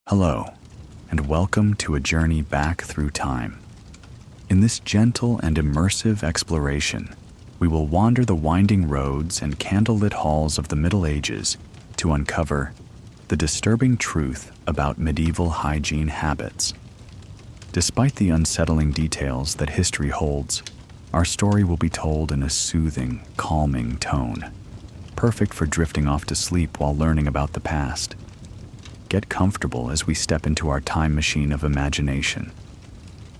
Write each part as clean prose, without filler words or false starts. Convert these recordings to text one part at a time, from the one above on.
Hello, and welcome to a journey back through time. In this gentle and immersive exploration, we will wander the winding roads and candlelit halls of the Middle Ages to uncover the disturbing truth about medieval hygiene habits. Despite the unsettling details that history holds, our story will be told in a soothing, calming tone, perfect for drifting off to sleep while learning about the past. Get comfortable as we step into our time machine of imagination.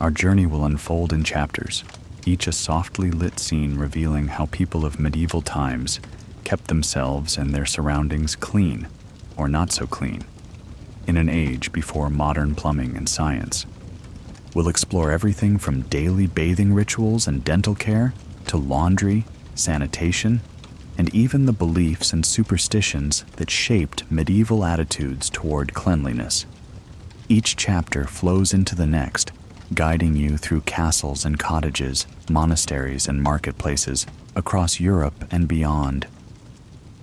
Our journey will unfold in chapters, each a softly lit scene revealing how people of medieval times kept themselves and their surroundings clean, or not so clean, in an age before modern plumbing and science. We'll explore everything from daily bathing rituals and dental care to laundry, sanitation, and even the beliefs and superstitions that shaped medieval attitudes toward cleanliness. Each chapter flows into the next, guiding you through castles and cottages, monasteries and marketplaces across Europe and beyond.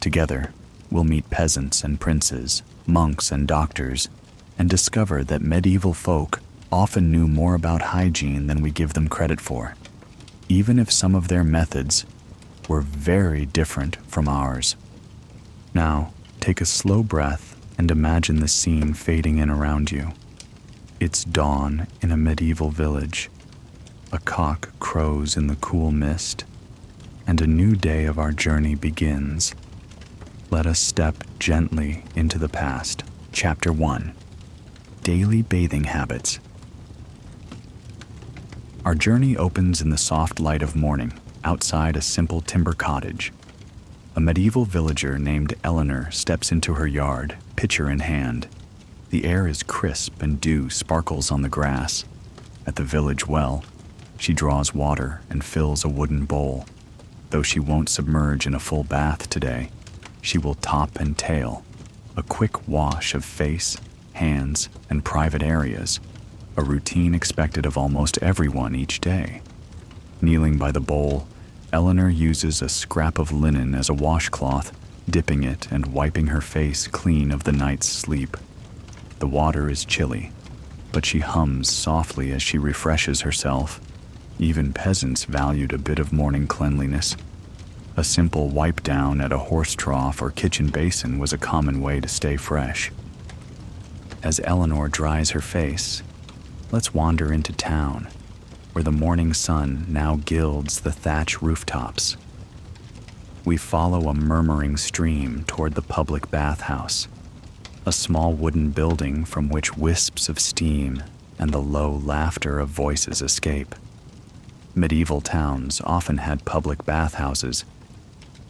Together, we'll meet peasants and princes, monks and doctors, and discover that medieval folk often knew more about hygiene than we give them credit for, even if some of their methods were very different from ours. Now, take a slow breath and imagine the scene fading in around you. It's dawn in a medieval village. A cock crows in the cool mist, and a new day of our journey begins. Let us step gently into the past. Chapter 1: Daily Bathing Habits. Our journey opens in the soft light of morning, outside a simple timber cottage. A medieval villager named Eleanor steps into her yard, pitcher in hand. The air is crisp and dew sparkles on the grass. At the village well, she draws water and fills a wooden bowl. Though she won't submerge in a full bath today, she will top and tail, a quick wash of face, hands, and private areas, a routine expected of almost everyone each day. Kneeling by the bowl, Eleanor uses a scrap of linen as a washcloth, dipping it and wiping her face clean of the night's sleep. The water is chilly, but she hums softly as she refreshes herself. Even peasants valued a bit of morning cleanliness. A simple wipe down at a horse trough or kitchen basin was a common way to stay fresh. As Eleanor dries her face, let's wander into town, where the morning sun now gilds the thatch rooftops. We follow a murmuring stream toward the public bathhouse, a small wooden building from which wisps of steam and the low laughter of voices escape. Medieval towns often had public bathhouses,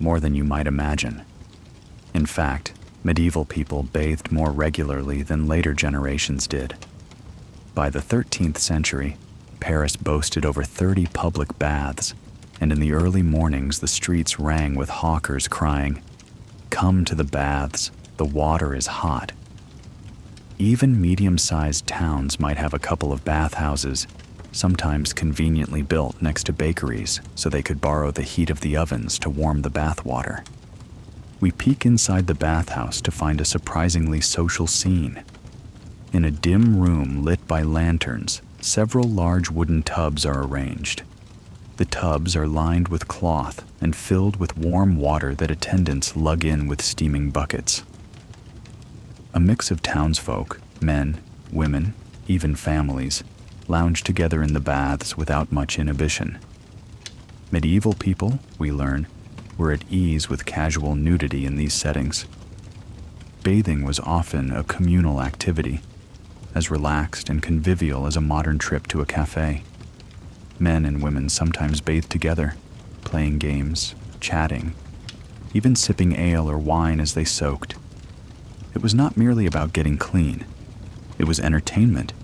more than you might imagine. In fact, medieval people bathed more regularly than later generations did. By the 13th century, Paris boasted over 30 public baths, and in the early mornings the streets rang with hawkers crying, "Come to the baths, the water is hot." Even medium-sized towns might have a couple of bathhouses, sometimes conveniently built next to bakeries so they could borrow the heat of the ovens to warm the bathwater. We peek inside the bathhouse to find a surprisingly social scene. In a dim room lit by lanterns, several large wooden tubs are arranged. The tubs are lined with cloth and filled with warm water that attendants lug in with steaming buckets. A mix of townsfolk, men, women, even families, lounge together in the baths without much inhibition. Medieval people, we learn, were at ease with casual nudity in these settings. Bathing was often a communal activity, as relaxed and convivial as a modern trip to a cafe. Men and women sometimes bathed together, playing games, chatting, even sipping ale or wine as they soaked. It was not merely about getting clean. It was entertainment,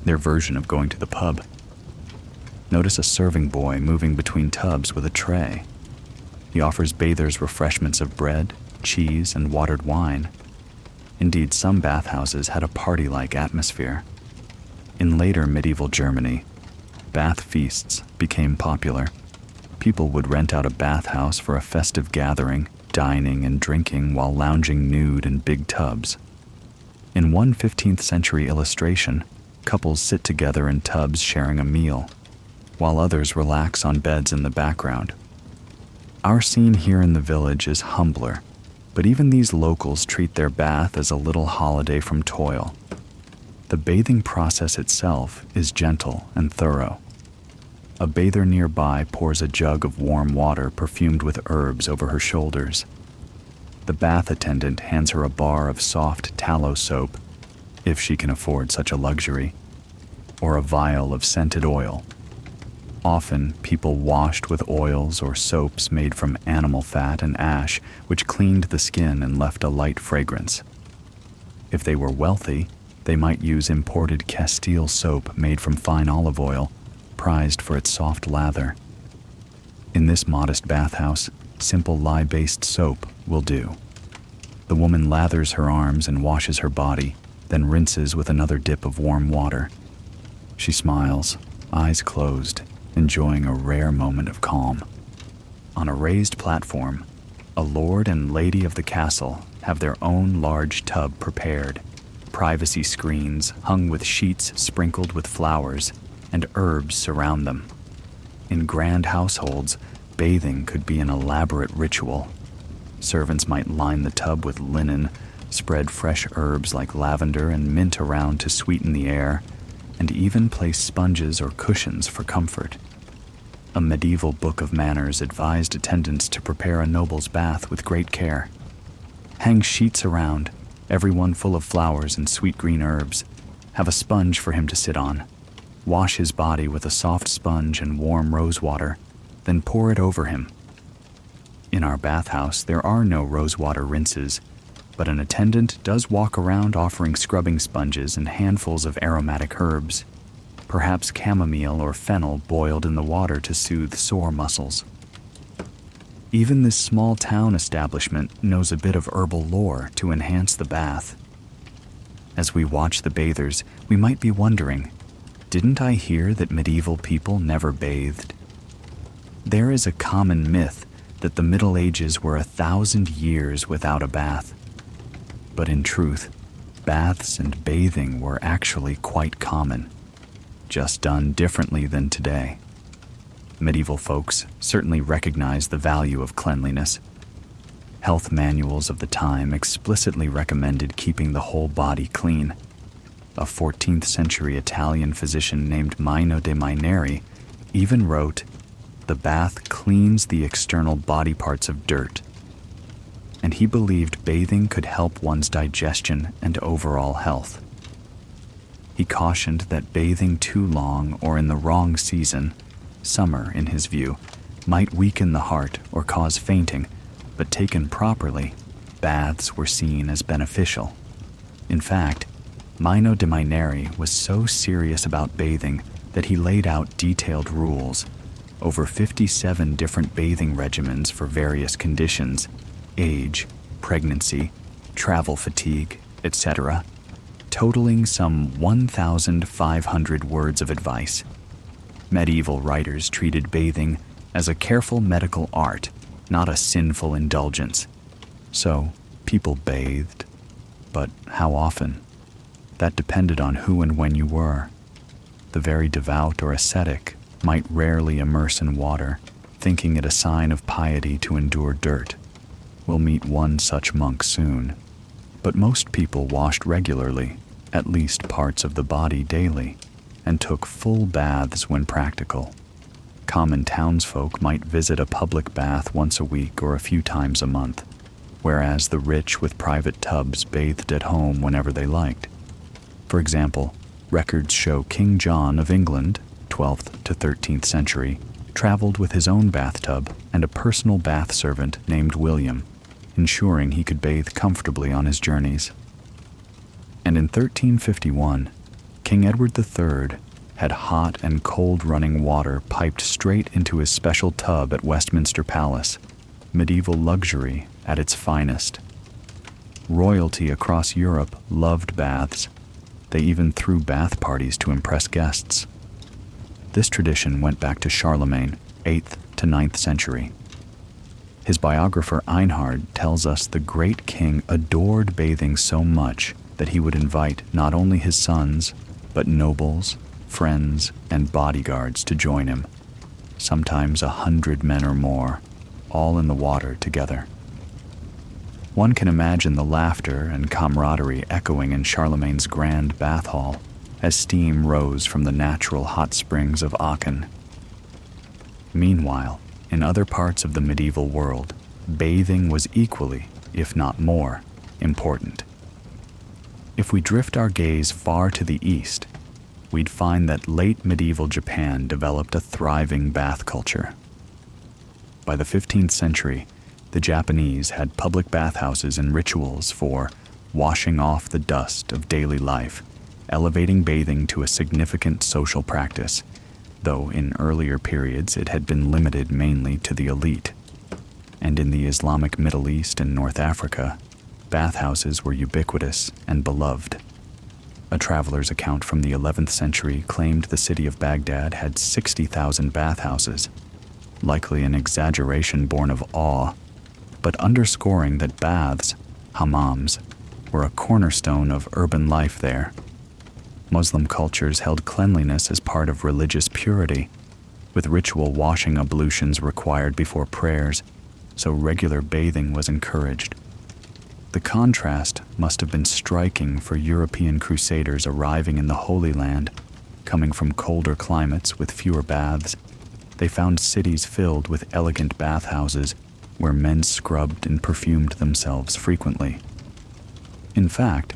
their version of going to the pub. Notice a serving boy moving between tubs with a tray. He offers bathers refreshments of bread, cheese, and watered wine. Indeed, some bathhouses had a party-like atmosphere. In later medieval Germany, bath feasts became popular. People would rent out a bathhouse for a festive gathering, dining and drinking while lounging nude in big tubs. In one 15th century illustration, couples sit together in tubs sharing a meal, while others relax on beds in the background. Our scene here in the village is humbler, but even these locals treat their bath as a little holiday from toil. The bathing process itself is gentle and thorough. A bather nearby pours a jug of warm water perfumed with herbs over her shoulders. The bath attendant hands her a bar of soft tallow soap, if she can afford such a luxury, or a vial of scented oil. Often, people washed with oils or soaps made from animal fat and ash, which cleaned the skin and left a light fragrance. If they were wealthy, they might use imported Castile soap made from fine olive oil, prized for its soft lather. In this modest bathhouse, simple lye-based soap will do. The woman lathers her arms and washes her body, then rinses with another dip of warm water. She smiles, eyes closed, enjoying a rare moment of calm. On a raised platform, a lord and lady of the castle have their own large tub prepared, privacy screens hung with sheets sprinkled with flowers, and herbs surround them. In grand households, bathing could be an elaborate ritual. Servants might line the tub with linen, spread fresh herbs like lavender and mint around to sweeten the air, and even place sponges or cushions for comfort. A medieval book of manners advised attendants to prepare a noble's bath with great care. Hang sheets around, every one full of flowers and sweet green herbs. Have a sponge for him to sit on. Wash his body with a soft sponge and warm rose water, then pour it over him. In our bathhouse, there are no rosewater rinses, but an attendant does walk around offering scrubbing sponges and handfuls of aromatic herbs, perhaps chamomile or fennel boiled in the water to soothe sore muscles. Even this small town establishment knows a bit of herbal lore to enhance the bath. As we watch the bathers, we might be wondering, didn't I hear that medieval people never bathed? There is a common myth that the Middle Ages were 1,000 years without a bath. But in truth, baths and bathing were actually quite common, just done differently than today. Medieval folks certainly recognized the value of cleanliness. Health manuals of the time explicitly recommended keeping the whole body clean. A 14th century Italian physician named Mino de Maineri even wrote, "The bath cleans the external body parts of dirt," and he believed bathing could help one's digestion and overall health. He cautioned that bathing too long or in the wrong season, summer in his view, might weaken the heart or cause fainting, but taken properly, baths were seen as beneficial. In fact, Mino de Maineri was so serious about bathing that he laid out detailed rules, over 57 different bathing regimens for various conditions, age, pregnancy, travel fatigue, etc., totaling some 1,500 words of advice. Medieval writers treated bathing as a careful medical art, not a sinful indulgence. So, people bathed. But how often? That depended on who and when you were. The very devout or ascetic might rarely immerse in water, thinking it a sign of piety to endure dirt. We'll meet one such monk soon. But most people washed regularly, at least parts of the body daily, and took full baths when practical. Common townsfolk might visit a public bath once a week or a few times a month, whereas the rich with private tubs bathed at home whenever they liked. For example, records show King John of England, 12th to 13th century, traveled with his own bathtub and a personal bath servant named William, ensuring he could bathe comfortably on his journeys. And in 1351, King Edward III had hot and cold running water piped straight into his special tub at Westminster Palace, medieval luxury at its finest. Royalty across Europe loved baths. They even threw bath parties to impress guests. This tradition went back to Charlemagne, 8th to 9th century. His biographer Einhard tells us the great king adored bathing so much that he would invite not only his sons, but nobles, friends, and bodyguards to join him, sometimes 100 men or more, all in the water together. One can imagine the laughter and camaraderie echoing in Charlemagne's grand bath hall as steam rose from the natural hot springs of Aachen. Meanwhile, in other parts of the medieval world, bathing was equally, if not more, important. If we drift our gaze far to the east, we'd find that late medieval Japan developed a thriving bath culture. By the 15th century, the Japanese had public bathhouses and rituals for washing off the dust of daily life, elevating bathing to a significant social practice, though in earlier periods it had been limited mainly to the elite. And in the Islamic Middle East and North Africa, bathhouses were ubiquitous and beloved. A traveler's account from the 11th century claimed the city of Baghdad had 60,000 bathhouses, likely an exaggeration born of awe, but underscoring that baths, hammams, were a cornerstone of urban life there. Muslim cultures held cleanliness as part of religious purity, with ritual washing ablutions required before prayers, so regular bathing was encouraged. The contrast must have been striking for European crusaders arriving in the Holy Land, coming from colder climates with fewer baths. They found cities filled with elegant bathhouses where men scrubbed and perfumed themselves frequently. In fact,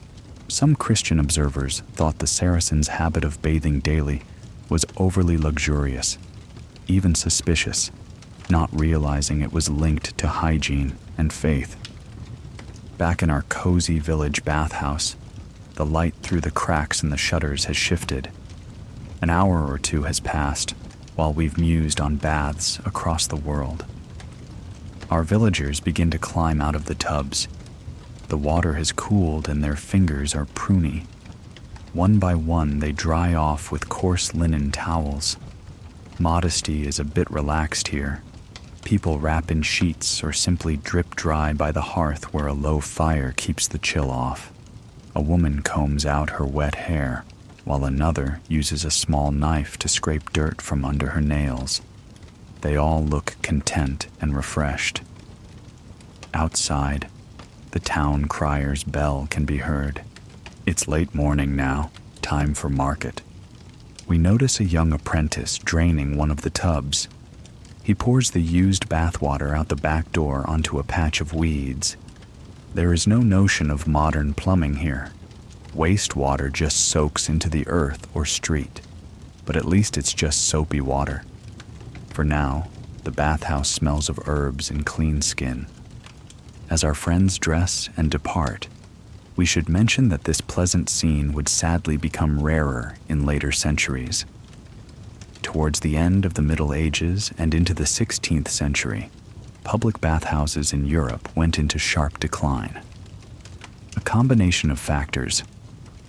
some Christian observers thought the Saracens' habit of bathing daily was overly luxurious, even suspicious, not realizing it was linked to hygiene and faith. Back in our cozy village bathhouse, the light through the cracks in the shutters has shifted. An hour or two has passed while we've mused on baths across the world. Our villagers begin to climb out of the tubs. The water has cooled and their fingers are pruny. One by one, they dry off with coarse linen towels. Modesty is a bit relaxed here. People wrap in sheets or simply drip dry by the hearth where a low fire keeps the chill off. A woman combs out her wet hair, while another uses a small knife to scrape dirt from under her nails. They all look content and refreshed. Outside, the town crier's bell can be heard. It's late morning now, time for market. We notice a young apprentice draining one of the tubs. He pours the used bathwater out the back door onto a patch of weeds. There is no notion of modern plumbing here. Wastewater just soaks into the earth or street, but at least it's just soapy water. For now, the bathhouse smells of herbs and clean skin. As our friends dress and depart, we should mention that this pleasant scene would sadly become rarer in later centuries. Towards the end of the Middle Ages and into the 16th century, public bathhouses in Europe went into sharp decline. A combination of factors: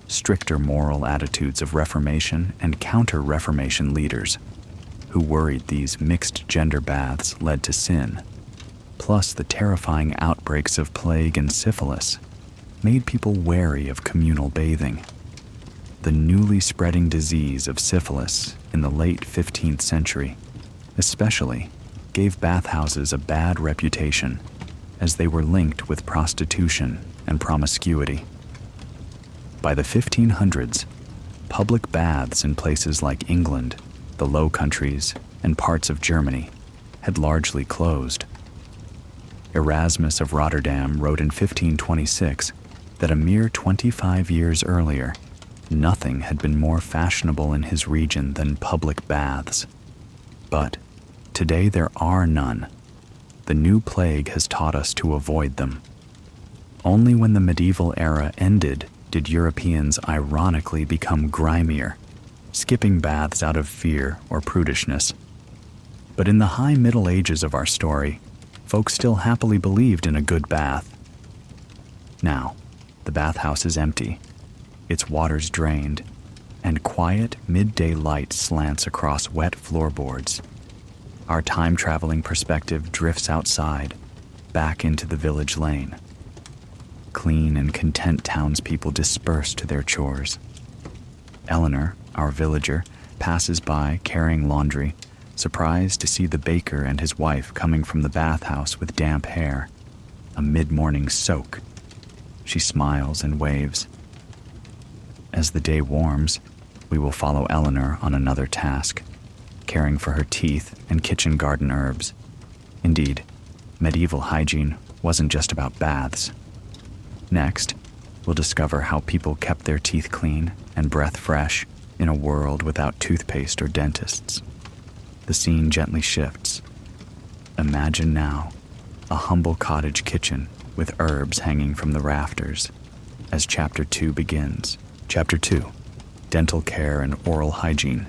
stricter moral attitudes of Reformation and counter-Reformation leaders, who worried these mixed-gender baths led to sin, plus the terrifying outbreaks of plague and syphilis, made people wary of communal bathing. The newly spreading disease of syphilis in the late 15th century, especially, gave bathhouses a bad reputation, as they were linked with prostitution and promiscuity. By the 1500s, public baths in places like England, the Low Countries, and parts of Germany had largely closed. Erasmus of Rotterdam wrote in 1526 that a mere 25 years earlier, nothing had been more fashionable in his region than public baths. But today there are none. The new plague has taught us to avoid them. Only when the medieval era ended did Europeans ironically become grimier, skipping baths out of fear or prudishness. But in the high Middle Ages of our story, folks still happily believed in a good bath. Now, the bathhouse is empty, its waters drained, and quiet midday light slants across wet floorboards. Our time-traveling perspective drifts outside, back into the village lane. clean and content townspeople disperse to their chores. Eleanor, our villager, passes by carrying laundry, surprised to see the baker and his wife coming from the bathhouse with damp hair, a mid-morning soak. She smiles and waves. As the day warms, we will follow Eleanor on another task, caring for her teeth and kitchen garden herbs. Indeed, medieval hygiene wasn't just about baths. Next, we'll discover how people kept their teeth clean and breath fresh in a world without toothpaste or dentists. The scene gently shifts. Imagine now a humble cottage kitchen with herbs hanging from the rafters as Chapter 2 begins. Chapter 2, Dental Care and Oral Hygiene.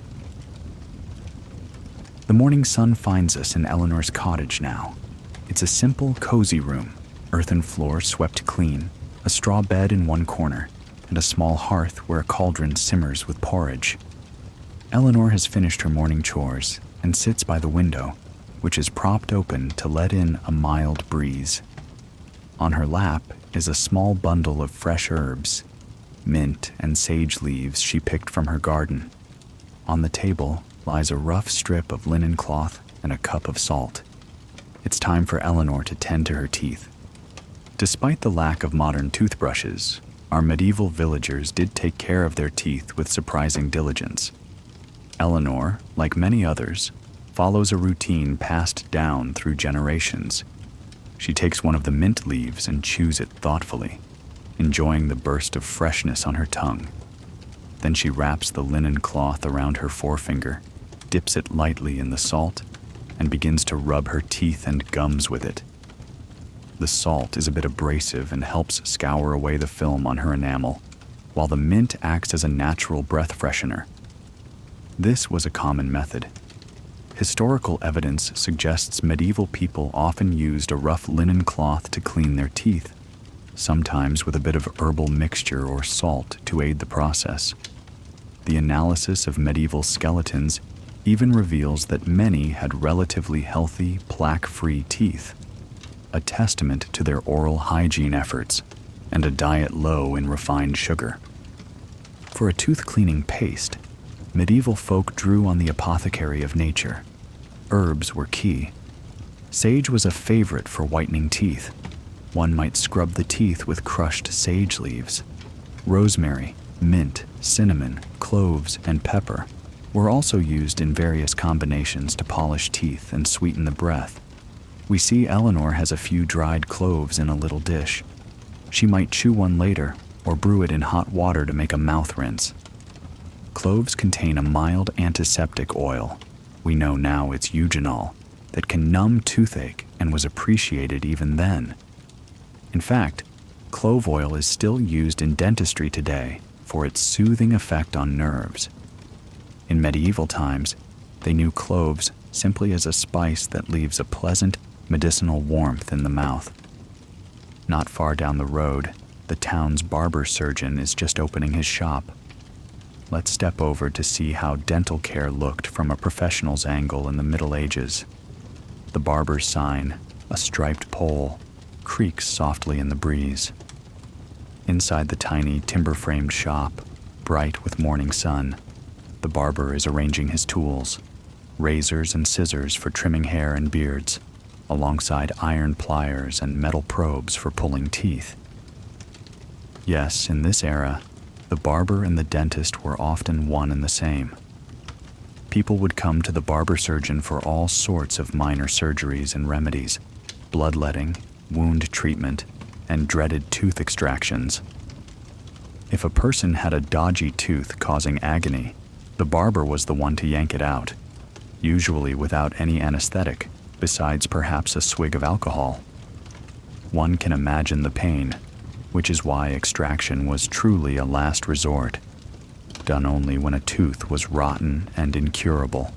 The morning sun finds us in Eleanor's cottage now. It's a simple, cozy room, earthen floor swept clean, a straw bed in one corner, and a small hearth where a cauldron simmers with porridge. Eleanor has finished her morning chores and sits by the window, which is propped open to let in a mild breeze. On her lap is a small bundle of fresh herbs, mint and sage leaves she picked from her garden. On the table lies a rough strip of linen cloth and a cup of salt. It's time for Eleanor to tend to her teeth. Despite the lack of modern toothbrushes, our medieval villagers did take care of their teeth with surprising diligence. Eleanor, like many others, follows a routine passed down through generations. She takes one of the mint leaves and chews it thoughtfully, enjoying the burst of freshness on her tongue. Then she wraps the linen cloth around her forefinger, dips it lightly in the salt, and begins to rub her teeth and gums with it. The salt is a bit abrasive and helps scour away the film on her enamel, while the mint acts as a natural breath freshener. This was a common method. Historical evidence suggests medieval people often used a rough linen cloth to clean their teeth, sometimes with a bit of herbal mixture or salt to aid the process. The analysis of medieval skeletons even reveals that many had relatively healthy, plaque-free teeth, a testament to their oral hygiene efforts and a diet low in refined sugar. For a tooth-cleaning paste, medieval folk drew on the apothecary of nature. Herbs were key. Sage was a favorite for whitening teeth. One might scrub the teeth with crushed sage leaves. Rosemary, mint, cinnamon, cloves, and pepper were also used in various combinations to polish teeth and sweeten the breath. We see Eleanor has a few dried cloves in a little dish. She might chew one later or brew it in hot water to make a mouth rinse. Cloves contain a mild antiseptic oil. We know now it's eugenol, that can numb toothache and was appreciated even then. In fact, clove oil is still used in dentistry today for its soothing effect on nerves. In medieval times, they knew cloves simply as a spice that leaves a pleasant, medicinal warmth in the mouth. Not far down the road, the town's barber surgeon is just opening his shop. Let's step over to see how dental care looked from a professional's angle in the Middle Ages. The barber's sign, a striped pole, creaks softly in the breeze. Inside the tiny timber-framed shop, bright with morning sun, the barber is arranging his tools, razors and scissors for trimming hair and beards, alongside iron pliers and metal probes for pulling teeth. Yes, in this era, the barber and the dentist were often one and the same. People would come to the barber surgeon for all sorts of minor surgeries and remedies, bloodletting, wound treatment, and dreaded tooth extractions. If a person had a dodgy tooth causing agony, the barber was the one to yank it out, usually without any anesthetic, besides perhaps a swig of alcohol. One can imagine the pain, which is why extraction was truly a last resort, done only when a tooth was rotten and incurable.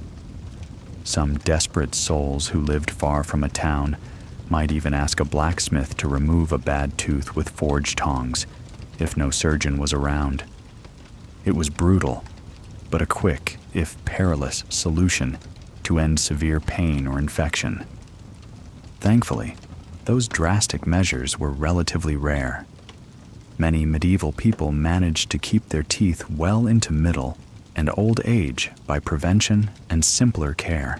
Some desperate souls who lived far from a town might even ask a blacksmith to remove a bad tooth with forge tongs, if no surgeon was around. It was brutal, but a quick, if perilous, solution to end severe pain or infection. Thankfully, those drastic measures were relatively rare. Many medieval people managed to keep their teeth well into middle and old age by prevention and simpler care.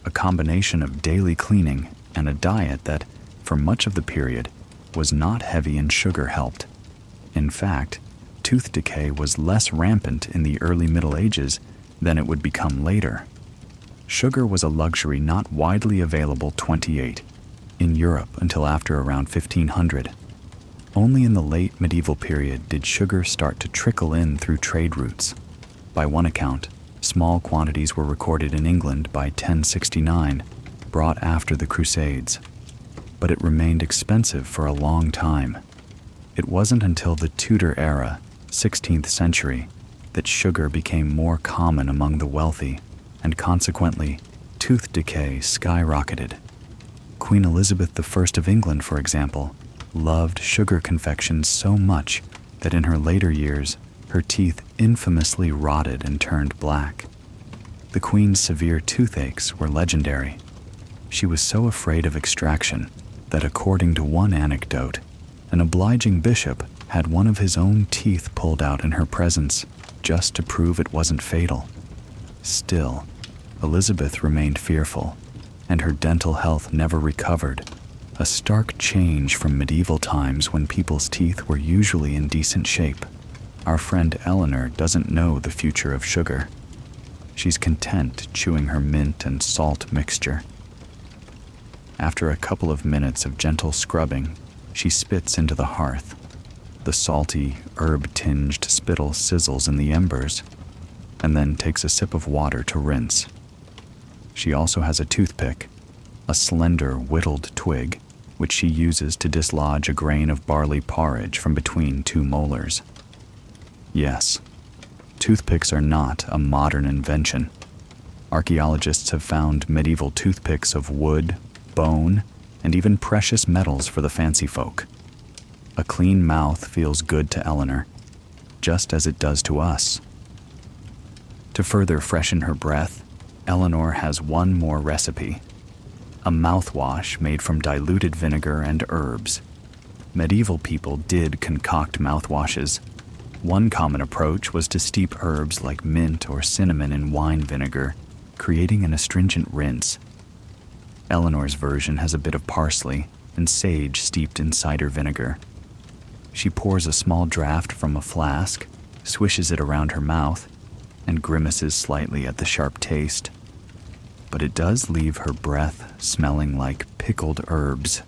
A combination of daily cleaning and a diet that, for much of the period, was not heavy in sugar helped. In fact, tooth decay was less rampant in the early Middle Ages than it would become later. Sugar was a luxury not widely available 28 in Europe until after around 1500. Only in the late medieval period did sugar start to trickle in through trade routes. By one account, small quantities were recorded in England by 1069, brought after the Crusades. But it remained expensive for a long time. It wasn't until the Tudor era, 16th century, that sugar became more common among the wealthy, and consequently, tooth decay skyrocketed. Queen Elizabeth I of England, for example, loved sugar confections so much that in her later years, her teeth infamously rotted and turned black. The Queen's severe toothaches were legendary. She was so afraid of extraction that, according to one anecdote, an obliging bishop had one of his own teeth pulled out in her presence just to prove it wasn't fatal. Still, Elizabeth remained fearful, and her dental health never recovered, a stark change from medieval times when people's teeth were usually in decent shape. Our friend Eleanor doesn't know the future of sugar. She's content chewing her mint and salt mixture. After a couple of minutes of gentle scrubbing, she spits into the hearth. The salty, herb-tinged spittle sizzles in the embers, and then takes a sip of water to rinse. She also has a toothpick, a slender, whittled twig, which she uses to dislodge a grain of barley porridge from between two molars. Yes, toothpicks are not a modern invention. Archaeologists have found medieval toothpicks of wood, bone, and even precious metals for the fancy folk. A clean mouth feels good to Eleanor, just as it does to us. To further freshen her breath, Eleanor has one more recipe: a mouthwash made from diluted vinegar and herbs. Medieval people did concoct mouthwashes. One common approach was to steep herbs like mint or cinnamon in wine vinegar, creating an astringent rinse. Eleanor's version has a bit of parsley and sage steeped in cider vinegar. She pours a small draught from a flask, swishes it around her mouth, and grimaces slightly at the sharp taste. But it does leave her breath smelling like pickled herbs,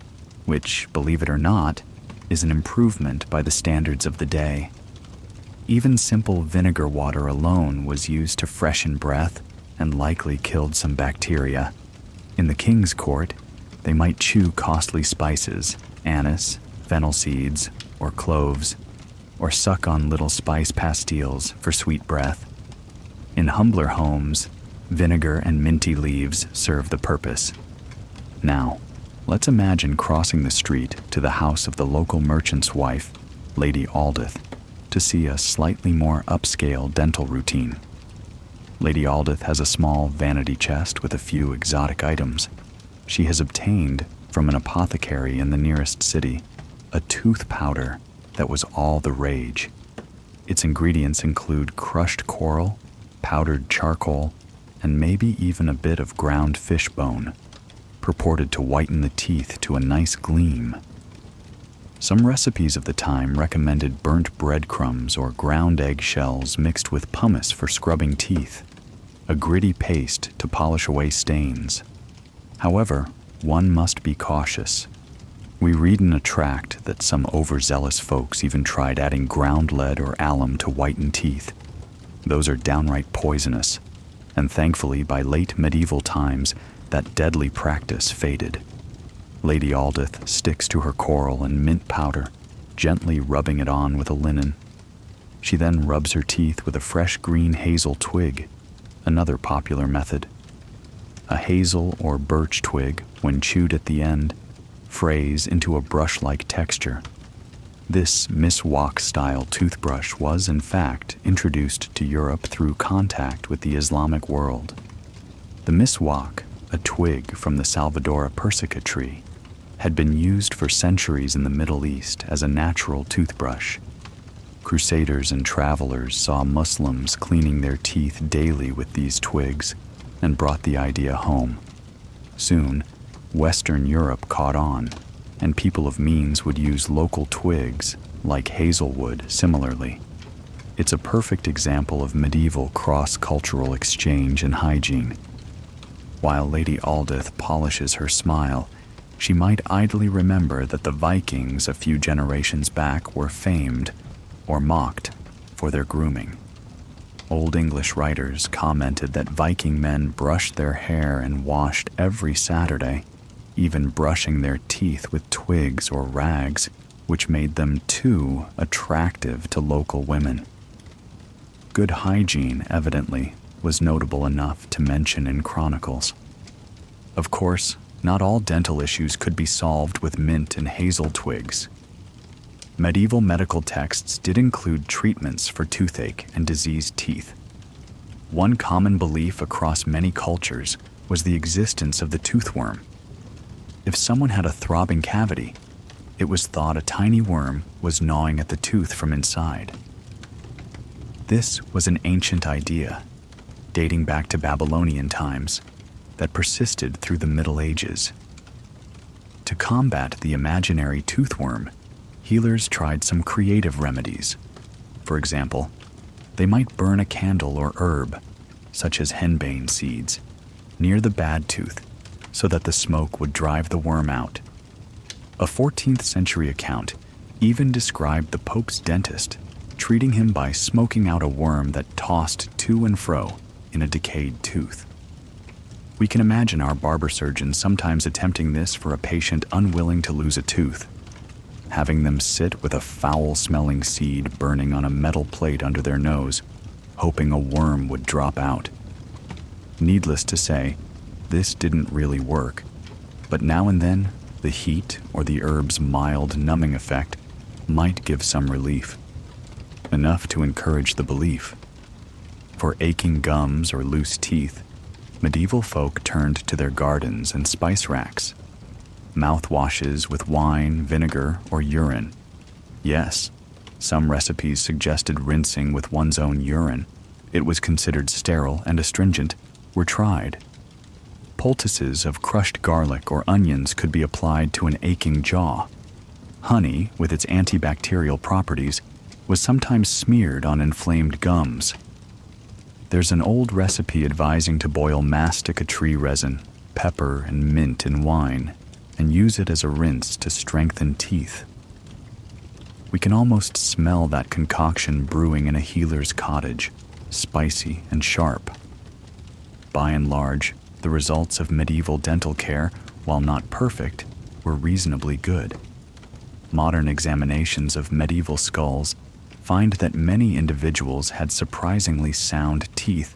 which, believe it or not, is an improvement by the standards of the day. Even simple vinegar water alone was used to freshen breath and likely killed some bacteria. In the king's court, they might chew costly spices, anise, fennel seeds, or cloves, or suck on little spice pastilles for sweet breath. In humbler homes, vinegar and minty leaves serve the purpose. Now, let's imagine crossing the street to the house of the local merchant's wife, Lady Aldith, to see a slightly more upscale dental routine. Lady Aldith has a small vanity chest with a few exotic items. She has obtained, from an apothecary in the nearest city, a tooth powder that was all the rage. Its ingredients include crushed coral, powdered charcoal, and maybe even a bit of ground fish bone, purported to whiten the teeth to a nice gleam. Some recipes of the time recommended burnt breadcrumbs or ground egg shells mixed with pumice for scrubbing teeth, a gritty paste to polish away stains. However, one must be cautious. We read in a tract that some overzealous folks even tried adding ground lead or alum to whiten teeth. Those are downright poisonous, and thankfully by late medieval times that deadly practice faded. Lady Aldith sticks to her coral and mint powder, gently rubbing it on with a linen. She then rubs her teeth with a fresh green hazel twig, another popular method. A hazel or birch twig, when chewed at the end, frays into a brush-like texture. This miswak-style toothbrush was, in fact, introduced to Europe through contact with the Islamic world. The miswak, a twig from the Salvadora persica tree, had been used for centuries in the Middle East as a natural toothbrush. Crusaders and travelers saw Muslims cleaning their teeth daily with these twigs and brought the idea home. Soon, Western Europe caught on, and people of means would use local twigs, like hazelwood, similarly. It's a perfect example of medieval cross-cultural exchange and hygiene. While Lady Aldith polishes her smile, she might idly remember that the Vikings a few generations back were famed, or mocked, for their grooming. Old English writers commented that Viking men brushed their hair and washed every Saturday, even brushing their teeth with twigs or rags, which made them too attractive to local women. Good hygiene, evidently, was notable enough to mention in chronicles. Of course, not all dental issues could be solved with mint and hazel twigs. Medieval medical texts did include treatments for toothache and diseased teeth. One common belief across many cultures was the existence of the toothworm. If someone had a throbbing cavity, it was thought a tiny worm was gnawing at the tooth from inside. This was an ancient idea, dating back to Babylonian times, that persisted through the Middle Ages. To combat the imaginary toothworm, healers tried some creative remedies. For example, they might burn a candle or herb, such as henbane seeds, near the bad tooth so that the smoke would drive the worm out. A 14th century account even described the Pope's dentist treating him by smoking out a worm that tossed to and fro in a decayed tooth. We can imagine our barber surgeons sometimes attempting this for a patient unwilling to lose a tooth, having them sit with a foul-smelling seed burning on a metal plate under their nose, hoping a worm would drop out. Needless to say, this didn't really work, but now and then, the heat or the herb's mild numbing effect might give some relief, enough to encourage the belief. For aching gums or loose teeth, medieval folk turned to their gardens and spice racks. Mouthwashes with wine, vinegar, or urine. Yes, some recipes suggested rinsing with one's own urine. It was considered sterile and astringent, were tried. Poultices of crushed garlic or onions could be applied to an aching jaw. Honey, with its antibacterial properties, was sometimes smeared on inflamed gums. There's an old recipe advising to boil mastic tree resin, pepper, and mint in wine, and use it as a rinse to strengthen teeth. We can almost smell that concoction brewing in a healer's cottage, spicy and sharp. By and large, the results of medieval dental care, while not perfect, were reasonably good. Modern examinations of medieval skulls find that many individuals had surprisingly sound teeth,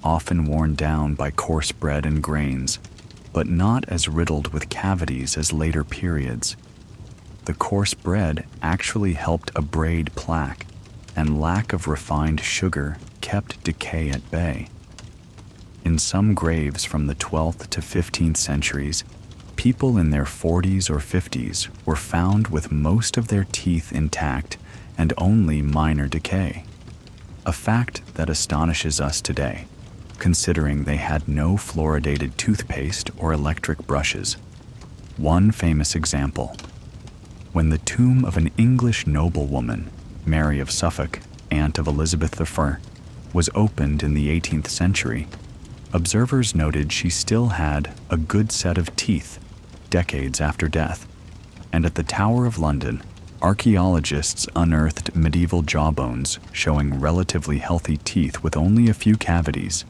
often worn down by coarse bread and grains, but not as riddled with cavities as later periods. The coarse bread actually helped abrade plaque, and lack of refined sugar kept decay at bay. In some graves from the 12th to 15th centuries, people in their 40s or 50s were found with most of their teeth intact and only minor decay. A fact that astonishes us today, considering they had no fluoridated toothpaste or electric brushes. One famous example. When the tomb of an English noblewoman, Mary of Suffolk, aunt of Elizabeth I, was opened in the 18th century, observers noted she still had a good set of teeth decades after death, and at the Tower of London, archaeologists unearthed medieval jawbones showing relatively healthy teeth with only a few cavities.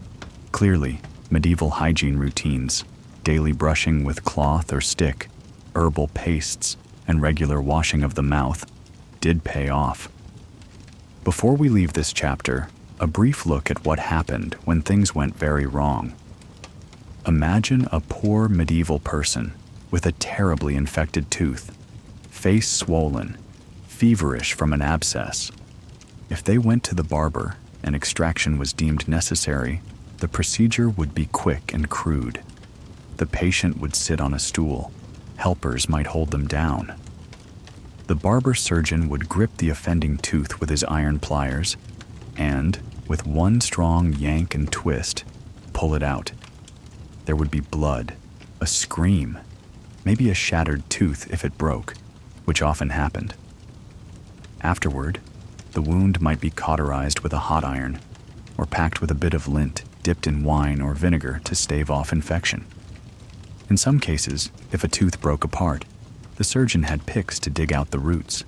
Clearly, medieval hygiene routines, daily brushing with cloth or stick, herbal pastes, and regular washing of the mouth, did pay off. Before we leave this chapter, a brief look at what happened when things went very wrong. Imagine a poor medieval person with a terribly infected tooth, face swollen, feverish from an abscess. If they went to the barber and extraction was deemed necessary, the procedure would be quick and crude. The patient would sit on a stool, helpers might hold them down. The barber surgeon would grip the offending tooth with his iron pliers and, with one strong yank and twist, pull it out. There would be blood, a scream, maybe a shattered tooth if it broke, which often happened. Afterward, the wound might be cauterized with a hot iron or packed with a bit of lint dipped in wine or vinegar to stave off infection. In some cases, if a tooth broke apart, the surgeon had picks to dig out the roots.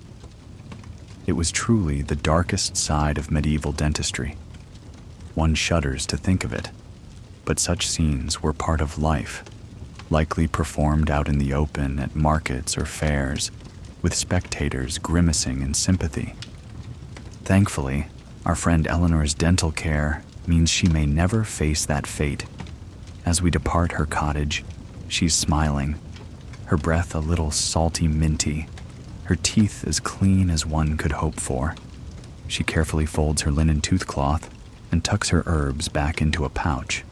It was truly the darkest side of medieval dentistry. One shudders to think of it, but such scenes were part of life, likely performed out in the open at markets or fairs, with spectators grimacing in sympathy. Thankfully, our friend Eleanor's dental care means she may never face that fate. As we depart her cottage, she's smiling, her breath a little salty minty, her teeth as clean as one could hope for. She carefully folds her linen toothcloth and tucks her herbs back into a pouch.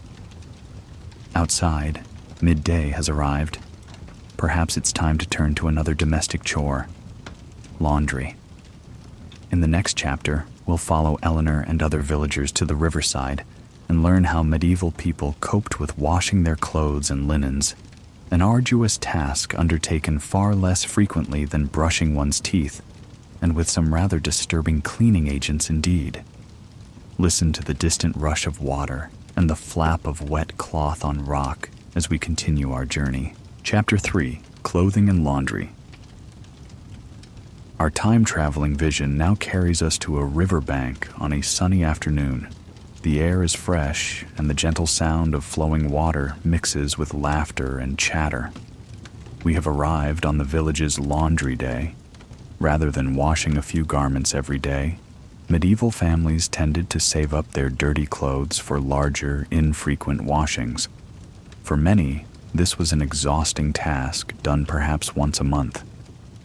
Outside, midday has arrived. Perhaps it's time to turn to another domestic chore: laundry. In the next chapter, we'll follow Eleanor and other villagers to the riverside and learn how medieval people coped with washing their clothes and linens, an arduous task undertaken far less frequently than brushing one's teeth, and with some rather disturbing cleaning agents indeed. Listen to the distant rush of water and the flap of wet cloth on rock as we continue our journey. Chapter 3: Clothing and Laundry. Our time-traveling vision now carries us to a riverbank on a sunny afternoon. The air is fresh, and the gentle sound of flowing water mixes with laughter and chatter. We have arrived on the village's laundry day. Rather than washing a few garments every day, medieval families tended to save up their dirty clothes for larger, infrequent washings. For many, this was an exhausting task done perhaps once a month,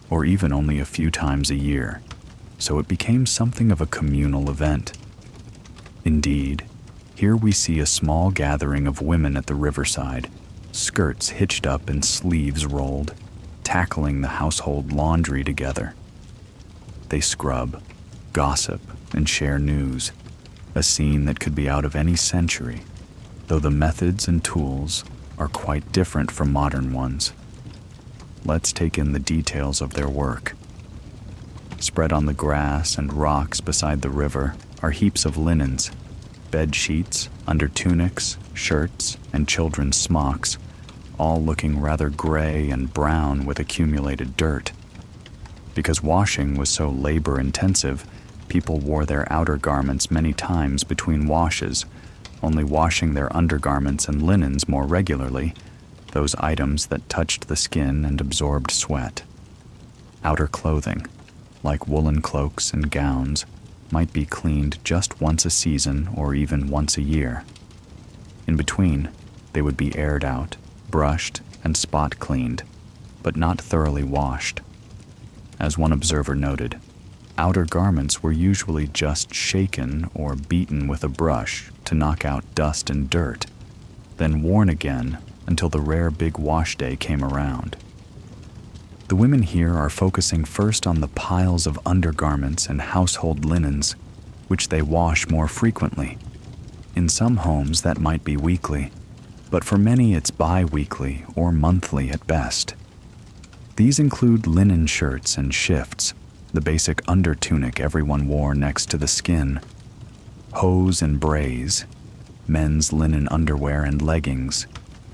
or even only a few times a year, so it became something of a communal event. Indeed, here we see a small gathering of women at the riverside, skirts hitched up and sleeves rolled, tackling the household laundry together. They scrub, gossip, and share news, a scene that could be out of any century, though the methods and tools are quite different from modern ones. Let's take in the details of their work. Spread on the grass and rocks beside the river are heaps of linens, bed sheets, under tunics, shirts, and children's smocks, all looking rather gray and brown with accumulated dirt. Because washing was so labor-intensive, people wore their outer garments many times between washes, only washing their undergarments and linens more regularly, those items that touched the skin and absorbed sweat. Outer clothing, like woolen cloaks and gowns, might be cleaned just once a season or even once a year. In between, they would be aired out, brushed, and spot cleaned, but not thoroughly washed. As one observer noted, outer garments were usually just shaken or beaten with a brush to knock out dust and dirt, then worn again until the rare big wash day came around. The women here are focusing first on the piles of undergarments and household linens, which they wash more frequently. In some homes that might be weekly, but for many it's bi-weekly or monthly at best. These include linen shirts and shifts, the basic undertunic everyone wore next to the skin, hose and brays, men's linen underwear and leggings,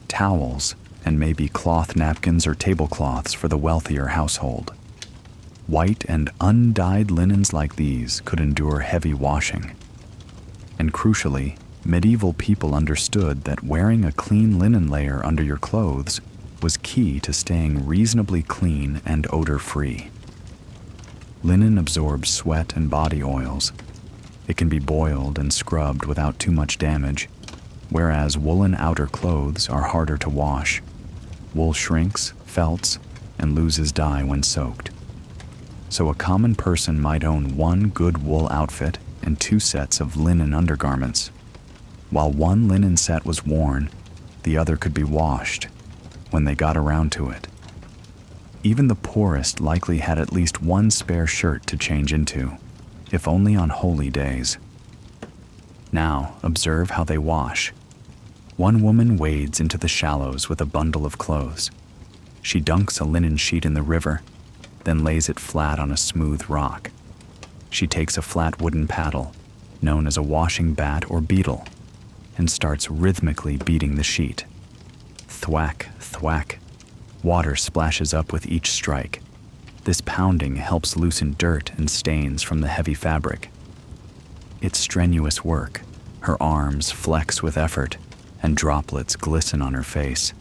towels, and maybe cloth napkins or tablecloths for the wealthier household. White and undyed linens like these could endure heavy washing. And crucially, medieval people understood that wearing a clean linen layer under your clothes was key to staying reasonably clean and odor-free. Linen absorbs sweat and body oils. It can be boiled and scrubbed without too much damage, whereas woolen outer clothes are harder to wash. Wool shrinks, felts, and loses dye when soaked. So a common person might own one good wool outfit and 2 sets of linen undergarments. While one linen set was worn, the other could be washed when they got around to it. Even the poorest likely had at least one spare shirt to change into, if only on holy days. Now, observe how they wash. One woman wades into the shallows with a bundle of clothes. She dunks a linen sheet in the river, then lays it flat on a smooth rock. She takes a flat wooden paddle, known as a washing bat or beetle, and starts rhythmically beating the sheet. Thwack, thwack. Water splashes up with each strike. This pounding helps loosen dirt and stains from the heavy fabric. It's strenuous work. Her arms flex with effort, and droplets glisten on her face.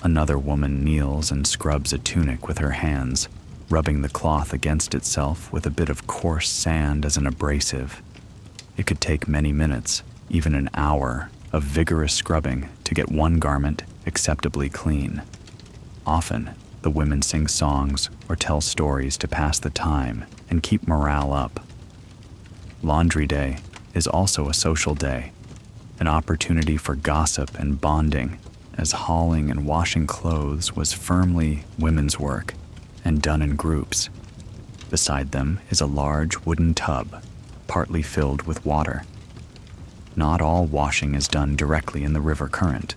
Another woman kneels and scrubs a tunic with her hands, rubbing the cloth against itself with a bit of coarse sand as an abrasive. It could take many minutes, even an hour, of vigorous scrubbing to get one garment acceptably clean. Often, the women sing songs or tell stories to pass the time and keep morale up. Laundry day is also a social day, an opportunity for gossip and bonding, as hauling and washing clothes was firmly women's work and done in groups. Beside them is a large wooden tub, partly filled with water. Not all washing is done directly in the river current.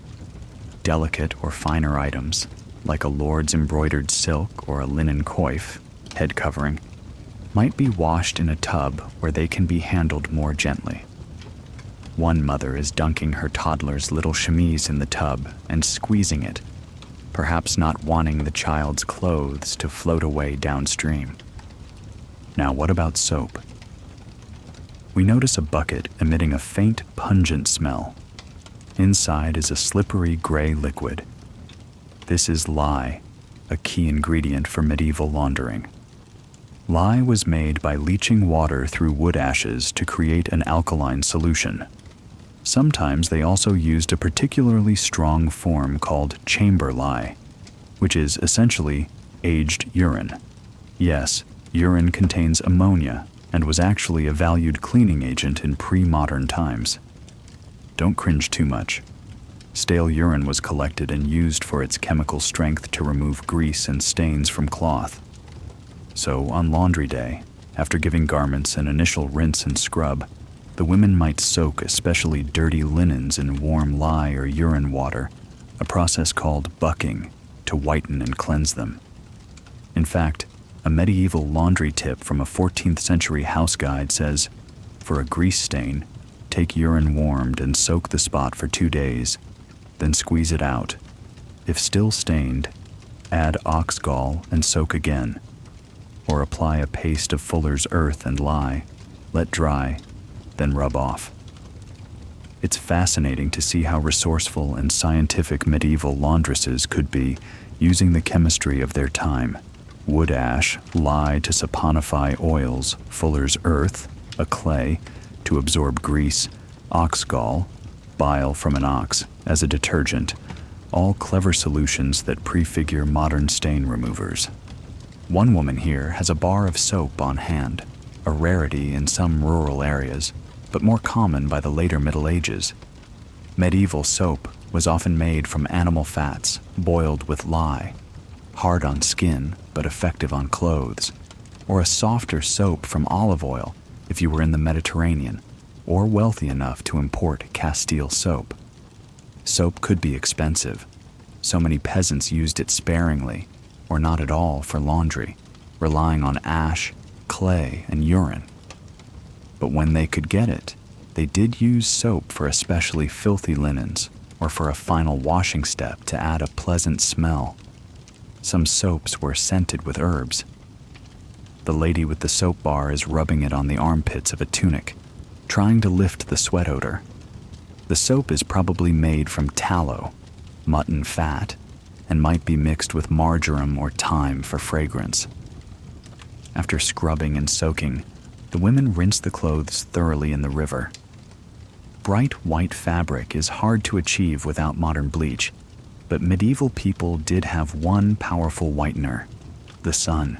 Delicate or finer items, like a lord's embroidered silk or a linen coif, head covering, might be washed in a tub where they can be handled more gently. One mother is dunking her toddler's little chemise in the tub and squeezing it, perhaps not wanting the child's clothes to float away downstream. Now, what about soap? We notice a bucket emitting a faint, pungent smell. Inside is a slippery gray liquid. This is lye, a key ingredient for medieval laundering. Lye was made by leaching water through wood ashes to create an alkaline solution. Sometimes they also used a particularly strong form called chamber lye, which is essentially aged urine. Yes, urine contains ammonia and was actually a valued cleaning agent in pre-modern times. Don't cringe too much. Stale urine was collected and used for its chemical strength to remove grease and stains from cloth. So, on laundry day, after giving garments an initial rinse and scrub, the women might soak especially dirty linens in warm lye or urine water, a process called bucking, to whiten and cleanse them. In fact, a medieval laundry tip from a 14th century house guide says, for a grease stain, take urine warmed and soak the spot for 2 days, then squeeze it out. If still stained, add ox gall and soak again, or apply a paste of fuller's earth and lye, let dry, then rub off. It's fascinating to see how resourceful and scientific medieval laundresses could be using the chemistry of their time. Wood ash, lye to saponify oils, fuller's earth, a clay, to absorb grease, ox gall, bile from an ox, as a detergent, all clever solutions that prefigure modern stain removers. One woman here has a bar of soap on hand, a rarity in some rural areas, but more common by the later Middle Ages. Medieval soap was often made from animal fats, boiled with lye, hard on skin but effective on clothes, or a softer soap from olive oil if you were in the Mediterranean, or wealthy enough to import Castile soap. Soap could be expensive. So many peasants used it sparingly, or not at all for laundry, relying on ash, clay, and urine. But when they could get it, they did use soap for especially filthy linens, or for a final washing step to add a pleasant smell. Some soaps were scented with herbs. The lady with the soap bar is rubbing it on the armpits of a tunic, trying to lift the sweat odor. The soap is probably made from tallow, mutton fat, and might be mixed with marjoram or thyme for fragrance. After scrubbing and soaking, the women rinse the clothes thoroughly in the river. Bright white fabric is hard to achieve without modern bleach, but medieval people did have one powerful whitener, the sun.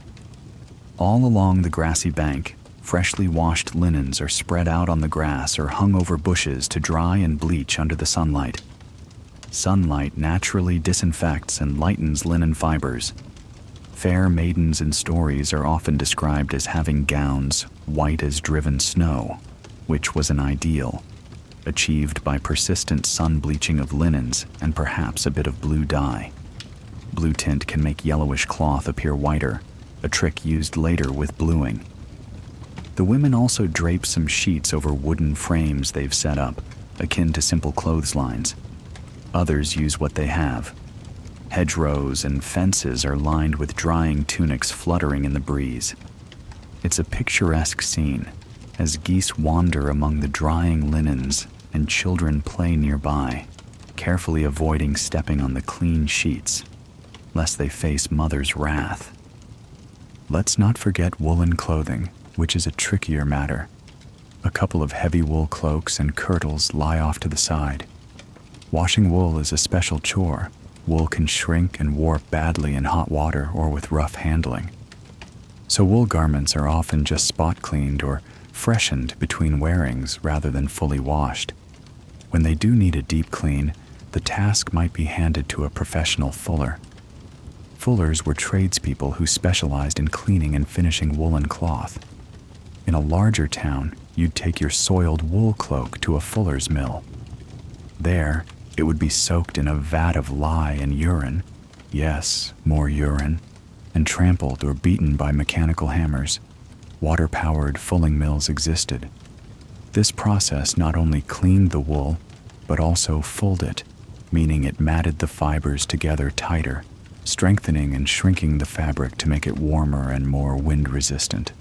All along the grassy bank, freshly washed linens are spread out on the grass or hung over bushes to dry and bleach under the sunlight. Sunlight naturally disinfects and lightens linen fibers. Fair maidens in stories are often described as having gowns white as driven snow, which was an ideal, achieved by persistent sun bleaching of linens and perhaps a bit of blue dye. Blue tint can make yellowish cloth appear whiter, a trick used later with bluing. The women also drape some sheets over wooden frames they've set up, akin to simple clotheslines. Others use what they have. Hedgerows and fences are lined with drying tunics fluttering in the breeze. It's a picturesque scene, as geese wander among the drying linens and children play nearby, carefully avoiding stepping on the clean sheets, lest they face mother's wrath. Let's not forget woolen clothing, which is a trickier matter. A couple of heavy wool cloaks and kirtles lie off to the side. Washing wool is a special chore. Wool can shrink and warp badly in hot water or with rough handling. So wool garments are often just spot cleaned or freshened between wearings rather than fully washed. When they do need a deep clean, the task might be handed to a professional fuller. Fullers were tradespeople who specialized in cleaning and finishing woolen cloth. In a larger town, you'd take your soiled wool cloak to a fuller's mill. There, it would be soaked in a vat of lye and urine, yes, more urine, and trampled or beaten by mechanical hammers. Water-powered fulling mills existed. This process not only cleaned the wool, but also fulled it, meaning it matted the fibers together tighter, strengthening and shrinking the fabric to make it warmer and more wind-resistant.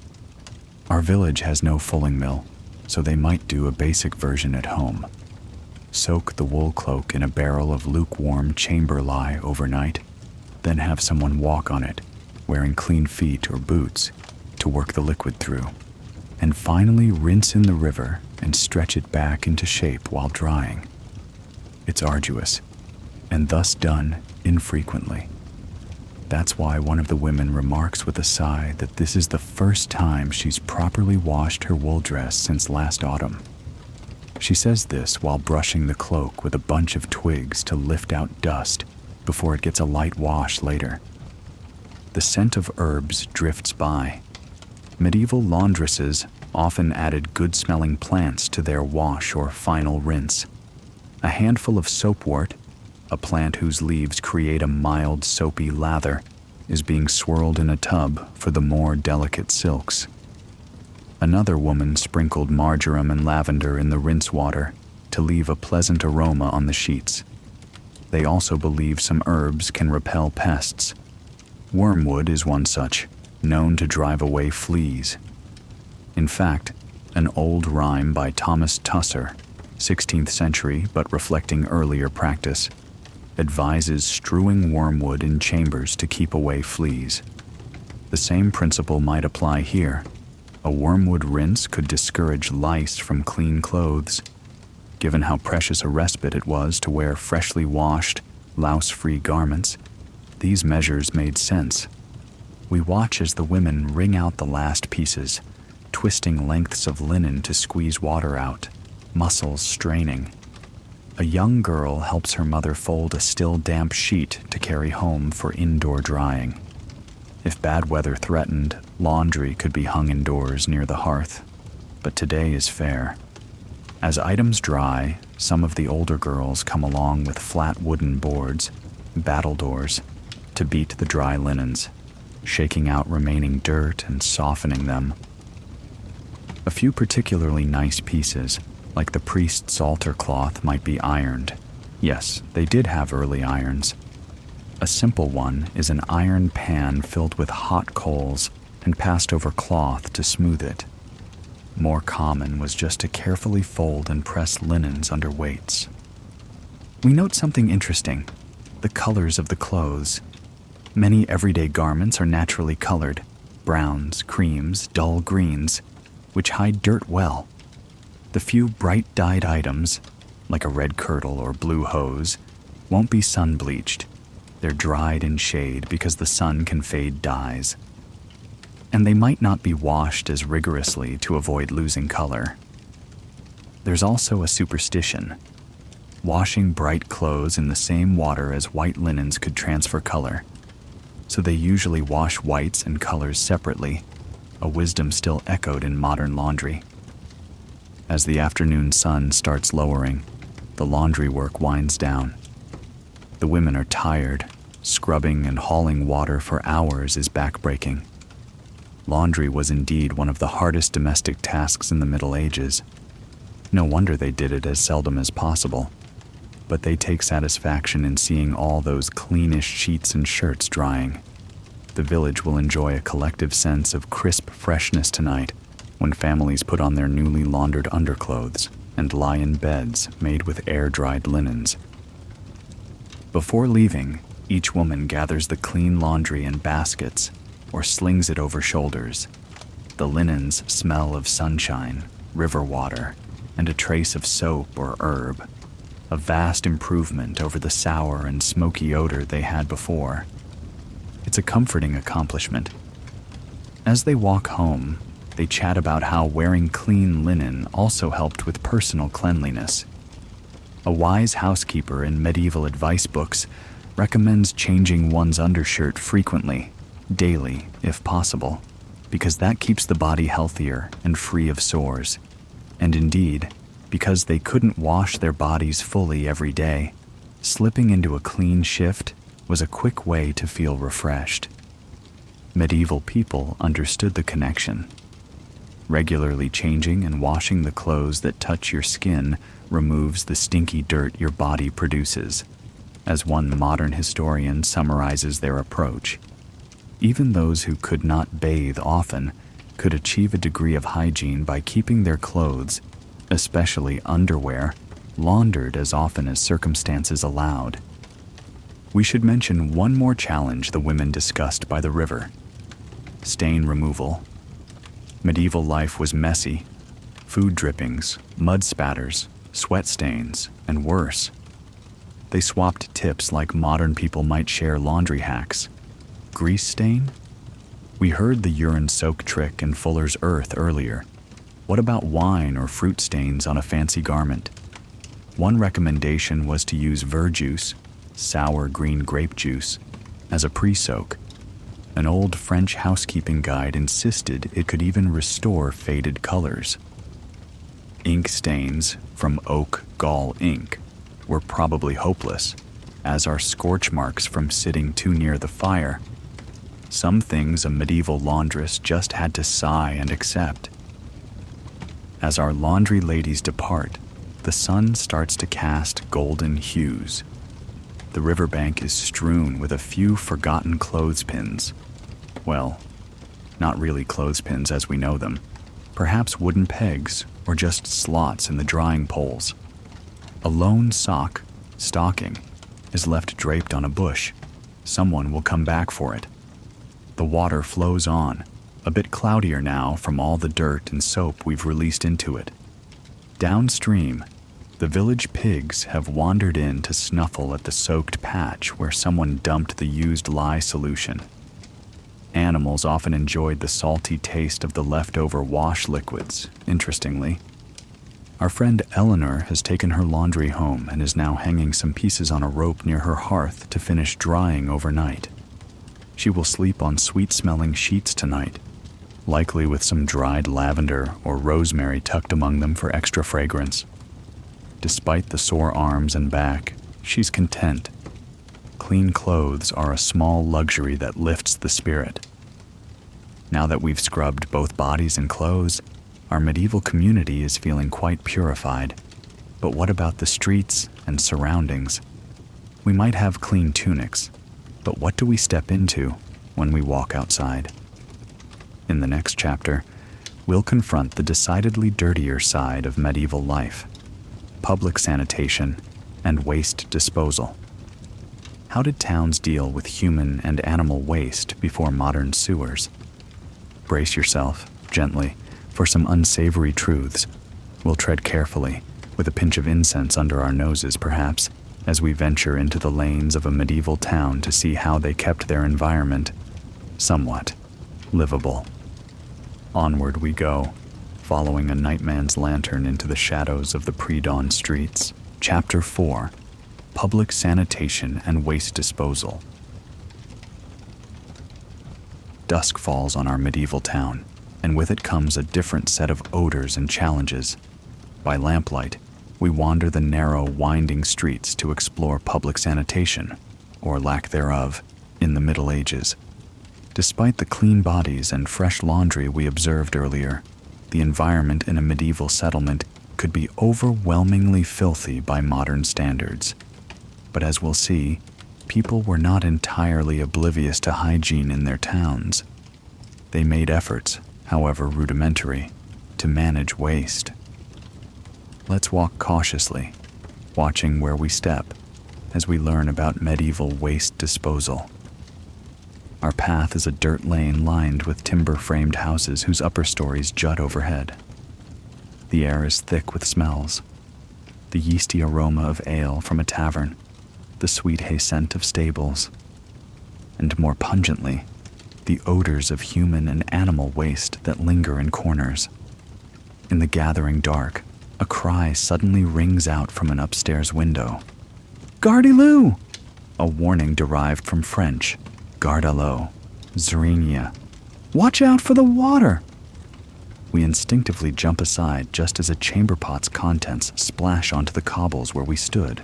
Our village has no fulling mill, so they might do a basic version at home. Soak the wool cloak in a barrel of lukewarm chamber lye overnight, then have someone walk on it, wearing clean feet or boots, to work the liquid through, and finally rinse in the river and stretch it back into shape while drying. It's arduous, and thus done infrequently. That's why one of the women remarks with a sigh that this is the first time she's properly washed her wool dress since last autumn. She says this while brushing the cloak with a bunch of twigs to lift out dust before it gets a light wash later. The scent of herbs drifts by. Medieval laundresses often added good-smelling plants to their wash or final rinse. A handful of soapwort, a plant whose leaves create a mild soapy lather, is being swirled in a tub for the more delicate silks. Another woman sprinkled marjoram and lavender in the rinse water to leave a pleasant aroma on the sheets. They also believe some herbs can repel pests. Wormwood is one such, known to drive away fleas. In fact, an old rhyme by Thomas Tusser, 16th century but reflecting earlier practice, advises strewing wormwood in chambers to keep away fleas. The same principle might apply here. A wormwood rinse could discourage lice from clean clothes. Given how precious a respite it was to wear freshly washed, louse-free garments, these measures made sense. We watch as the women wring out the last pieces, twisting lengths of linen to squeeze water out, muscles straining. A young girl helps her mother fold a still damp sheet to carry home for indoor drying. If bad weather threatened, laundry could be hung indoors near the hearth, but today is fair. As items dry, some of the older girls come along with flat wooden boards, battledores, to beat the dry linens, shaking out remaining dirt and softening them. A few particularly nice pieces, like the priest's altar cloth, might be ironed. Yes, they did have early irons. A simple one is an iron pan filled with hot coals and passed over cloth to smooth it. More common was just to carefully fold and press linens under weights. We note something interesting: the colors of the clothes. Many everyday garments are naturally colored: browns, creams, dull greens, which hide dirt well. The few bright dyed items, like a red kirtle or blue hose, won't be sun-bleached. They're dried in shade because the sun can fade dyes. And they might not be washed as rigorously to avoid losing color. There's also a superstition. Washing bright clothes in the same water as white linens could transfer color. so they usually wash whites and colors separately, a wisdom still echoed in modern laundry. As the afternoon sun starts lowering, the laundry work winds down. The women are tired. Scrubbing and hauling water for hours is backbreaking. Laundry was indeed one of the hardest domestic tasks in the Middle Ages. No wonder they did it as seldom as possible. But they take satisfaction in seeing all those cleanish sheets and shirts drying. The village will enjoy a collective sense of crisp freshness tonight when families put on their newly laundered underclothes and lie in beds made with air-dried linens. Before leaving, each woman gathers the clean laundry in baskets or slings it over shoulders. The linens smell of sunshine, river water, and a trace of soap or herb, a vast improvement over the sour and smoky odor they had before. It's a comforting accomplishment. As they walk home, they chat about how wearing clean linen also helped with personal cleanliness. A wise housekeeper in medieval advice books recommends changing one's undershirt frequently, daily if possible, because that keeps the body healthier and free of sores. And indeed, because they couldn't wash their bodies fully every day, slipping into a clean shift was a quick way to feel refreshed. Medieval people understood the connection. Regularly changing and washing the clothes that touch your skin removes the stinky dirt your body produces, as one modern historian summarizes their approach. Even those who could not bathe often could achieve a degree of hygiene by keeping their clothes, especially underwear, laundered as often as circumstances allowed. We should mention one more challenge the women discussed by the river: stain removal. Medieval life was messy. Food drippings, mud spatters, sweat stains, and worse. They swapped tips like modern people might share laundry hacks. Grease stain? We heard the urine soak trick in Fuller's Earth earlier. What about wine or fruit stains on a fancy garment? One recommendation was to use verjuice, sour green grape juice, as a pre-soak. An old French housekeeping guide insisted it could even restore faded colors. Ink stains from oak gall ink were probably hopeless, as are scorch marks from sitting too near the fire. Some things a medieval laundress just had to sigh and accept. As our laundry ladies depart, the sun starts to cast golden hues. The riverbank is strewn with a few forgotten clothespins. Well, not really clothespins as we know them. Perhaps wooden pegs or just slots in the drying poles. A lone stocking, is left draped on a bush. Someone will come back for it. The water flows on, a bit cloudier now from all the dirt and soap we've released into it. Downstream, the village pigs have wandered in to snuffle at the soaked patch where someone dumped the used lye solution. Animals often enjoyed the salty taste of the leftover wash liquids, interestingly. Our friend Eleanor has taken her laundry home and is now hanging some pieces on a rope near her hearth to finish drying overnight. She will sleep on sweet-smelling sheets tonight, likely with some dried lavender or rosemary tucked among them for extra fragrance. Despite the sore arms and back, she's content. Clean clothes are a small luxury that lifts the spirit. Now that we've scrubbed both bodies and clothes, our medieval community is feeling quite purified. But what about the streets and surroundings? We might have clean tunics, but what do we step into when we walk outside? In the next chapter, we'll confront the decidedly dirtier side of medieval life: public sanitation and waste disposal. How did towns deal with human and animal waste before modern sewers? Brace yourself, gently, for some unsavory truths. We'll tread carefully, with a pinch of incense under our noses perhaps, as we venture into the lanes of a medieval town to see how they kept their environment somewhat livable. Onward we go, following a nightman's lantern into the shadows of the pre-dawn streets. Chapter 4: Public Sanitation and Waste Disposal. dusk falls on our medieval town, and with it comes a different set of odors and challenges. By lamplight, we wander the narrow, winding streets to explore public sanitation, or lack thereof, in the Middle Ages. Despite the clean bodies and fresh laundry we observed earlier, the environment in a medieval settlement could be overwhelmingly filthy by modern standards. But as we'll see, people were not entirely oblivious to hygiene in their towns. They made efforts, however rudimentary, to manage waste. Let's walk cautiously, watching where we step as we learn about medieval waste disposal. Our path is a dirt lane lined with timber-framed houses whose upper stories jut overhead. The air is thick with smells: the yeasty aroma of ale from a tavern, the sweet hay scent of stables, and more pungently, the odors of human and animal waste that linger in corners. In the gathering dark, a cry suddenly rings out from an upstairs window. "Gardez-vous!" A warning derived from French, garde à l'eau, zrenia. "Watch out for the water!" We instinctively jump aside just as a chamber pot's contents splash onto the cobbles where we stood.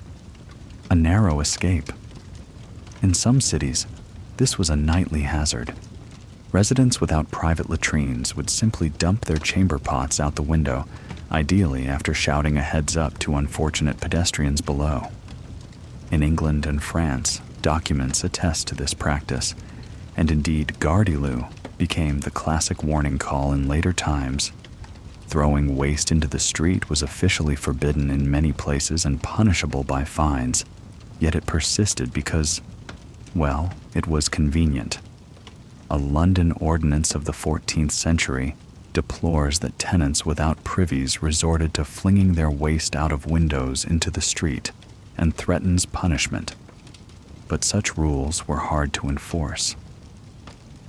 A narrow escape. In some cities, this was a nightly hazard. Residents without private latrines would simply dump their chamber pots out the window, ideally after shouting a heads up to unfortunate pedestrians below. In England and France, documents attest to this practice, and indeed gardez-vous became the classic warning call in later times. Throwing waste into the street was officially forbidden in many places and punishable by fines, yet it persisted because, well, it was convenient. A London ordinance of the 14th century deplores that tenants without privies resorted to flinging their waste out of windows into the street and threatens punishment. But such rules were hard to enforce.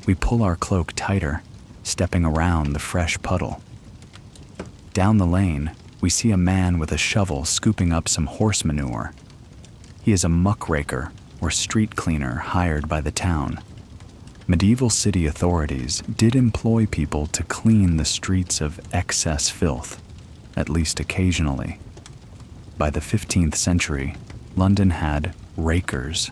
We pull our cloak tighter, stepping around the fresh puddle. Down the lane, we see a man with a shovel scooping up some horse manure. He is a muckraker or street cleaner hired by the town. Medieval city authorities did employ people to clean the streets of excess filth, at least occasionally. By the 15th century, London had rakers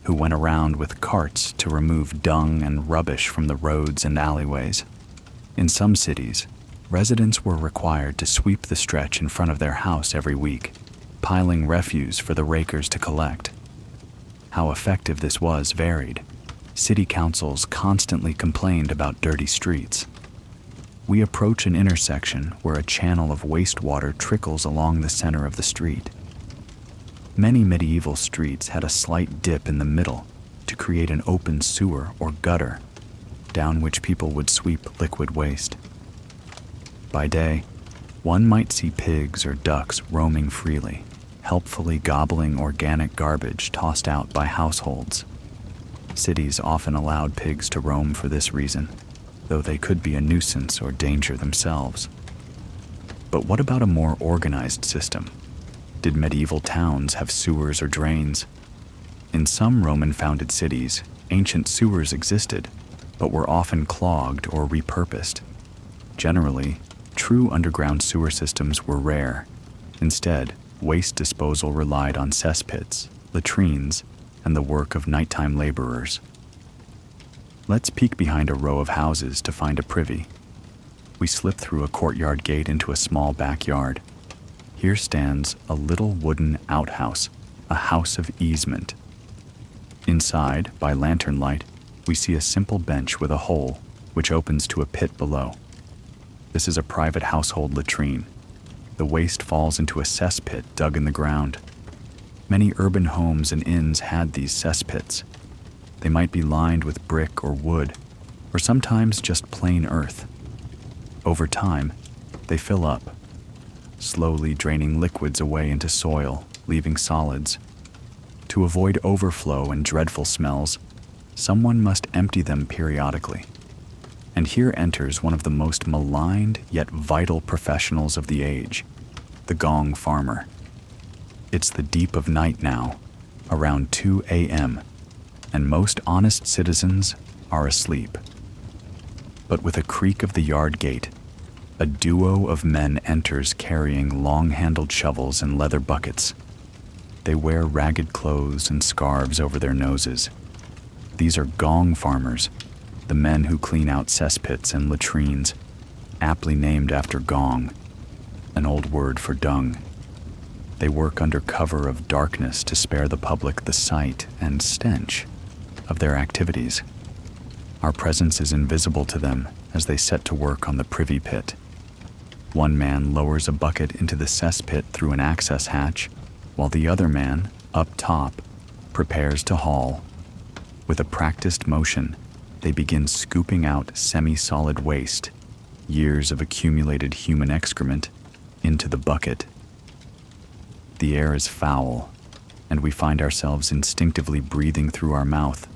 who went around with carts to remove dung and rubbish from the roads and alleyways. In some cities, residents were required to sweep the stretch in front of their house every week, piling refuse for the rakers to collect. How effective this was varied. City councils constantly complained about dirty streets. We approach an intersection where a channel of wastewater trickles along the center of the street. Many medieval streets had a slight dip in the middle to create an open sewer or gutter, down which people would sweep liquid waste. By day, one might see pigs or ducks roaming freely, helpfully gobbling organic garbage tossed out by households. Cities often allowed pigs to roam for this reason, though they could be a nuisance or danger themselves. But what about a more organized system? Did medieval towns have sewers or drains? In some Roman-founded cities, ancient sewers existed, but were often clogged or repurposed. Generally, true underground sewer systems were rare. Instead, waste disposal relied on cesspits, latrines, and the work of nighttime laborers. Let's peek behind a row of houses to find a privy. We slip through a courtyard gate into a small backyard. Here stands a little wooden outhouse, a house of easement. Inside, by lantern light, we see a simple bench with a hole, which opens to a pit below. This is a private household latrine. The waste falls into a cesspit dug in the ground. Many urban homes and inns had these cesspits. They might be lined with brick or wood, or sometimes just plain earth. Over time, they fill up, slowly draining liquids away into soil, leaving solids. To avoid overflow and dreadful smells, someone must empty them periodically. And here enters one of the most maligned yet vital professionals of the age, the gong farmer. It's the deep of night now, around 2 a.m., and most honest citizens are asleep. But with a creak of the yard gate, a duo of men enters carrying long-handled shovels and leather buckets. They wear ragged clothes and scarves over their noses. These are gong farmers, the men who clean out cesspits and latrines, aptly named after gong, an old word for dung. They work under cover of darkness to spare the public the sight and stench of their activities. Our presence is invisible to them as they set to work on the privy pit. One man lowers a bucket into the cesspit through an access hatch, while the other man, up top, prepares to haul. With a practiced motion, they begin scooping out semi-solid waste, years of accumulated human excrement, into the bucket. The air is foul, and we find ourselves instinctively breathing through our mouth.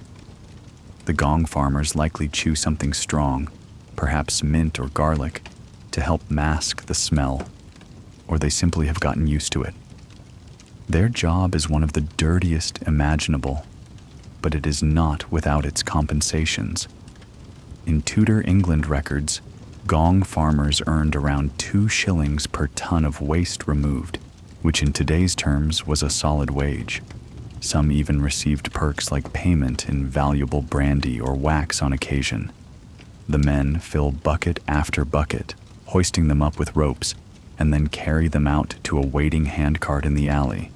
The gong farmers likely chew something strong, perhaps mint or garlic, to help mask the smell, or they simply have gotten used to it. Their job is one of the dirtiest imaginable, but it is not without its compensations. In Tudor England records, gong farmers earned around 2 shillings per ton of waste removed, which in today's terms was a solid wage. Some even received perks like payment in valuable brandy or wax on occasion. The men fill bucket after bucket, hoisting them up with ropes, and then carry them out to a waiting handcart in the alley.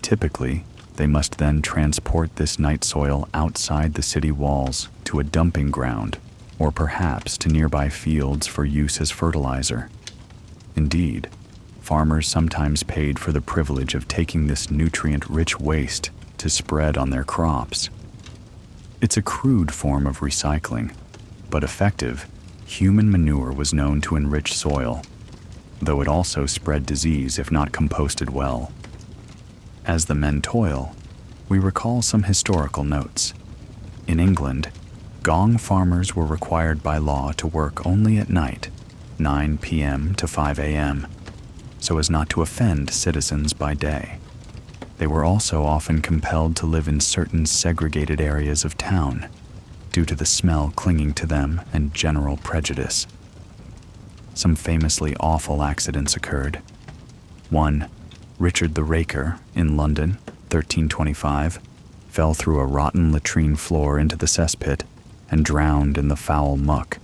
Typically, they must then transport this night soil outside the city walls to a dumping ground, or perhaps to nearby fields for use as fertilizer. Indeed, farmers sometimes paid for the privilege of taking this nutrient-rich waste to spread on their crops. It's a crude form of recycling, but effective. Human manure was known to enrich soil, though it also spread disease if not composted well. As the men toil, we recall some historical notes. In England, gong farmers were required by law to work only at night, 9 p.m. to 5 a.m., so as not to offend citizens by day. They were also often compelled to live in certain segregated areas of town, due to the smell clinging to them and general prejudice. Some famously awful accidents occurred. One, Richard the Raker, in London, 1325, fell through a rotten latrine floor into the cesspit and drowned in the foul muck,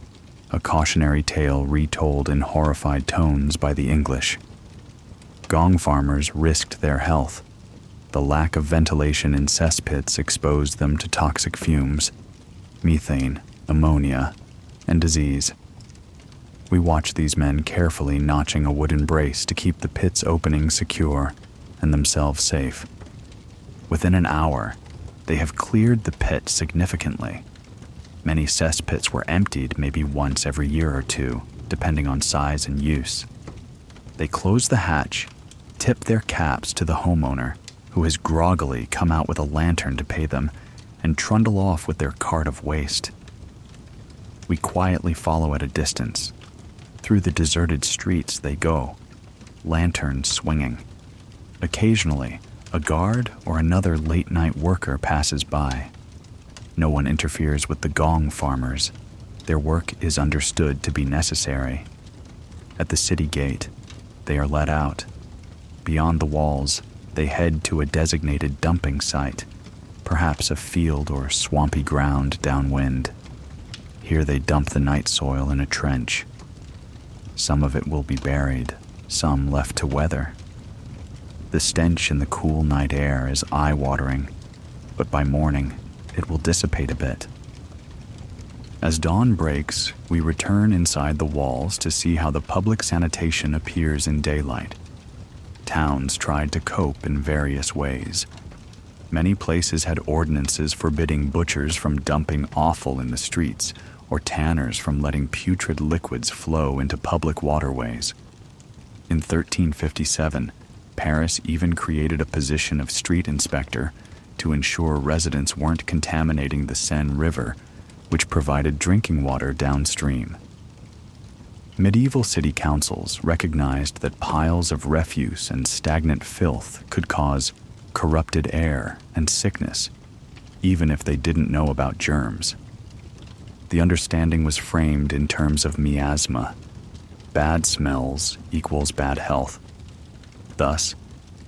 a cautionary tale retold in horrified tones by the English. Gong farmers risked their health. The lack of ventilation in cesspits exposed them to toxic fumes, methane, ammonia, and disease. We watch these men carefully notching a wooden brace to keep the pit's opening secure and themselves safe. Within an hour, they have cleared the pit significantly. Many cesspits were emptied maybe once every year or two, depending on size and use. They close the hatch, tip their caps to the homeowner, who has groggily come out with a lantern to pay them, and trundle off with their cart of waste. We quietly follow at a distance. Through the deserted streets they go, lanterns swinging. Occasionally, a guard or another late-night worker passes by. No one interferes with the gong farmers. Their work is understood to be necessary. At the city gate, they are let out. Beyond the walls, they head to a designated dumping site, perhaps a field or swampy ground downwind. Here they dump the night soil in a trench. Some of it will be buried, some left to weather. The stench in the cool night air is eye-watering, but by morning, it will dissipate a bit. As dawn breaks, we return inside the walls to see how the public sanitation appears in daylight. Towns tried to cope in various ways. Many places had ordinances forbidding butchers from dumping offal in the streets, or tanners from letting putrid liquids flow into public waterways. In 1357, Paris even created a position of street inspector to ensure residents weren't contaminating the Seine River, which provided drinking water downstream. Medieval city councils recognized that piles of refuse and stagnant filth could cause corrupted air and sickness, even if they didn't know about germs. The understanding was framed in terms of miasma. Bad smells equals bad health. Thus,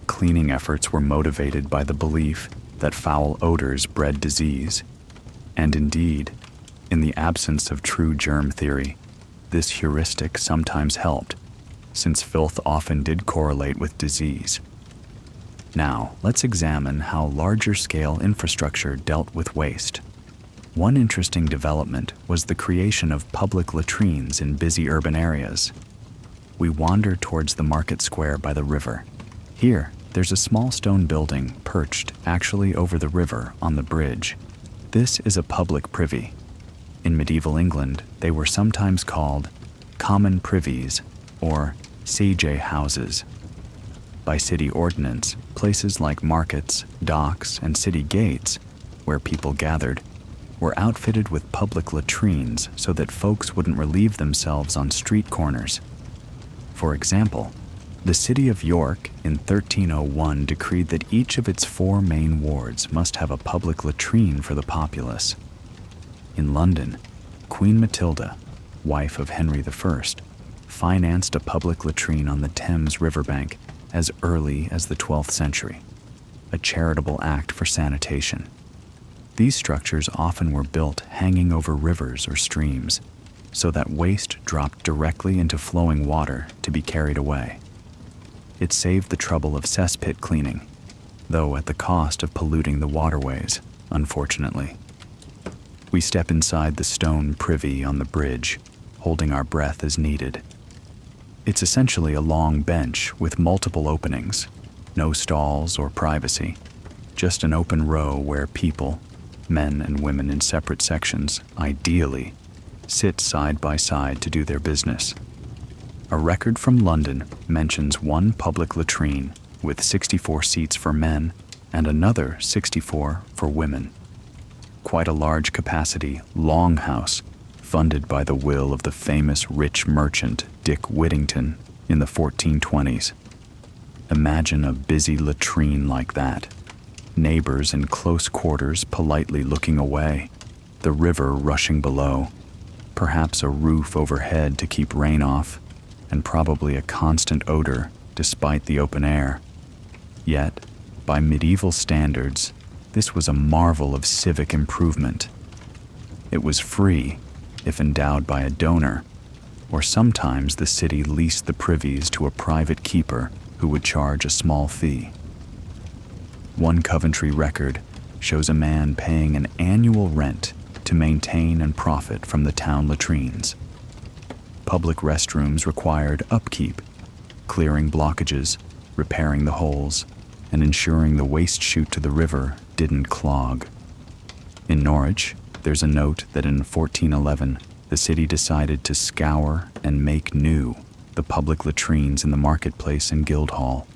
cleaning efforts were motivated by the belief that foul odors bred disease. And indeed, in the absence of true germ theory, this heuristic sometimes helped, since filth often did correlate with disease. Now, let's examine how larger-scale infrastructure dealt with waste. One interesting development was the creation of public latrines in busy urban areas. We wander towards the market square by the river. Here, there's a small stone building perched actually over the river on the bridge. This is a public privy. In medieval England, they were sometimes called common privies or sage houses. By city ordinance, places like markets, docks, and city gates, where people gathered, were outfitted with public latrines so that folks wouldn't relieve themselves on street corners. For example, the city of York in 1301 decreed that each of its 4 main wards must have a public latrine for the populace. In London, Queen Matilda, wife of Henry I, financed a public latrine on the Thames riverbank as early as the 12th century, a charitable act for sanitation. These structures often were built hanging over rivers or streams, so that waste dropped directly into flowing water to be carried away. It saved the trouble of cesspit cleaning, though at the cost of polluting the waterways, unfortunately. We step inside the stone privy on the bridge, holding our breath as needed. It's essentially a long bench with multiple openings, no stalls or privacy, just an open row where people, men and women in separate sections, ideally, sit side by side to do their business. A record from London mentions one public latrine with 64 seats for men and another 64 for women. Quite a large capacity longhouse, funded by the will of the famous rich merchant Dick Whittington in the 1420s. Imagine a busy latrine like that. Neighbors in close quarters politely looking away, the river rushing below, perhaps a roof overhead to keep rain off, and probably a constant odor despite the open air. Yet, by medieval standards, this was a marvel of civic improvement. It was free, if endowed by a donor, or sometimes the city leased the privies to a private keeper who would charge a small fee. One Coventry record shows a man paying an annual rent to maintain and profit from the town latrines. Public restrooms required upkeep, clearing blockages, repairing the holes, and ensuring the waste chute to the river didn't clog. In Norwich, there's a note that in 1411, the city decided to scour and make new the public latrines in the marketplace and Guildhall,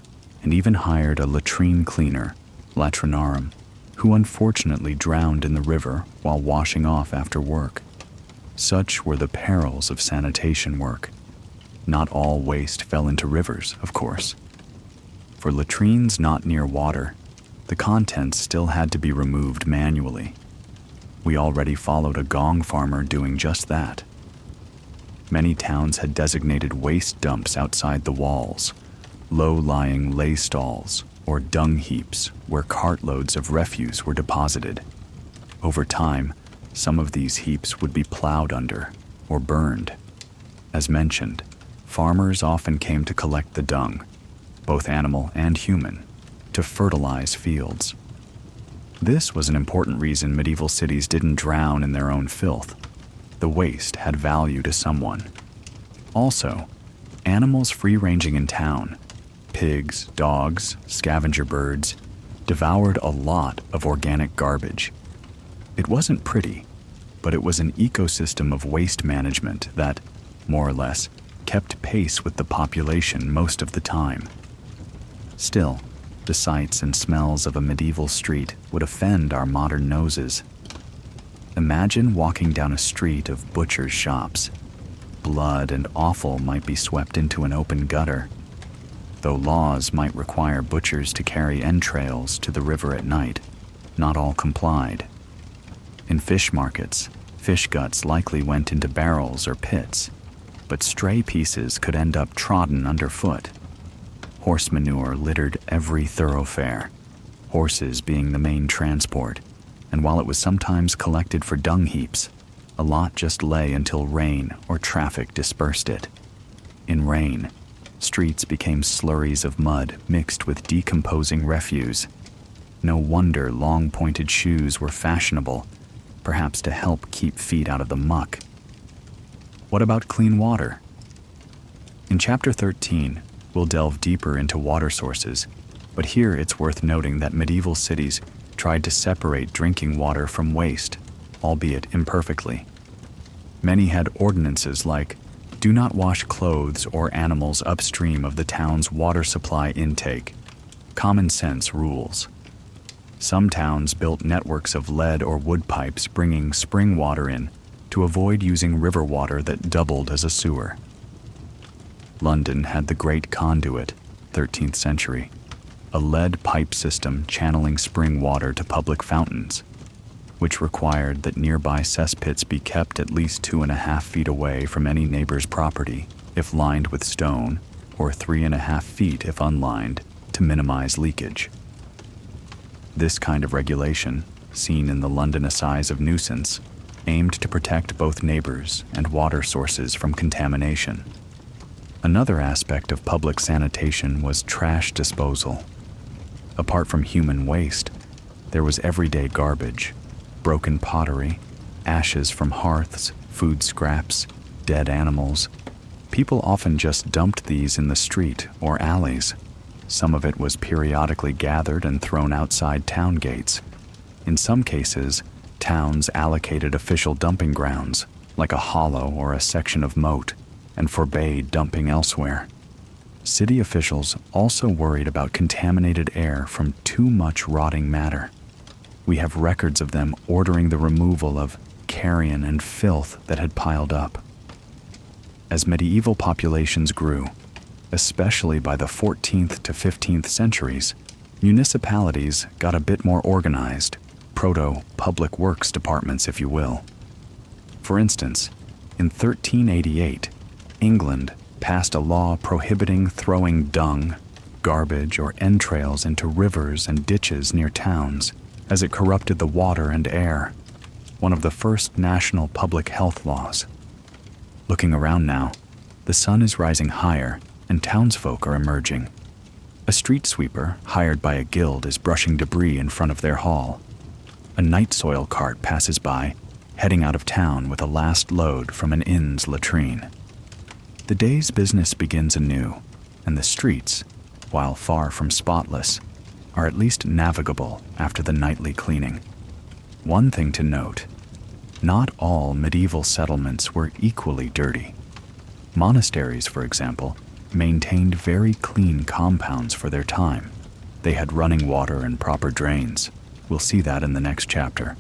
and even hired a latrine cleaner, latrinarum, who unfortunately drowned in the river while washing off after work. Such were the perils of sanitation work. Not all waste fell into rivers, of course. For latrines not near water, the contents still had to be removed manually. We already followed a gong farmer doing just that. Many towns had designated waste dumps outside the walls, low-lying lay stalls, or dung heaps where cartloads of refuse were deposited. Over time, some of these heaps would be plowed under or burned. As mentioned, farmers often came to collect the dung, both animal and human, to fertilize fields. This was an important reason medieval cities didn't drown in their own filth. The waste had value to someone. Also, animals free-ranging in town, pigs, dogs, scavenger birds, devoured a lot of organic garbage. It wasn't pretty, but it was an ecosystem of waste management that, more or less, kept pace with the population most of the time. Still, the sights and smells of a medieval street would offend our modern noses. Imagine walking down a street of butchers' shops. Blood and offal might be swept into an open gutter. Though laws might require butchers to carry entrails to the river at night, not all complied. In fish markets, Fish guts likely went into barrels or pits, but stray pieces could end up trodden underfoot. Horse manure littered every thoroughfare, horses being the main transport, and while it was sometimes collected for dung heaps, a lot just lay until rain or traffic dispersed it. In rain, streets became slurries of mud mixed with decomposing refuse. No wonder long-pointed shoes were fashionable, perhaps to help keep feet out of the muck. What about clean water? In Chapter 13, we'll delve deeper into water sources, but here it's worth noting that medieval cities tried to separate drinking water from waste, albeit imperfectly. Many had ordinances like, "Do not wash clothes or animals upstream of the town's water supply intake." Common sense rules. Some towns built networks of lead or wood pipes bringing spring water in to avoid using river water that doubled as a sewer. London had the Great Conduit, 13th century, a lead pipe system channeling spring water to public fountains, which required that nearby cesspits be kept at least 2.5 feet away from any neighbor's property if lined with stone, or 3.5 feet if unlined, to minimize leakage. This kind of regulation, seen in the London Assize of Nuisance, aimed to protect both neighbors and water sources from contamination. Another aspect of public sanitation was trash disposal. Apart from human waste, there was everyday garbage, broken pottery, ashes from hearths, food scraps, dead animals. People often just dumped these in the street or alleys. Some of it was periodically gathered and thrown outside town gates. In some cases, towns allocated official dumping grounds, like a hollow or a section of moat, and forbade dumping elsewhere. City officials also worried about contaminated air from too much rotting matter. We have records of them ordering the removal of carrion and filth that had piled up. As medieval populations grew, especially by the 14th to 15th centuries, municipalities got a bit more organized, proto-public works departments, if you will. For instance, in 1388, England passed a law prohibiting throwing dung, garbage, or entrails into rivers and ditches near towns, as it corrupted the water and air, one of the first national public health laws. Looking around now, the sun is rising higher and townsfolk are emerging. A street sweeper hired by a guild is brushing debris in front of their hall. A night soil cart passes by, heading out of town with a last load from an inn's latrine. The day's business begins anew, and the streets, while far from spotless, are at least navigable after the nightly cleaning. One thing to note, not all medieval settlements were equally dirty. Monasteries, for example, maintained very clean compounds for their time. They had running water and proper drains. We'll see that in the next chapter.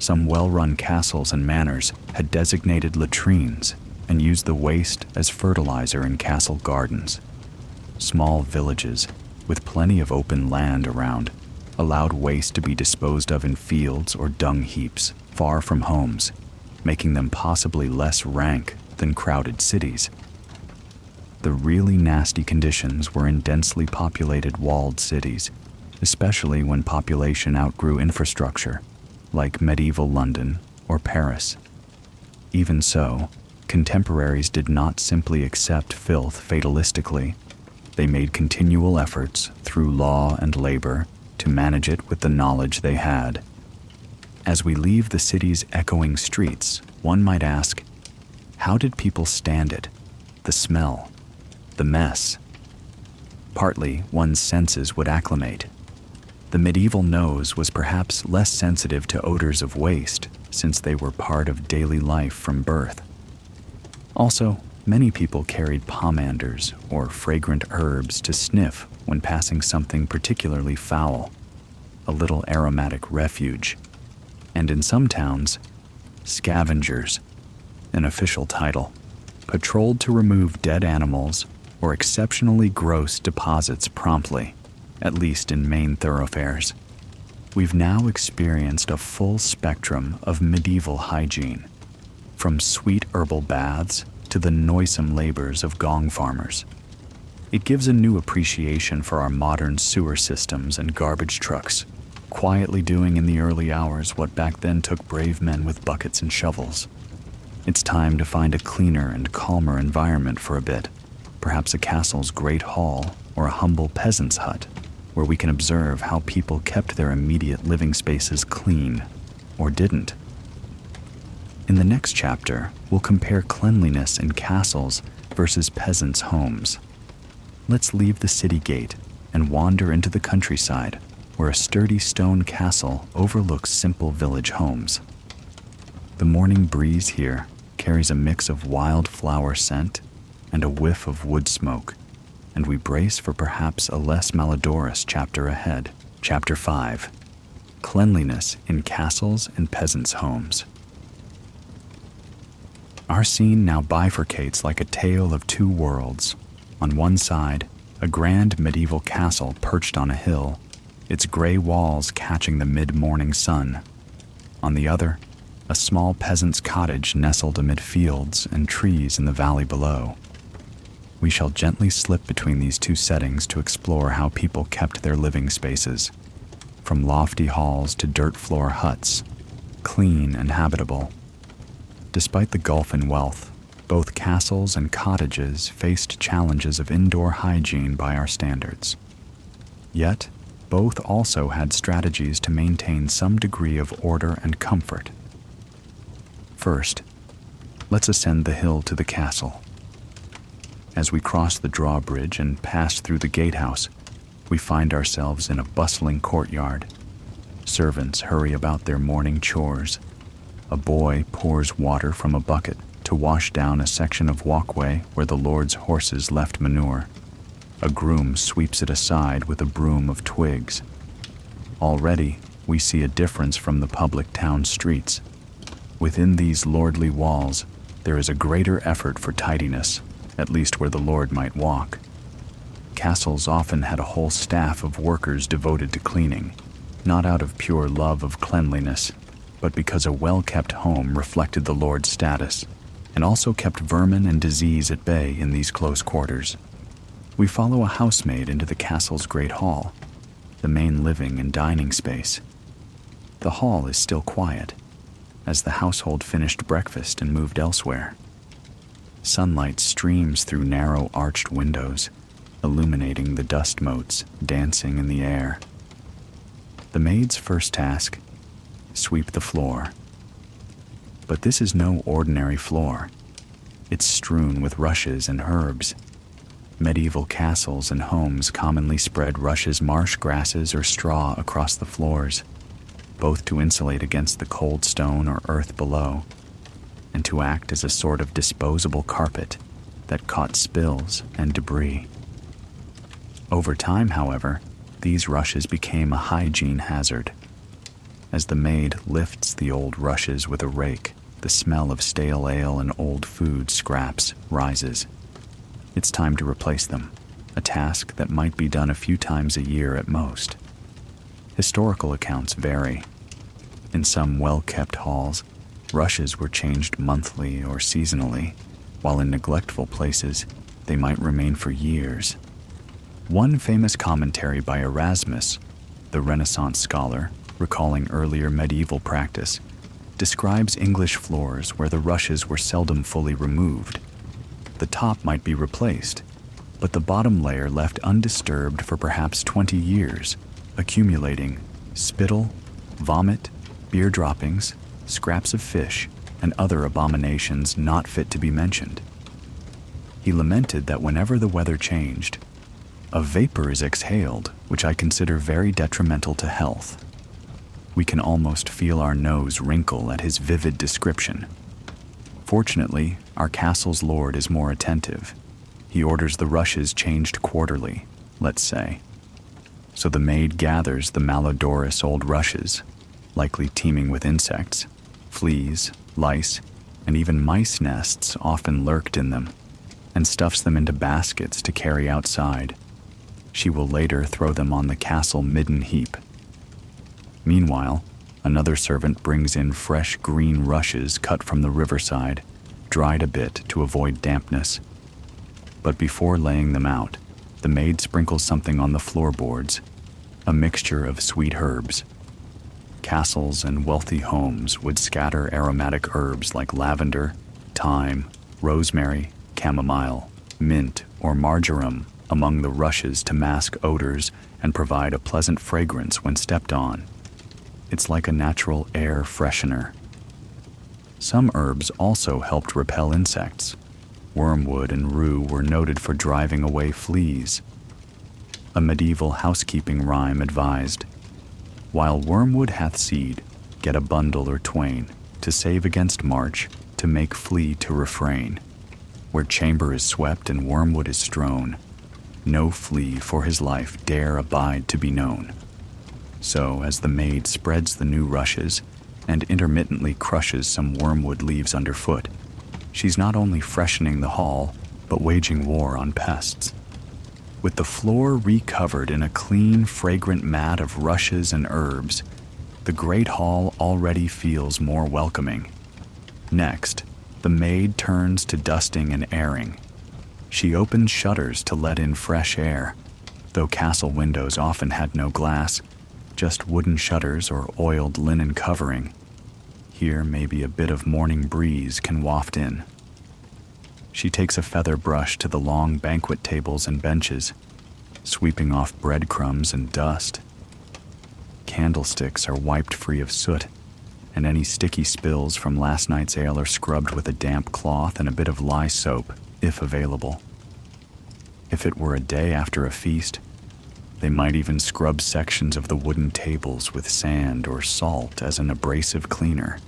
Some well-run castles and manors had designated latrines and used the waste as fertilizer in castle gardens. Small villages, with plenty of open land around, allowed waste to be disposed of in fields or dung heaps far from homes, making them possibly less rank than crowded cities. The really nasty conditions were in densely populated walled cities, especially when population outgrew infrastructure, like medieval London or Paris. Even so, contemporaries did not simply accept filth fatalistically. They made continual efforts through law and labor to manage it with the knowledge they had. As we leave the city's echoing streets, one might ask, how did people stand it? The smell? The mess? Partly, one's senses would acclimate. The medieval nose was perhaps less sensitive to odors of waste, since they were part of daily life from birth. Also, many people carried pomanders or fragrant herbs to sniff when passing something particularly foul, a little aromatic refuge. And in some towns, scavengers, an official title, patrolled to remove dead animals or exceptionally gross deposits promptly, at least in main thoroughfares. We've now experienced a full spectrum of medieval hygiene, from sweet herbal baths to the noisome labors of gong farmers. It gives a new appreciation for our modern sewer systems and garbage trucks, quietly doing in the early hours what back then took brave men with buckets and shovels. It's time to find a cleaner and calmer environment for a bit, perhaps a castle's great hall or a humble peasant's hut, where we can observe how people kept their immediate living spaces clean, or didn't. In the next chapter, we'll compare cleanliness in castles versus peasants' homes. Let's leave the city gate and wander into the countryside, where a sturdy stone castle overlooks simple village homes. The morning breeze here carries a mix of wildflower scent and a whiff of wood smoke, and we brace for perhaps a less malodorous chapter ahead. Chapter 5: Cleanliness in Castles and Peasants' Homes. Our scene now bifurcates like a tale of two worlds. On one side, a grand medieval castle perched on a hill, its gray walls catching the mid-morning sun. On the other, a small peasant's cottage nestled amid fields and trees in the valley below. We shall gently slip between these two settings to explore how people kept their living spaces, from lofty halls to dirt floor huts, clean and habitable. Despite the gulf in wealth, both castles and cottages faced challenges of indoor hygiene by our standards. Yet, both also had strategies to maintain some degree of order and comfort. First, let's ascend the hill to the castle. As we cross the drawbridge and pass through the gatehouse, we find ourselves in a bustling courtyard. Servants hurry about their morning chores. A boy pours water from a bucket to wash down a section of walkway where the Lord's horses left manure. A groom sweeps it aside with a broom of twigs. Already, we see a difference from the public town streets. Within these lordly walls, there is a greater effort for tidiness, at least where the Lord might walk. Castles often had a whole staff of workers devoted to cleaning, not out of pure love of cleanliness, but because a well-kept home reflected the Lord's status, and also kept vermin and disease at bay in these close quarters. We follow a housemaid into the castle's great hall, the main living and dining space. The hall is still quiet, as the household finished breakfast and moved elsewhere. Sunlight streams through narrow arched windows, illuminating the dust motes dancing in the air. The maid's first task: sweep the floor. But this is no ordinary floor. It's strewn with rushes and herbs. Medieval castles and homes commonly spread rushes, marsh grasses, or straw across the floors, both to insulate against the cold stone or earth below, and to act as a sort of disposable carpet that caught spills and debris. Over time, however, these rushes became a hygiene hazard. As the maid lifts the old rushes with a rake, the smell of stale ale and old food scraps rises. It's time to replace them, a task that might be done a few times a year at most. Historical accounts vary. In some well-kept halls, rushes were changed monthly or seasonally, while in neglectful places, they might remain for years. One famous commentary by Erasmus, the Renaissance scholar, recalling earlier medieval practice, describes English floors where the rushes were seldom fully removed. The top might be replaced, but the bottom layer left undisturbed for perhaps 20 years, accumulating spittle, vomit, beer droppings, scraps of fish, and other abominations not fit to be mentioned. He lamented that whenever the weather changed, a vapor is exhaled, which I consider very detrimental to health. We can almost feel our nose wrinkle at his vivid description. Fortunately, our castle's lord is more attentive. He orders the rushes changed quarterly, let's say. So the maid gathers the malodorous old rushes, likely teeming with insects, fleas, lice, and even mice nests often lurked in them, and stuffs them into baskets to carry outside. She will later throw them on the castle midden heap. Meanwhile, Another servant brings in fresh green rushes cut from the riverside, dried a bit to avoid dampness. But before laying them out, the maid sprinkles something on the floorboards, a mixture of sweet herbs. Castles and wealthy homes would scatter aromatic herbs like lavender, thyme, rosemary, chamomile, mint, or marjoram among the rushes to mask odors and provide a pleasant fragrance when stepped on. It's like a natural air freshener. Some herbs also helped repel insects. Wormwood and rue were noted for driving away fleas. A medieval housekeeping rhyme advised, "While wormwood hath seed, get a bundle or twain, to save against March, to make flea to refrain. Where chamber is swept and wormwood is strown, no flea for his life dare abide to be known." So, as the maid spreads the new rushes and intermittently crushes some wormwood leaves underfoot, she's not only freshening the hall, but waging war on pests. With the floor recovered in a clean, fragrant mat of rushes and herbs, the great hall already feels more welcoming. Next, the maid turns to dusting and airing. She opens shutters to let in fresh air, though castle windows often had no glass, just wooden shutters or oiled linen covering. Here maybe a bit of morning breeze can waft in. She takes a feather brush to the long banquet tables and benches, sweeping off breadcrumbs and dust. Candlesticks are wiped free of soot, and any sticky spills from last night's ale are scrubbed with a damp cloth and a bit of lye soap, if available. If it were a day after a feast, they might even scrub sections of the wooden tables with sand or salt as an abrasive cleaner.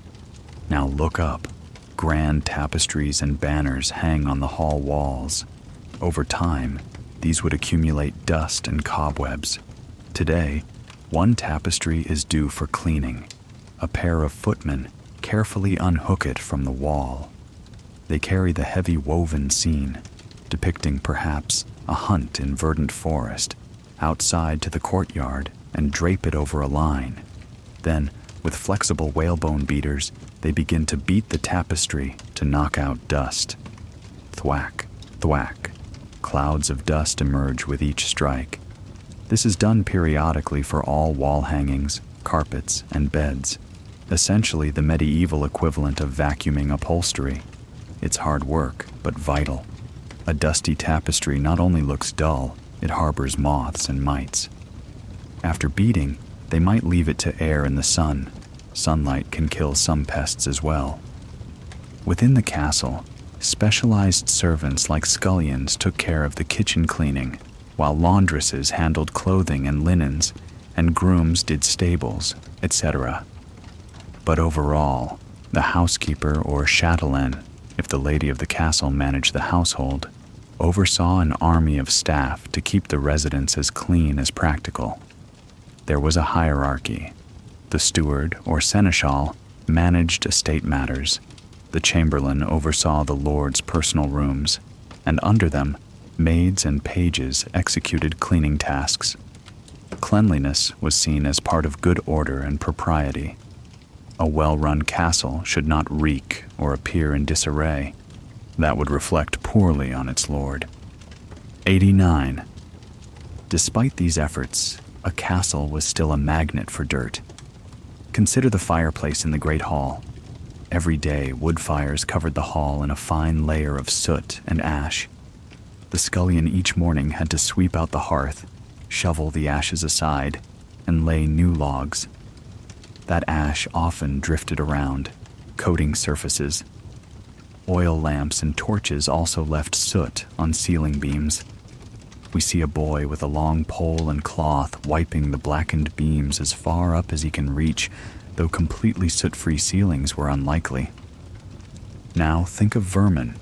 Now look up. Grand tapestries and banners hang on the hall walls. Over time, these would accumulate dust and cobwebs. Today, one tapestry is due for cleaning. A pair of footmen carefully unhook it from the wall. They carry the heavy woven scene, depicting perhaps a hunt in verdant forest, outside to the courtyard and drape it over a line. Then, with flexible whalebone beaters, they begin to beat the tapestry to knock out dust. Thwack, thwack. Clouds of dust emerge with each strike. This is done periodically for all wall hangings, carpets, and beds, essentially the medieval equivalent of vacuuming upholstery. It's hard work, but vital. A dusty tapestry not only looks dull, it harbors moths and mites. After beating, they might leave it to air in the sun. Sunlight can kill some pests as well. Within the castle, specialized servants like scullions took care of the kitchen cleaning, while laundresses handled clothing and linens, and grooms did stables, etc. But overall, the housekeeper or chatelaine, if the lady of the castle managed the household, oversaw an army of staff to keep the residence as clean as practical. There was a hierarchy. The steward or seneschal managed estate matters. The chamberlain oversaw the lord's personal rooms, and under them, maids and pages executed cleaning tasks. Cleanliness was seen as part of good order and propriety. A well-run castle should not reek or appear in disarray. That would reflect poorly on its lord. 89. Despite these efforts, a castle was still a magnet for dirt. Consider the fireplace in the Great Hall. Every day, wood fires covered the hall in a fine layer of soot and ash. The scullion each morning had to sweep out the hearth, shovel the ashes aside, and lay new logs. That ash often drifted around, coating surfaces. Oil lamps and torches also left soot on ceiling beams. We see a boy with a long pole and cloth wiping the blackened beams as far up as he can reach, though completely soot-free ceilings were unlikely. Now think of vermin.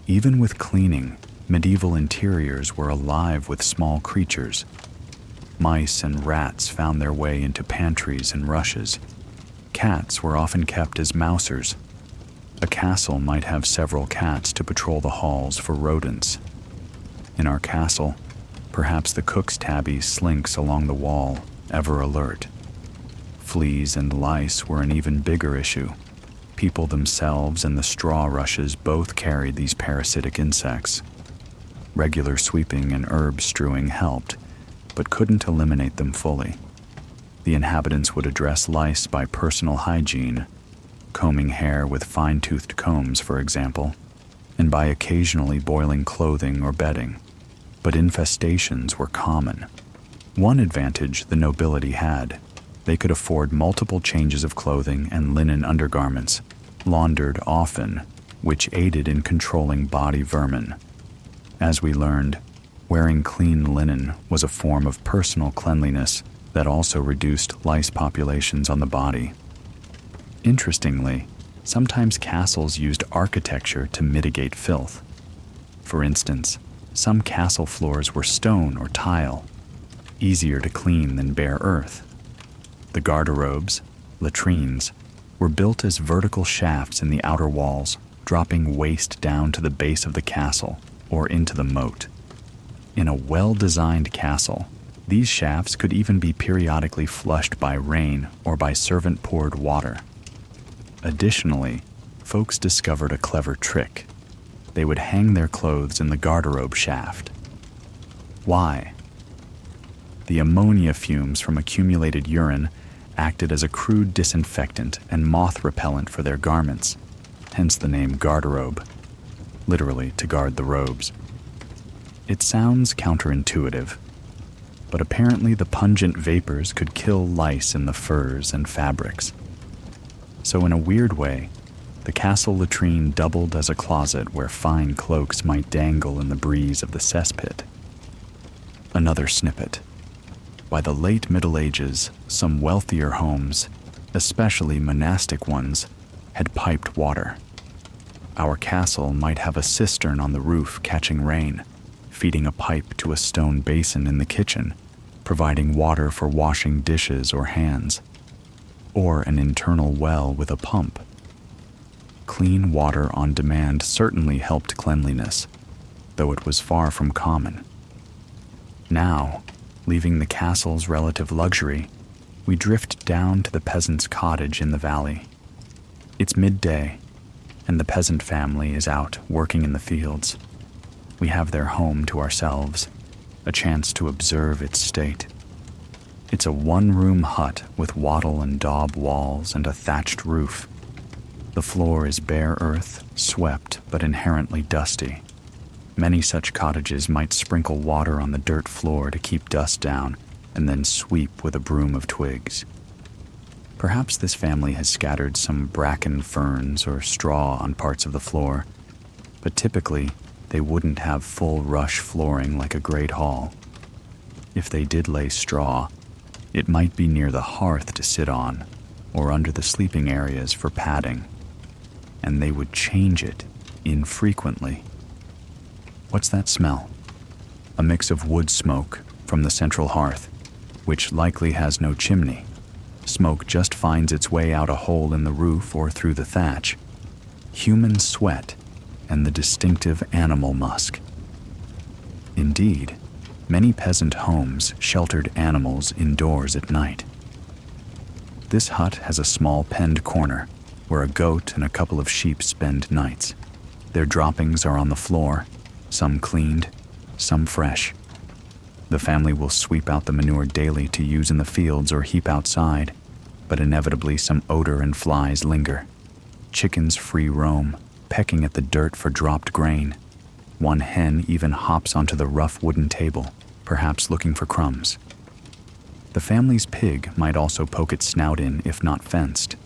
Even with cleaning, medieval interiors were alive with small creatures. Mice and rats found their way into pantries and rushes. Cats were often kept as mousers. A castle might have several cats to patrol the halls for rodents. In our castle, perhaps the cook's tabby slinks along the wall, ever alert. Fleas and lice were an even bigger issue. People themselves and the straw rushes both carried these parasitic insects. Regular sweeping and herb strewing helped, but couldn't eliminate them fully. The inhabitants would address lice by personal hygiene, combing hair with fine-toothed combs, for example, and by occasionally boiling clothing or bedding. But infestations were common. One advantage the nobility had: they could afford multiple changes of clothing and linen undergarments, laundered often, which aided in controlling body vermin. As we learned, wearing clean linen was a form of personal cleanliness that also reduced lice populations on the body. Interestingly, sometimes castles used architecture to mitigate filth. For instance, some castle floors were stone or tile, easier to clean than bare earth. The garderobes, latrines, were built as vertical shafts in the outer walls, dropping waste down to the base of the castle or into the moat. In a well-designed castle, these shafts could even be periodically flushed by rain or by servant-poured water. Additionally, folks discovered a clever trick. They would hang their clothes in the garderobe shaft. Why? The ammonia fumes from accumulated urine acted as a crude disinfectant and moth repellent for their garments, hence the name garderobe, literally to guard the robes. It sounds counterintuitive, but apparently the pungent vapors could kill lice in the furs and fabrics. So in a weird way, the castle latrine doubled as a closet where fine cloaks might dangle in the breeze of the cesspit. Another snippet. By the late Middle Ages, some wealthier homes, especially monastic ones, had piped water. Our castle might have a cistern on the roof catching rain, feeding a pipe to a stone basin in the kitchen, providing water for washing dishes or hands, or an internal well with a pump. Clean water on demand certainly helped cleanliness, though it was far from common. Now, leaving the castle's relative luxury, we drift down to the peasant's cottage in the valley. It's midday, and the peasant family is out working in the fields. We have their home to ourselves, a chance to observe its state. It's a one-room hut with wattle and daub walls and a thatched roof. The floor is bare earth, swept but inherently dusty. Many such cottages might sprinkle water on the dirt floor to keep dust down and then sweep with a broom of twigs. Perhaps this family has scattered some bracken ferns or straw on parts of the floor, but typically they wouldn't have full rush flooring like a great hall. If they did lay straw, it might be near the hearth to sit on or under the sleeping areas for padding, and they would change it infrequently. What's that smell? A mix of wood smoke from the central hearth, which likely has no chimney. Smoke just finds its way out a hole in the roof or through the thatch. Human sweat and the distinctive animal musk. Indeed, many peasant homes sheltered animals indoors at night. This hut has a small penned corner where a goat and a couple of sheep spend nights. Their droppings are on the floor, some cleaned, some fresh. The family will sweep out the manure daily to use in the fields or heap outside, but inevitably some odor and flies linger. Chickens free roam, pecking at the dirt for dropped grain. One hen even hops onto the rough wooden table, perhaps looking for crumbs. The family's pig might also poke its snout in if not fenced,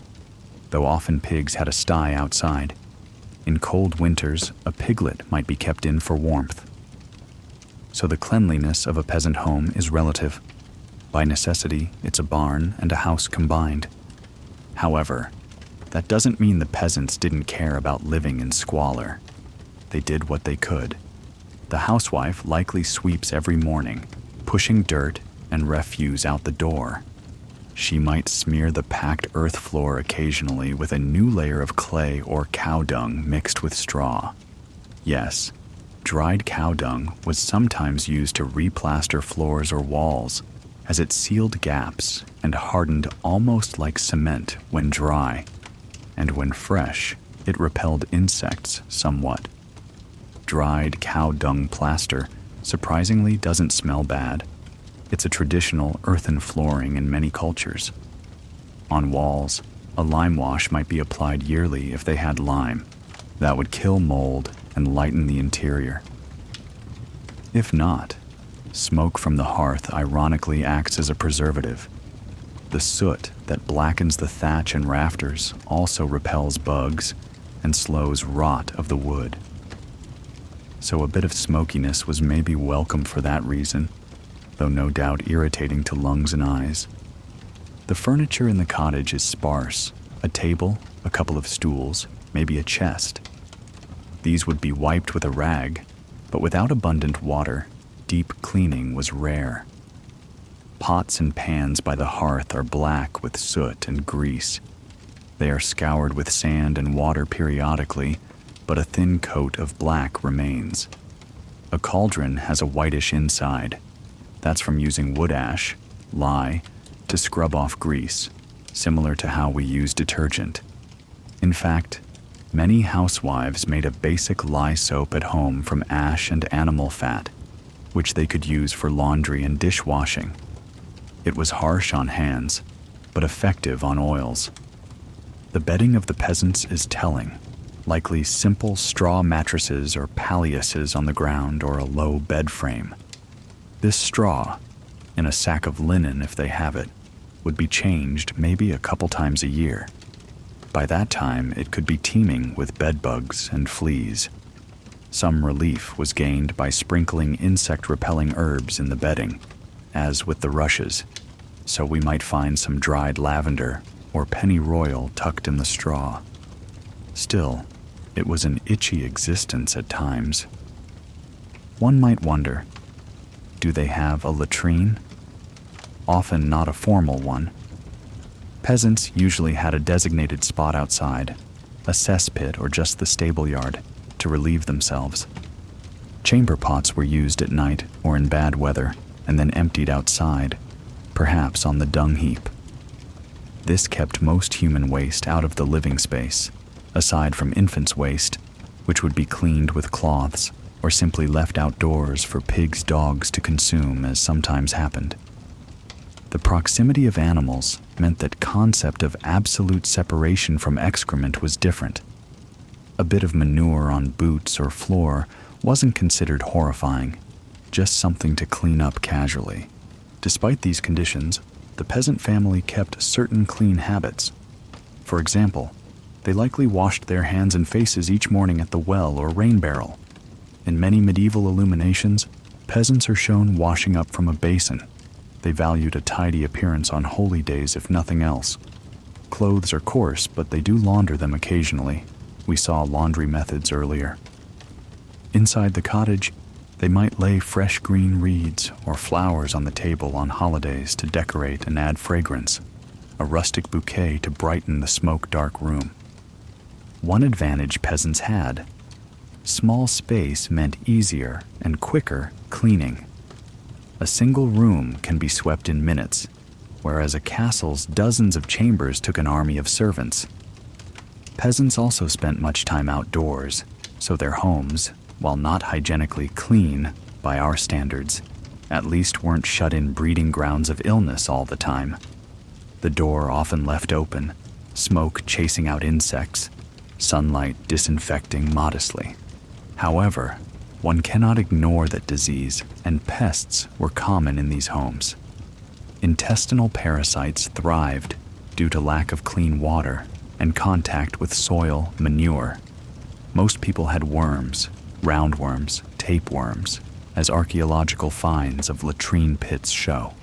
though often pigs had a sty outside. In cold winters, a piglet might be kept in for warmth. So the cleanliness of a peasant home is relative. By necessity, it's a barn and a house combined. However, that doesn't mean the peasants didn't care about living in squalor. They did what they could. The housewife likely sweeps every morning, pushing dirt and refuse out the door. She might smear the packed earth floor occasionally with a new layer of clay or cow dung mixed with straw. Yes, dried cow dung was sometimes used to replaster floors or walls, as it sealed gaps and hardened almost like cement when dry, and when fresh, it repelled insects somewhat. Dried cow dung plaster surprisingly doesn't smell bad. It's a traditional earthen flooring in many cultures. On walls, a lime wash might be applied yearly if they had lime. That would kill mold and lighten the interior. If not, smoke from the hearth ironically acts as a preservative. The soot that blackens the thatch and rafters also repels bugs and slows rot of the wood. So a bit of smokiness was maybe welcome for that reason, though no doubt irritating to lungs and eyes. The furniture in the cottage is sparse: a table, a couple of stools, maybe a chest. These would be wiped with a rag, but without abundant water, deep cleaning was rare. Pots and pans by the hearth are black with soot and grease. They are scoured with sand and water periodically, but a thin coat of black remains. A cauldron has a whitish inside. That's from using wood ash, lye, to scrub off grease, similar to how we use detergent. In fact, many housewives made a basic lye soap at home from ash and animal fat, which they could use for laundry and dishwashing. It was harsh on hands, but effective on oils. The bedding of the peasants is telling, likely simple straw mattresses or palliases on the ground or a low bed frame. This straw, in a sack of linen if they have it, would be changed maybe a couple times a year. By that time, it could be teeming with bed bugs and fleas. Some relief was gained by sprinkling insect-repelling herbs in the bedding, as with the rushes, so we might find some dried lavender or pennyroyal tucked in the straw. Still, it was an itchy existence at times. One might wonder, do they have a latrine? Often not a formal one. Peasants usually had a designated spot outside, a cesspit or just the stable yard, to relieve themselves. Chamber pots were used at night or in bad weather and then emptied outside, perhaps on the dung heap. This kept most human waste out of the living space, aside from infants' waste, which would be cleaned with cloths or simply left outdoors for pigs' dogs to consume, as sometimes happened. The proximity of animals meant that concept of absolute separation from excrement was different. A bit of manure on boots or floor wasn't considered horrifying, just something to clean up casually. Despite these conditions, the peasant family kept certain clean habits. For example, they likely washed their hands and faces each morning at the well or rain barrel. In many medieval illuminations, peasants are shown washing up from a basin. They valued a tidy appearance on holy days if nothing else. Clothes are coarse, but they do launder them occasionally. We saw laundry methods earlier. Inside the cottage, they might lay fresh green reeds or flowers on the table on holidays to decorate and add fragrance, a rustic bouquet to brighten the smoke-dark room. One advantage peasants had: small space meant easier and quicker cleaning. A single room can be swept in minutes, whereas a castle's dozens of chambers took an army of servants. Peasants also spent much time outdoors, so their homes, while not hygienically clean by our standards, at least weren't shut-in breeding grounds of illness all the time. The door often left open, smoke chasing out insects, sunlight disinfecting modestly. However, one cannot ignore that disease and pests were common in these homes. Intestinal parasites thrived due to lack of clean water and contact with soil manure. Most people had worms, roundworms, tapeworms, as archaeological finds of latrine pits show.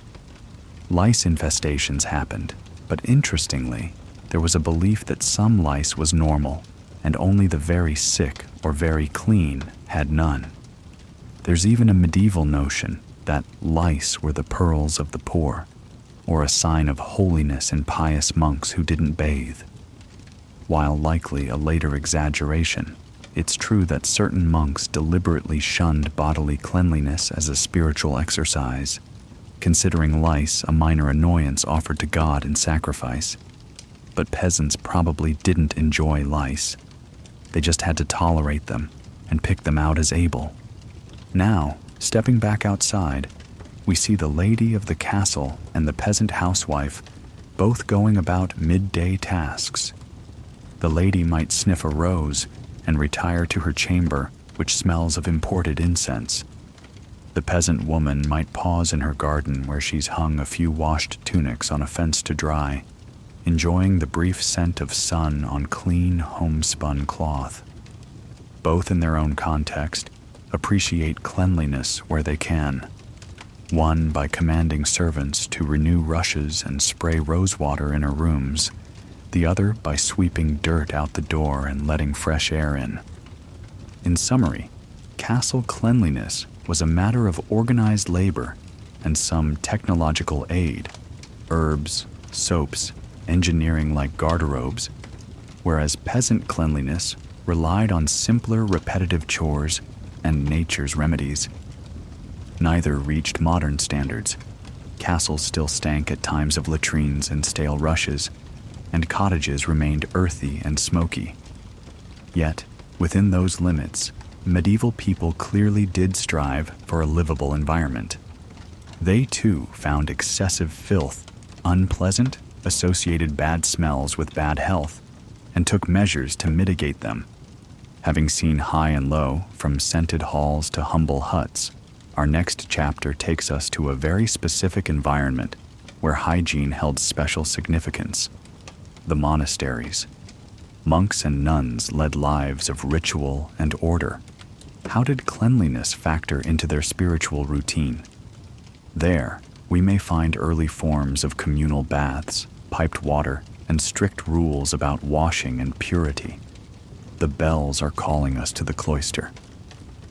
Lice infestations happened, but interestingly, there was a belief that some lice was normal and only the very sick or very clean had none. There's even a medieval notion that lice were the pearls of the poor, or a sign of holiness in pious monks who didn't bathe. While likely a later exaggeration, it's true that certain monks deliberately shunned bodily cleanliness as a spiritual exercise. considering lice a minor annoyance offered to God in sacrifice. But peasants probably didn't enjoy lice. They just had to tolerate them and pick them out as able. Now, stepping back outside, we see the lady of the castle and the peasant housewife both going about midday tasks. The lady might sniff a rose and retire to her chamber, which smells of imported incense. The peasant woman might pause in her garden where she's hung a few washed tunics on a fence to dry, enjoying the brief scent of sun on clean, homespun cloth. Both in their own context, appreciate cleanliness where they can. One by commanding servants to renew rushes and spray rosewater in her rooms, the other by sweeping dirt out the door and letting fresh air in. In summary, castle cleanliness was a matter of organized labor and some technological aid, herbs, soaps, engineering like garderobes, whereas peasant cleanliness relied on simpler repetitive chores and nature's remedies. Neither reached modern standards. Castles still stank at times of latrines and stale rushes, and cottages remained earthy and smoky. Yet, within those limits, medieval people clearly did strive for a livable environment. They too found excessive filth unpleasant, associated bad smells with bad health, and took measures to mitigate them. Having seen high and low, from scented halls to humble huts, our next chapter takes us to a very specific environment where hygiene held special significance: the monasteries. Monks and nuns led lives of ritual and order. How did cleanliness factor into their spiritual routine? There, we may find early forms of communal baths, piped water, and strict rules about washing and purity. The bells are calling us to the cloister.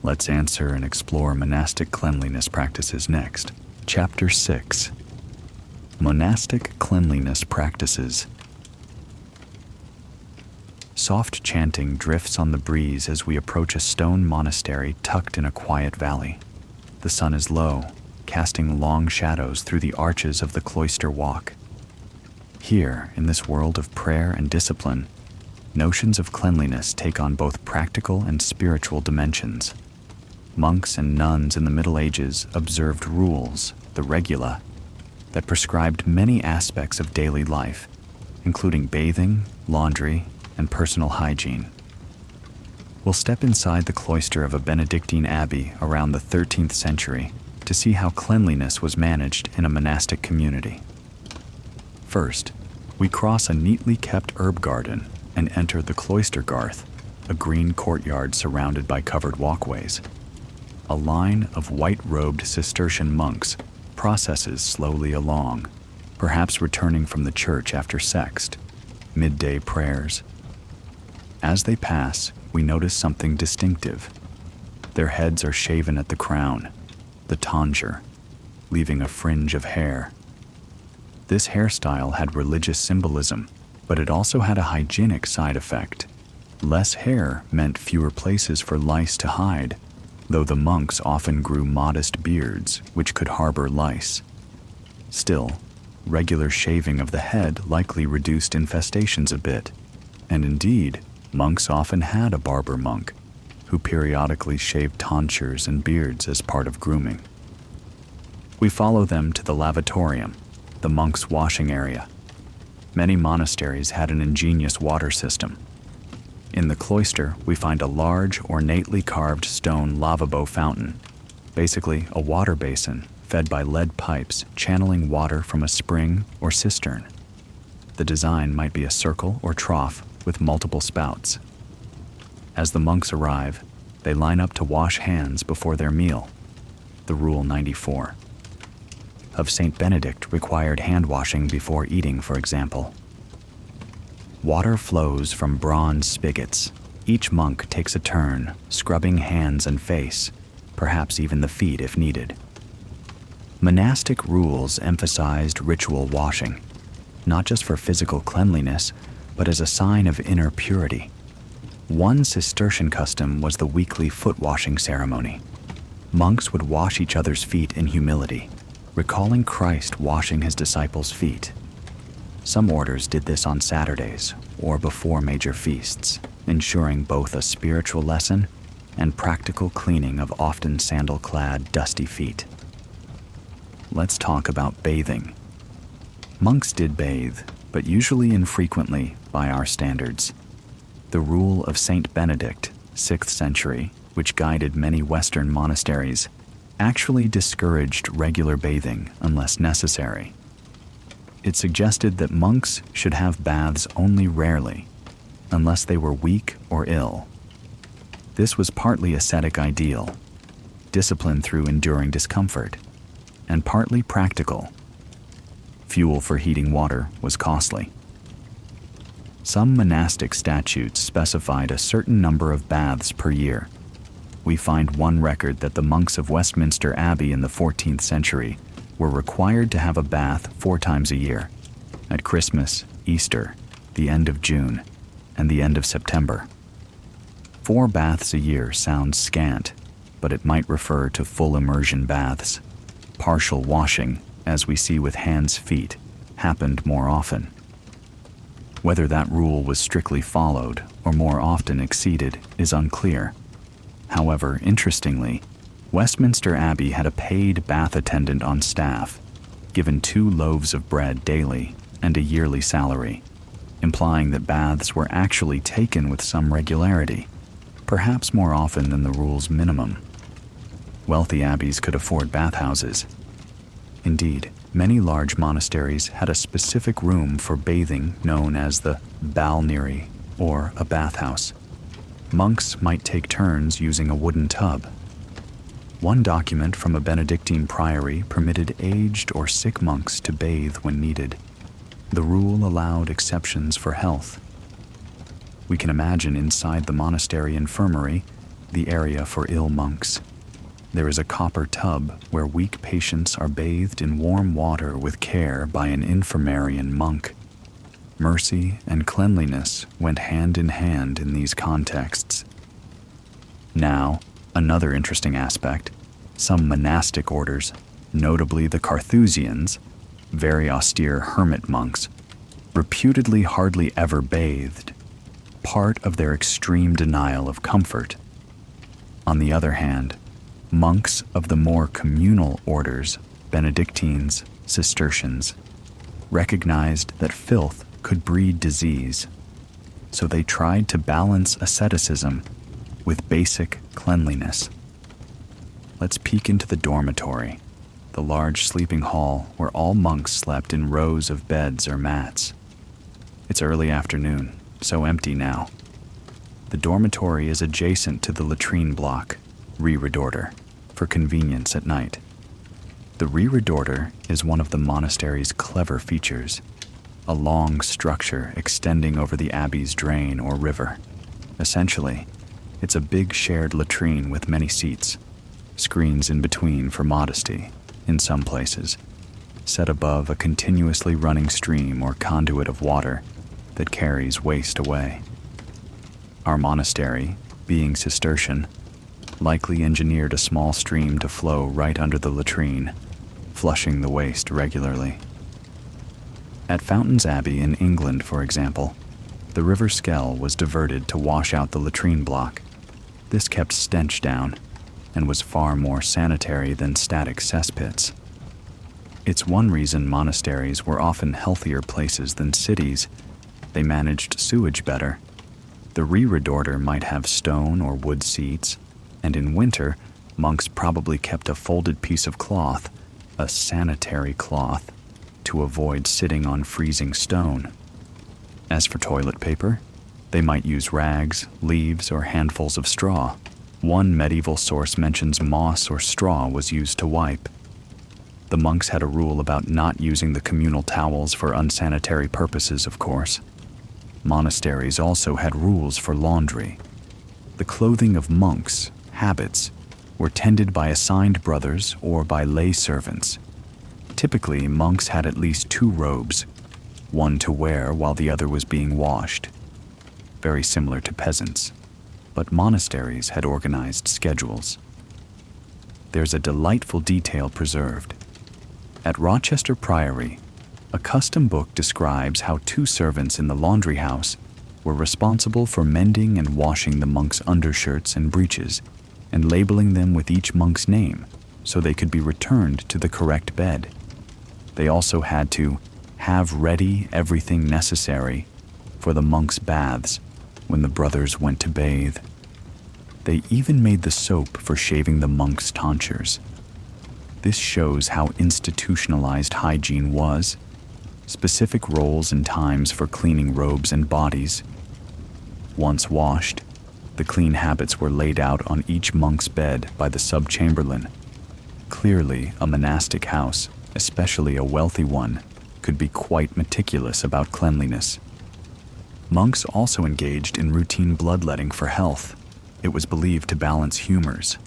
Let's answer and explore monastic cleanliness practices next. Chapter 6: Monastic Cleanliness Practices. Soft chanting drifts on the breeze as we approach a stone monastery tucked in a quiet valley. The sun is low, casting long shadows through the arches of the cloister walk. Here, in this world of prayer and discipline, notions of cleanliness take on both practical and spiritual dimensions. Monks and nuns in the Middle Ages observed rules, the regula, that prescribed many aspects of daily life, including bathing, laundry, and personal hygiene. We'll step inside the cloister of a Benedictine abbey around the 13th century to see how cleanliness was managed in a monastic community. First, we cross a neatly kept herb garden and enter the cloister garth, a green courtyard surrounded by covered walkways. A line of white-robed Cistercian monks processes slowly along, perhaps returning from the church after sext, midday prayers. As they pass, we notice something distinctive. Their heads are shaven at the crown, the tonsure, leaving a fringe of hair. This hairstyle had religious symbolism, but it also had a hygienic side effect. Less hair meant fewer places for lice to hide, though the monks often grew modest beards which could harbor lice. Still, regular shaving of the head likely reduced infestations a bit, and indeed, monks often had a barber monk, who periodically shaved tonsures and beards as part of grooming. We follow them to the lavatorium, the monks' washing area. Many monasteries had an ingenious water system. In the cloister, we find a large, ornately carved stone lavabo fountain, basically a water basin fed by lead pipes channeling water from a spring or cistern. The design might be a circle or trough with multiple spouts. As the monks arrive, they line up to wash hands before their meal, the Rule 94. Of St. Benedict required hand washing before eating, for example. Water flows from bronze spigots. Each monk takes a turn, scrubbing hands and face, perhaps even the feet if needed. Monastic rules emphasized ritual washing, not just for physical cleanliness, but as a sign of inner purity. One Cistercian custom was the weekly foot washing ceremony. Monks would wash each other's feet in humility, recalling Christ washing his disciples' feet. Some orders did this on Saturdays or before major feasts, ensuring both a spiritual lesson and practical cleaning of often sandal-clad, dusty feet. Let's talk about bathing. Monks did bathe, but usually infrequently by our standards. The rule of Saint Benedict, 6th century, which guided many Western monasteries, actually discouraged regular bathing unless necessary. It suggested that monks should have baths only rarely, unless they were weak or ill. This was partly ascetic ideal, discipline through enduring discomfort, and partly practical. Fuel for heating water was costly. Some monastic statutes specified a certain number of baths per year. We find one record that the monks of Westminster Abbey in the 14th century were required to have a bath 4 times a year, at Christmas, Easter, the end of June, and the end of September. 4 baths a year sounds scant, but it might refer to full immersion baths. Partial washing, as we see with hands' feet, happened more often. Whether that rule was strictly followed or more often exceeded is unclear. However, interestingly, Westminster Abbey had a paid bath attendant on staff, given 2 loaves of bread daily and a yearly salary, implying that baths were actually taken with some regularity, perhaps more often than the rule's minimum. Wealthy abbeys could afford bathhouses. Indeed, many large monasteries had a specific room for bathing known as the balneary, or a bathhouse. Monks might take turns using a wooden tub. One document from a Benedictine priory permitted aged or sick monks to bathe when needed. The rule allowed exceptions for health. We can imagine inside the monastery infirmary the area for ill monks. There is a copper tub where weak patients are bathed in warm water with care by an infirmarian monk. Mercy and cleanliness went hand in hand in these contexts. Now, another interesting aspect, some monastic orders, notably the Carthusians, very austere hermit monks, reputedly hardly ever bathed, part of their extreme denial of comfort. On the other hand, monks of the more communal orders, Benedictines, Cistercians, recognized that filth could breed disease, so they tried to balance asceticism with basic cleanliness. Let's peek into the dormitory, the large sleeping hall where all monks slept in rows of beds or mats. It's early afternoon, so empty now. The dormitory is adjacent to the latrine block, reredorer, for convenience at night. The reredorer is one of the monastery's clever features, a long structure extending over the abbey's drain or river. Essentially, it's a big shared latrine with many seats, screens in between for modesty, in some places, set above a continuously running stream or conduit of water that carries waste away. Our monastery, being Cistercian, likely engineered a small stream to flow right under the latrine, flushing the waste regularly. At Fountains Abbey in England, for example, the River Skell was diverted to wash out the latrine block. This kept stench down and was far more sanitary than static cesspits. It's one reason monasteries were often healthier places than cities. They managed sewage better. The reredorer might have stone or wood seats, and in winter, monks probably kept a folded piece of cloth, a sanitary cloth, to avoid sitting on freezing stone. As for toilet paper, they might use rags, leaves, or handfuls of straw. One medieval source mentions moss or straw was used to wipe. The monks had a rule about not using the communal towels for unsanitary purposes, of course. Monasteries also had rules for laundry. The clothing of monks, habits, were tended by assigned brothers or by lay servants. Typically, monks had at least 2 robes, one to wear while the other was being washed, very similar to peasants, but monasteries had organized schedules. There's a delightful detail preserved. At Rochester Priory, a custom book describes how 2 servants in the laundry house were responsible for mending and washing the monks' undershirts and breeches and labeling them with each monk's name so they could be returned to the correct bed. They also had to have ready everything necessary for the monks' baths when the brothers went to bathe. They even made the soap for shaving the monks' tonsures. This shows how institutionalized hygiene was, specific roles and times for cleaning robes and bodies. Once washed, the clean habits were laid out on each monk's bed by the sub-chamberlain. Clearly, a monastic house, especially a wealthy one, could be quite meticulous about cleanliness. Monks also engaged in routine bloodletting for health. It was believed to balance humors.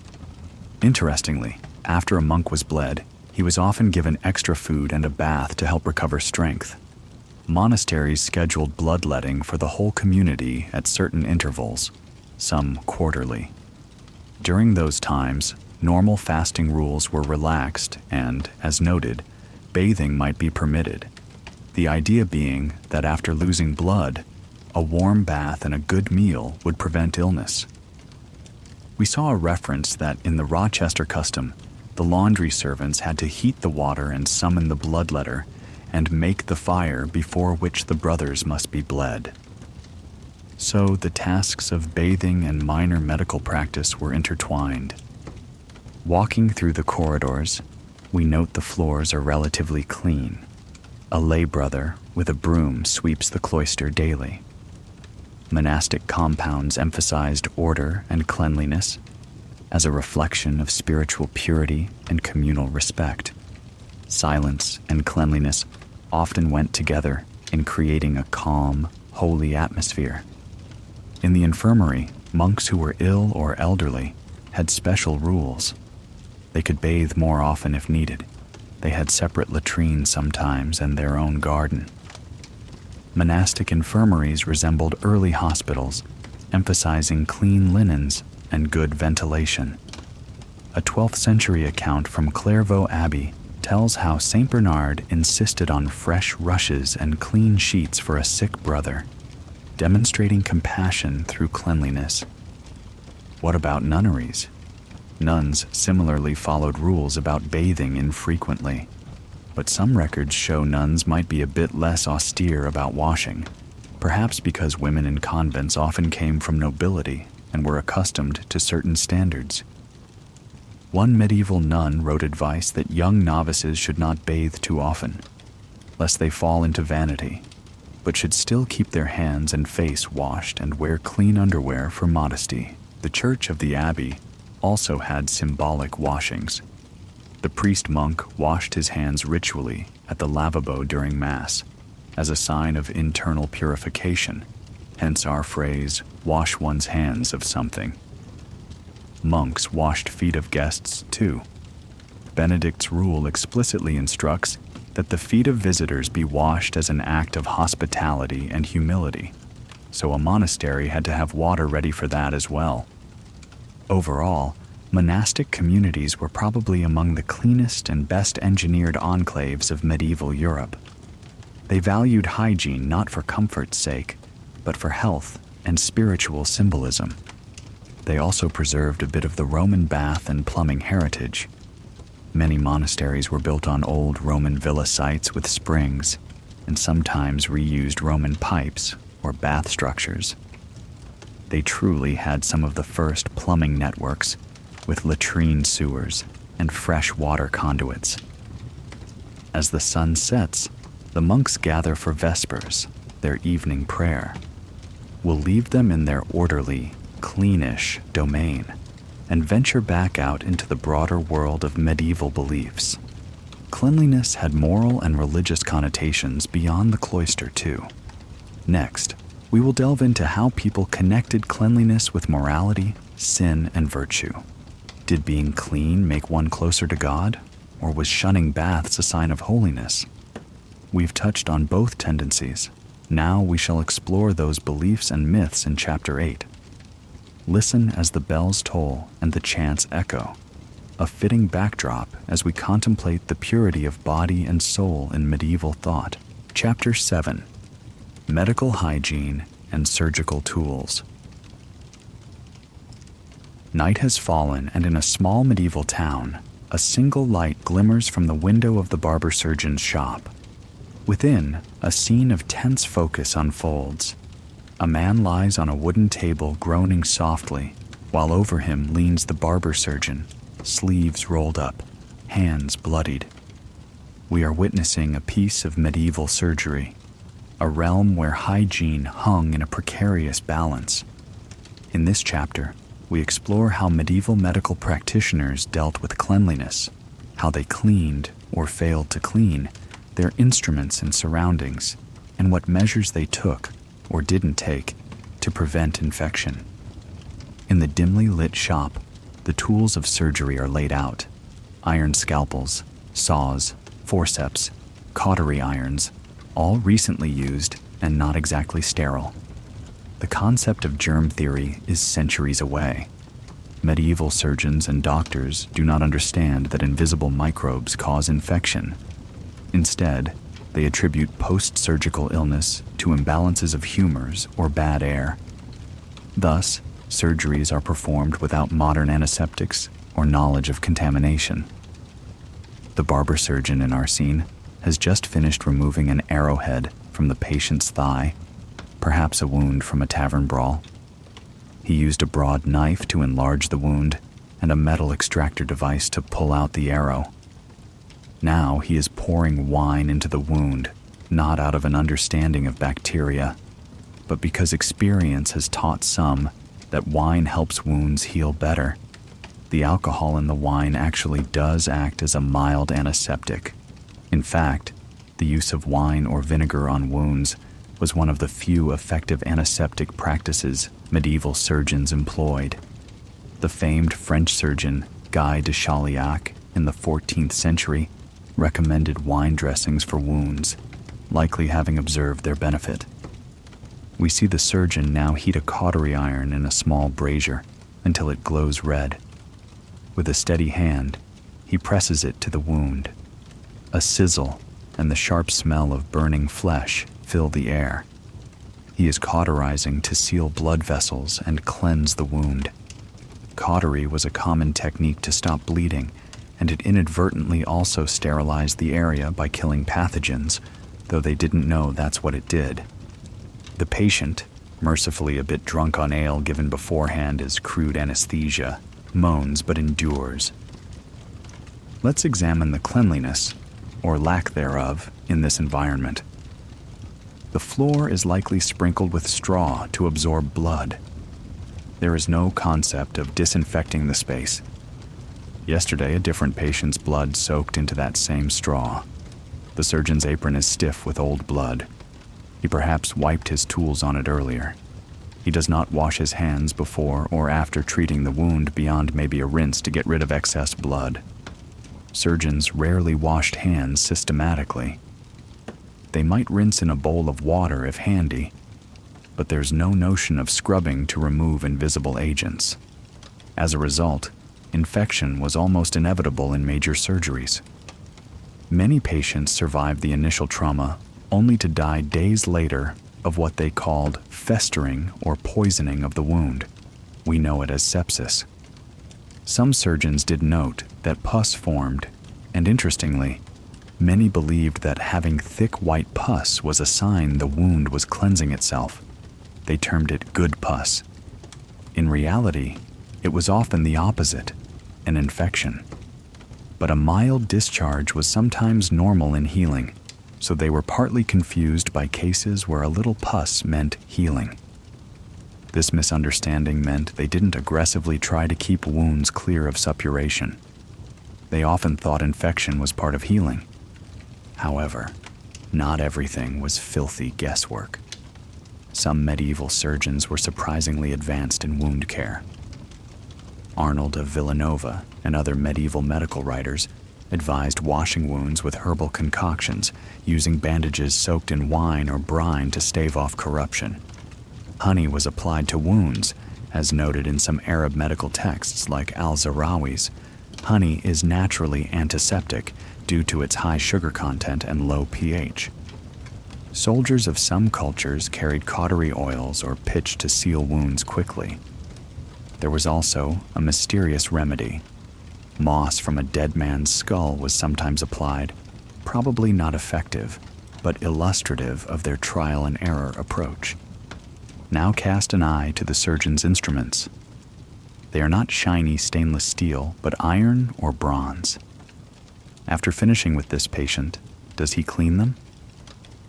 Interestingly, after a monk was bled, he was often given extra food and a bath to help recover strength. Monasteries scheduled bloodletting for the whole community at certain intervals, some quarterly. During those times, normal fasting rules were relaxed and, as noted, bathing might be permitted. The idea being that after losing blood, a warm bath and a good meal would prevent illness. We saw a reference that in the Rochester custom, the laundry servants had to heat the water and summon the bloodletter and make the fire before which the brothers must be bled. So the tasks of bathing and minor medical practice were intertwined. Walking through the corridors, we note the floors are relatively clean. A lay brother with a broom sweeps the cloister daily. Monastic compounds emphasized order and cleanliness as a reflection of spiritual purity and communal respect. Silence and cleanliness often went together in creating a calm, holy atmosphere. In the infirmary, monks who were ill or elderly had special rules. They could bathe more often if needed. They had separate latrines sometimes and their own garden. Monastic infirmaries resembled early hospitals, emphasizing clean linens and good ventilation. A 12th century account from Clairvaux Abbey tells how St. Bernard insisted on fresh rushes and clean sheets for a sick brother, demonstrating compassion through cleanliness. What about nunneries? Nuns similarly followed rules about bathing infrequently, but some records show nuns might be a bit less austere about washing, perhaps because women in convents often came from nobility and were accustomed to certain standards. One medieval nun wrote advice that young novices should not bathe too often, lest they fall into vanity, but should still keep their hands and face washed and wear clean underwear for modesty. The church of the abbey also had symbolic washings. The priest-monk washed his hands ritually at the lavabo during Mass as a sign of internal purification, hence our phrase, wash one's hands of something. Monks washed feet of guests too. Benedict's rule explicitly instructs that the feet of visitors be washed as an act of hospitality and humility, so a monastery had to have water ready for that as well. Overall, monastic communities were probably among the cleanest and best engineered enclaves of medieval Europe. They valued hygiene not for comfort's sake, but for health and spiritual symbolism. They also preserved a bit of the Roman bath and plumbing heritage. Many monasteries were built on old Roman villa sites with springs, and sometimes reused Roman pipes or bath structures. They truly had some of the first plumbing networks, with latrine sewers and fresh water conduits. As the sun sets, the monks gather for vespers, their evening prayer. We'll leave them in their orderly, cleanish domain and venture back out into the broader world of medieval beliefs. Cleanliness had moral and religious connotations beyond the cloister too. Next, we will delve into how people connected cleanliness with morality, sin, and virtue. Did being clean make one closer to God, or was shunning baths a sign of holiness? We've touched on both tendencies. Now we shall explore those beliefs and myths in Chapter 8. Listen as the bells toll and the chants echo. a fitting backdrop as we contemplate the purity of body and soul in medieval thought. Chapter 7: Medical Hygiene and Surgical Tools. Night has fallen, and in a small medieval town, a single light glimmers from the window of the barber surgeon's shop. Within, a scene of tense focus unfolds. A man lies on a wooden table groaning softly, while over him leans the barber surgeon, sleeves rolled up, hands bloodied. We are witnessing a piece of medieval surgery, a realm where hygiene hung in a precarious balance. In this chapter, we explore how medieval medical practitioners dealt with cleanliness, how they cleaned, or failed to clean, their instruments and surroundings, and what measures they took, or didn't take, to prevent infection. In the dimly lit shop, the tools of surgery are laid out: iron scalpels, saws, forceps, cautery irons, all recently used and not exactly sterile. The concept of germ theory is centuries away. Medieval surgeons and doctors do not understand that invisible microbes cause infection. Instead, they attribute post-surgical illness to imbalances of humors or bad air. Thus, surgeries are performed without modern antiseptics or knowledge of contamination. The barber surgeon in our scene has just finished removing an arrowhead from the patient's thigh, perhaps a wound from a tavern brawl. He used a broad knife to enlarge the wound and a metal extractor device to pull out the arrow. Now he is pouring wine into the wound, not out of an understanding of bacteria, but because experience has taught some that wine helps wounds heal better. The alcohol in the wine actually does act as a mild antiseptic. In fact, the use of wine or vinegar on wounds was one of the few effective antiseptic practices medieval surgeons employed. The famed French surgeon Guy de Chauliac in the 14th century recommended wine dressings for wounds, likely having observed their benefit. We see the surgeon now heat a cautery iron in a small brazier until it glows red. With a steady hand, he presses it to the wound. A sizzle and the sharp smell of burning flesh fill the air. He is cauterizing to seal blood vessels and cleanse the wound. Cautery was a common technique to stop bleeding, and it inadvertently also sterilized the area by killing pathogens, though they didn't know that's what it did. The patient, mercifully a bit drunk on ale given beforehand as crude anesthesia, moans but endures. Let's examine the cleanliness, or lack thereof, in this environment. The floor is likely sprinkled with straw to absorb blood. There is no concept of disinfecting the space. Yesterday, a different patient's blood soaked into that same straw. The surgeon's apron is stiff with old blood. He perhaps wiped his tools on it earlier. He does not wash his hands before or after treating the wound beyond maybe a rinse to get rid of excess blood. Surgeons rarely washed hands systematically. They might rinse in a bowl of water if handy, but there's no notion of scrubbing to remove invisible agents. As a result, infection was almost inevitable in major surgeries. Many patients survived the initial trauma only to die days later of what they called festering or poisoning of the wound. We know it as sepsis. Some surgeons did note that pus formed, and interestingly, many believed that having thick white pus was a sign the wound was cleansing itself. They termed it good pus. In reality, it was often the opposite, an infection. But a mild discharge was sometimes normal in healing, so they were partly confused by cases where a little pus meant healing. This misunderstanding meant they didn't aggressively try to keep wounds clear of suppuration. They often thought infection was part of healing. However, not everything was filthy guesswork. Some medieval surgeons were surprisingly advanced in wound care. Arnold of Villanova and other medieval medical writers advised washing wounds with herbal concoctions, using bandages soaked in wine or brine to stave off corruption. Honey was applied to wounds, as noted in some Arab medical texts like al-Zarawi's, Honey is naturally antiseptic due to its high sugar content and low pH. Soldiers of some cultures carried cautery oils or pitch to seal wounds quickly. There was also a mysterious remedy. Moss from a dead man's skull was sometimes applied, probably not effective, but illustrative of their trial and error approach. Now cast an eye to the surgeon's instruments. They are not shiny stainless steel, but iron or bronze. After finishing with this patient, does he clean them?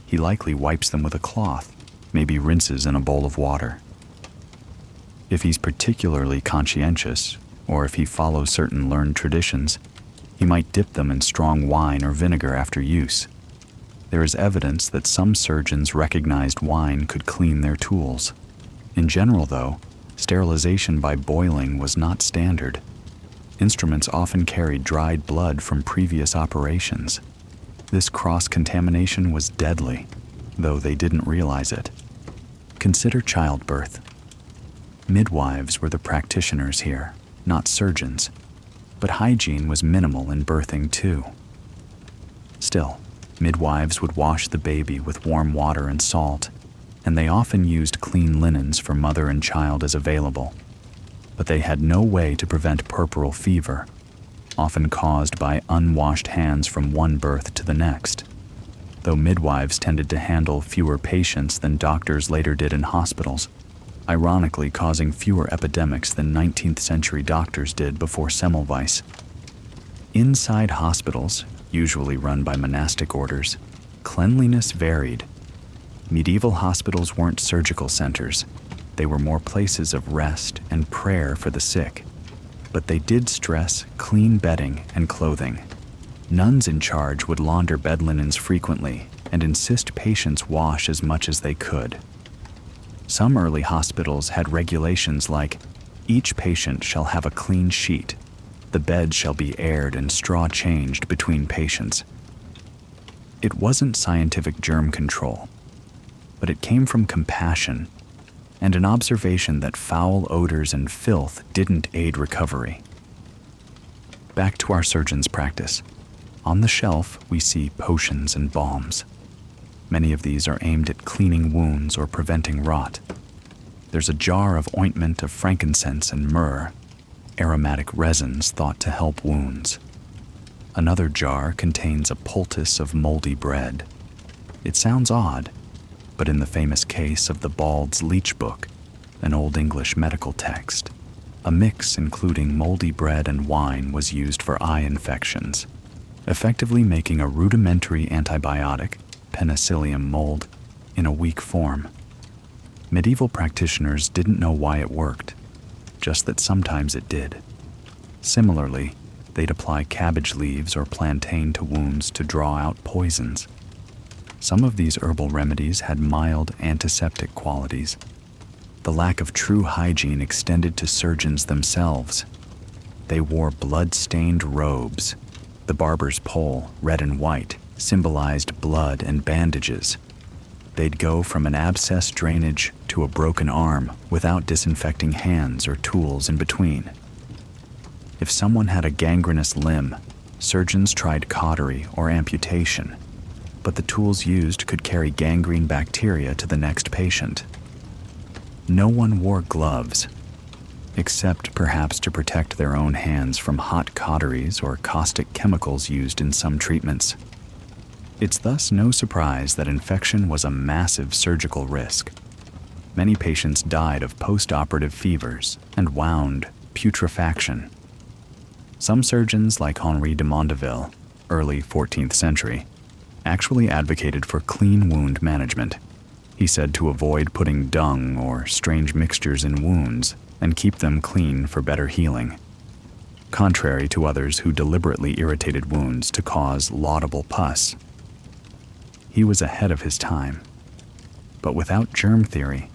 He likely wipes them with a cloth, maybe rinses in a bowl of water. If he's particularly conscientious, or if he follows certain learned traditions, he might dip them in strong wine or vinegar after use. There is evidence that some surgeons recognized wine could clean their tools. In general, though, sterilization by boiling was not standard. Instruments often carried dried blood from previous operations. This cross-contamination was deadly, though they didn't realize it. Consider childbirth. Midwives were the practitioners here, not surgeons, but hygiene was minimal in birthing too. Still, midwives would wash the baby with warm water and salt, and they often used clean linens for mother and child as available. But they had no way to prevent puerperal fever, often caused by unwashed hands from one birth to the next. Though midwives tended to handle fewer patients than doctors later did in hospitals, ironically causing fewer epidemics than 19th century doctors did before Semmelweis. Inside hospitals, usually run by monastic orders, cleanliness varied. Medieval hospitals weren't surgical centers. They were more places of rest and prayer for the sick. But they did stress clean bedding and clothing. Nuns in charge would launder bed linens frequently and insist patients wash as much as they could. Some early hospitals had regulations like, each patient shall have a clean sheet, the bed shall be aired and straw changed between patients. It wasn't scientific germ control, but it came from compassion and an observation that foul odors and filth didn't aid recovery. Back to our surgeon's practice. On the shelf, we see potions and balms. Many of these are aimed at cleaning wounds or preventing rot. There's a jar of ointment of frankincense and myrrh, aromatic resins thought to help wounds. Another jar contains a poultice of moldy bread. It sounds odd, but in the famous case of the Bald's Leech Book, an Old English medical text, a mix including moldy bread and wine was used for eye infections, effectively making a rudimentary antibiotic, penicillium mold, in a weak form. Medieval practitioners didn't know why it worked, just that sometimes it did. Similarly, they'd apply cabbage leaves or plantain to wounds to draw out poisons. Some of these herbal remedies had mild antiseptic qualities. The lack of true hygiene extended to surgeons themselves. They wore blood-stained robes. The barber's pole, red and white, symbolized blood and bandages. They'd go from an abscess drainage to a broken arm without disinfecting hands or tools in between. If someone had a gangrenous limb, surgeons tried cautery or amputation, but the tools used could carry gangrene bacteria to the next patient. No one wore gloves, except perhaps to protect their own hands from hot cauteries or caustic chemicals used in some treatments. It's thus no surprise that infection was a massive surgical risk. Many patients died of post-operative fevers and wound putrefaction. Some surgeons, like Henri de Mondeville, early 14th century, actually advocated for clean wound management. He said to avoid putting dung or strange mixtures in wounds and keep them clean for better healing, contrary to others who deliberately irritated wounds to cause laudable pus. He was ahead of his time. But without germ theory,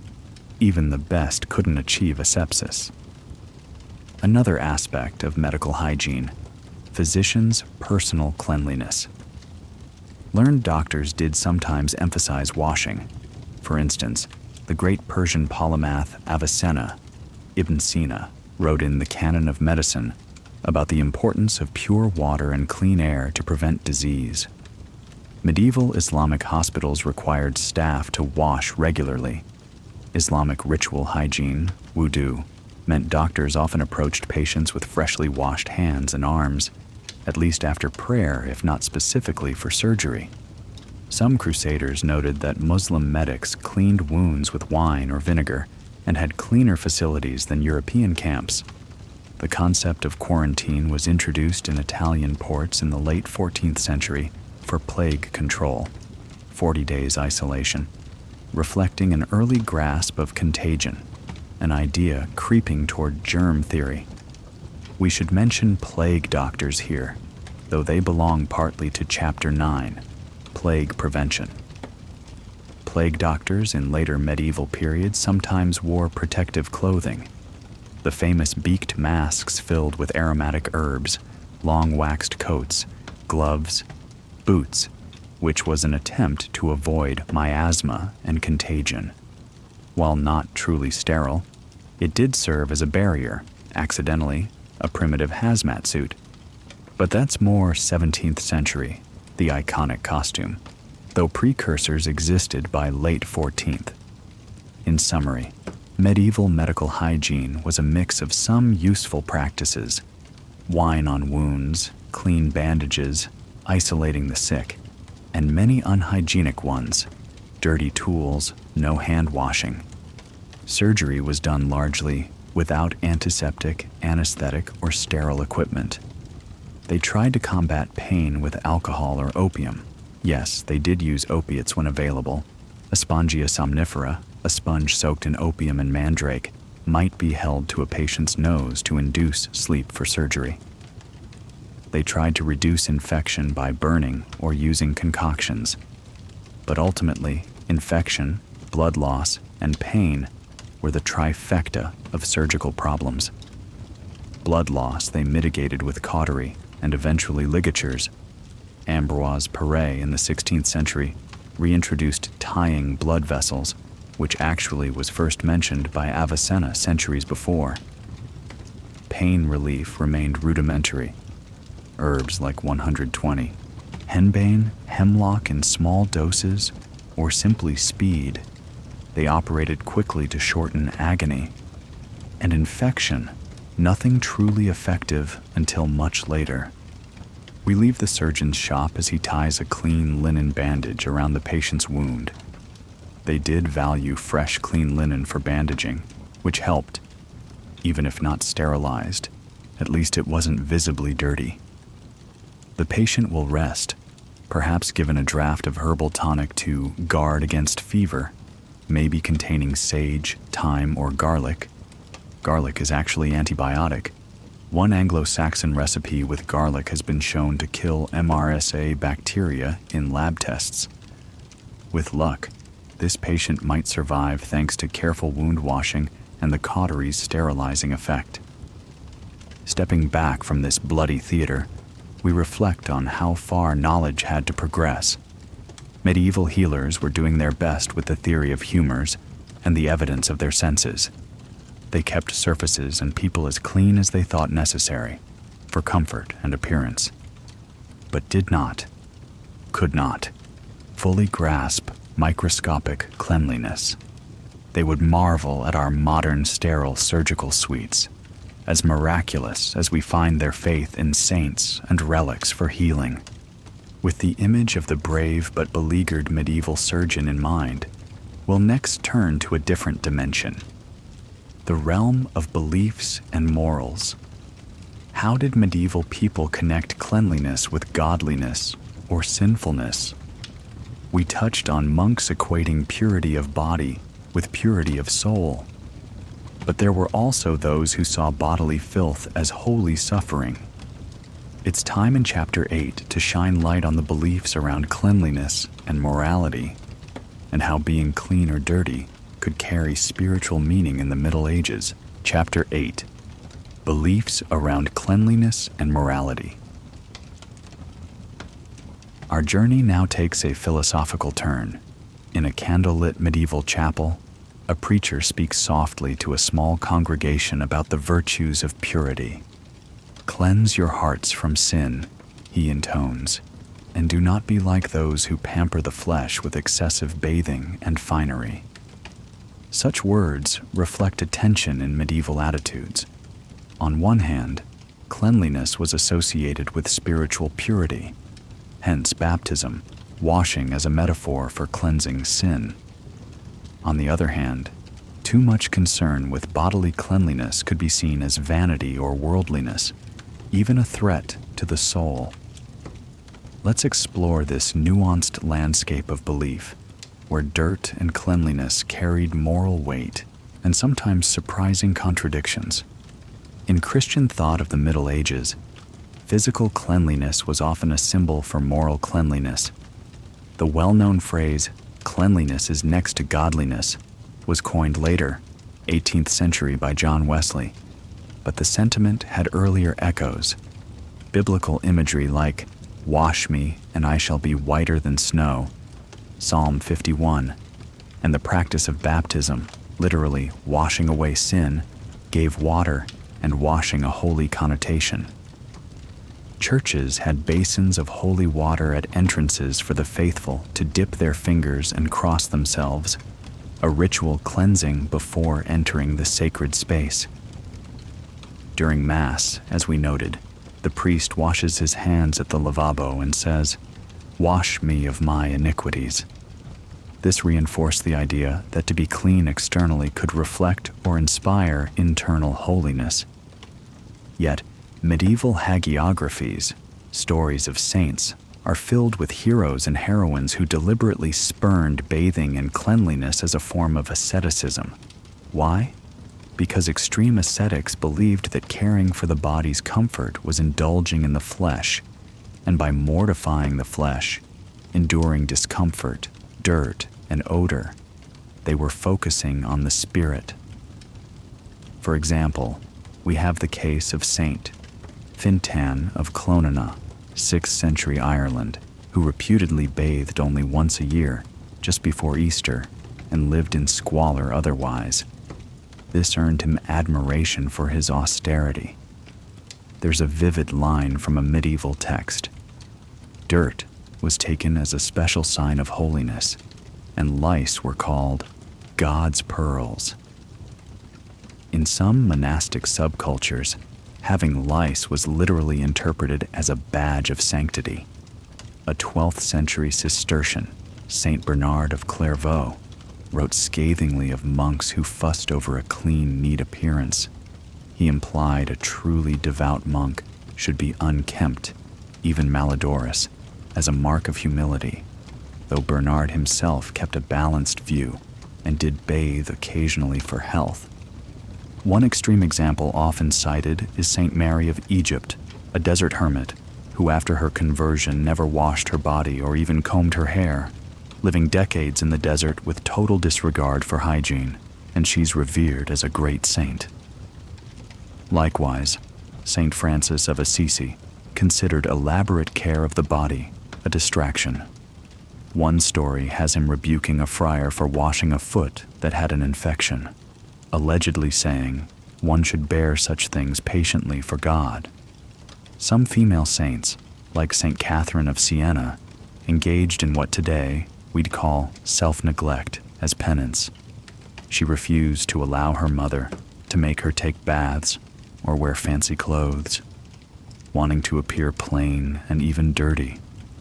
even the best couldn't achieve asepsis. Another aspect of medical hygiene, physicians' personal cleanliness. Learned doctors did sometimes emphasize washing. For instance, the great Persian polymath Avicenna, Ibn Sina, wrote in the Canon of Medicine, about the importance of pure water and clean air to prevent disease. Medieval Islamic hospitals required staff to wash regularly. Islamic ritual hygiene, wudu, meant doctors often approached patients with freshly washed hands and arms, at least after prayer, if not specifically for surgery. Some crusaders noted that Muslim medics cleaned wounds with wine or vinegar and had cleaner facilities than European camps. The concept of quarantine was introduced in Italian ports in the late 14th century for plague control, 40 days isolation, reflecting an early grasp of contagion, an idea creeping toward germ theory. We should mention plague doctors here, though they belong partly to Chapter 9, Plague Prevention. Plague doctors in later medieval periods sometimes wore protective clothing. The famous beaked masks filled with aromatic herbs, long waxed coats, gloves, boots, which was an attempt to avoid miasma and contagion. While not truly sterile, it did serve as a barrier, accidentally, a primitive hazmat suit. But that's more 17th century, the iconic costume, though precursors existed by late 14th. In summary, medieval medical hygiene was a mix of some useful practices: wine on wounds, clean bandages, isolating the sick, and many unhygienic ones: dirty tools, no hand washing. Surgery was done largely without antiseptic, anesthetic, or sterile equipment. They tried to combat pain with alcohol or opium. Yes, they did use opiates when available. A spongia somnifera, a sponge soaked in opium and mandrake, might be held to a patient's nose to induce sleep for surgery. They tried to reduce infection by burning or using concoctions. But ultimately, infection, blood loss, and pain were the trifecta of surgical problems. Blood loss they mitigated with cautery and eventually ligatures. Ambroise Paré in the 16th century reintroduced tying blood vessels, which actually was first mentioned by Avicenna centuries before. Pain relief remained rudimentary. Herbs like 120, henbane, hemlock in small doses, or simply speed. They operated quickly to shorten agony. And infection, nothing truly effective until much later. We leave the surgeon's shop as he ties a clean linen bandage around the patient's wound. They did value fresh, clean linen for bandaging, which helped. Even if not sterilized, at least it wasn't visibly dirty. The patient will rest, perhaps given a draft of herbal tonic to guard against fever, maybe containing sage, thyme, or garlic. Garlic is actually antibiotic. One Anglo-Saxon recipe with garlic has been shown to kill MRSA bacteria in lab tests. With luck, this patient might survive thanks to careful wound washing and the cautery's sterilizing effect. Stepping back from this bloody theater, we reflect on how far knowledge had to progress. Medieval healers were doing their best with the theory of humors and the evidence of their senses. They kept surfaces and people as clean as they thought necessary, for comfort and appearance, but did not, could not, fully grasp microscopic cleanliness. They would marvel at our modern sterile surgical suites, as miraculous as we find their faith in saints and relics for healing. With the image of the brave but beleaguered medieval surgeon in mind, we'll next turn to a different dimension: the realm of beliefs and morals. How did medieval people connect cleanliness with godliness or sinfulness? We touched on monks equating purity of body with purity of soul. But there were also those who saw bodily filth as holy suffering. It's time in Chapter 8 to shine light on the beliefs around cleanliness and morality, and how being clean or dirty could carry spiritual meaning in the Middle Ages. Chapter 8: Beliefs around cleanliness and morality. Our journey now takes a philosophical turn. In a candlelit medieval chapel, a preacher speaks softly to a small congregation about the virtues of purity. "Cleanse your hearts from sin," he intones, "and do not be like those who pamper the flesh with excessive bathing and finery." Such words reflect a tension in medieval attitudes. On one hand, cleanliness was associated with spiritual purity, hence baptism, washing as a metaphor for cleansing sin. On the other hand, too much concern with bodily cleanliness could be seen as vanity or worldliness, even a threat to the soul. Let's explore this nuanced landscape of belief, where dirt and cleanliness carried moral weight and sometimes surprising contradictions. In Christian thought of the Middle Ages, physical cleanliness was often a symbol for moral cleanliness. The well-known phrase, "cleanliness is next to godliness," was coined later, 18th century, by John Wesley, but the sentiment had earlier echoes. Biblical imagery like, "Wash me, and I shall be whiter than snow," Psalm 51, and the practice of baptism, literally washing away sin, gave water and washing a holy connotation. Churches had basins of holy water at entrances for the faithful to dip their fingers and cross themselves, a ritual cleansing before entering the sacred space. During Mass, as we noted, the priest washes his hands at the lavabo and says, "Wash me of my iniquities." This reinforced the idea that to be clean externally could reflect or inspire internal holiness. Yet, medieval hagiographies, stories of saints, are filled with heroes and heroines who deliberately spurned bathing and cleanliness as a form of asceticism. Why? Because extreme ascetics believed that caring for the body's comfort was indulging in the flesh, and by mortifying the flesh, enduring discomfort, dirt, and odor, they were focusing on the spirit. For example, we have the case of Saint Fintan of Clonana, 6th century Ireland, who reputedly bathed only once a year, just before Easter, and lived in squalor otherwise. This earned him admiration for his austerity. There's a vivid line from a medieval text. Dirt was taken as a special sign of holiness, and lice were called God's pearls. In some monastic subcultures, having lice was literally interpreted as a badge of sanctity. A 12th century Cistercian, Saint Bernard of Clairvaux, wrote scathingly of monks who fussed over a clean, neat appearance. He implied a truly devout monk should be unkempt, even malodorous, as a mark of humility, though Bernard himself kept a balanced view and did bathe occasionally for health. One extreme example often cited is Saint Mary of Egypt, a desert hermit who after her conversion never washed her body or even combed her hair, living decades in the desert with total disregard for hygiene, and she's revered as a great saint. Likewise, Saint Francis of Assisi considered elaborate care of the body a distraction. One story has him rebuking a friar for washing a foot that had an infection, allegedly saying one should bear such things patiently for God. Some female saints, like Saint Catherine of Siena, engaged in what today we'd call self-neglect as penance. She refused to allow her mother to make her take baths or wear fancy clothes, wanting to appear plain and even dirty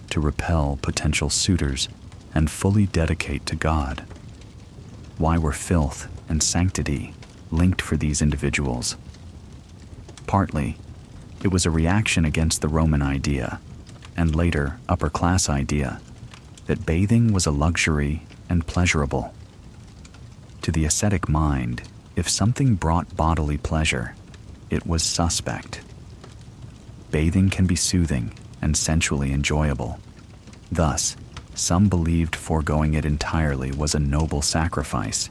to repel potential suitors and fully dedicate to God. Why were filth and sanctity linked for these individuals? Partly, it was a reaction against the Roman idea, and later upper-class idea, that bathing was a luxury and pleasurable. To the ascetic mind, if something brought bodily pleasure, it was suspect. Bathing can be soothing and sensually enjoyable. Thus, some believed foregoing it entirely was a noble sacrifice.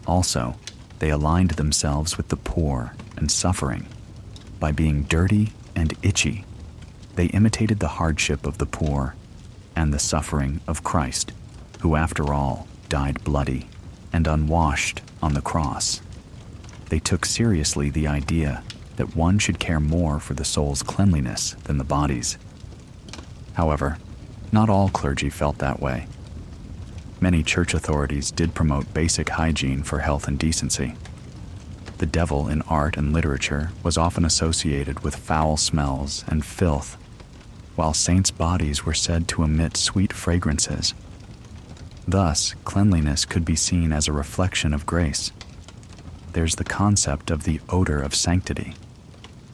Also, they aligned themselves with the poor and suffering. By being dirty and itchy, they imitated the hardship of the poor and the suffering of Christ, who after all died bloody and unwashed on the cross. They took seriously the idea that one should care more for the soul's cleanliness than the body's. However, not all clergy felt that way. Many church authorities did promote basic hygiene for health and decency. The devil in art and literature was often associated with foul smells and filth, while saints' bodies were said to emit sweet fragrances. Thus, cleanliness could be seen as a reflection of grace. There's the concept of the odor of sanctity,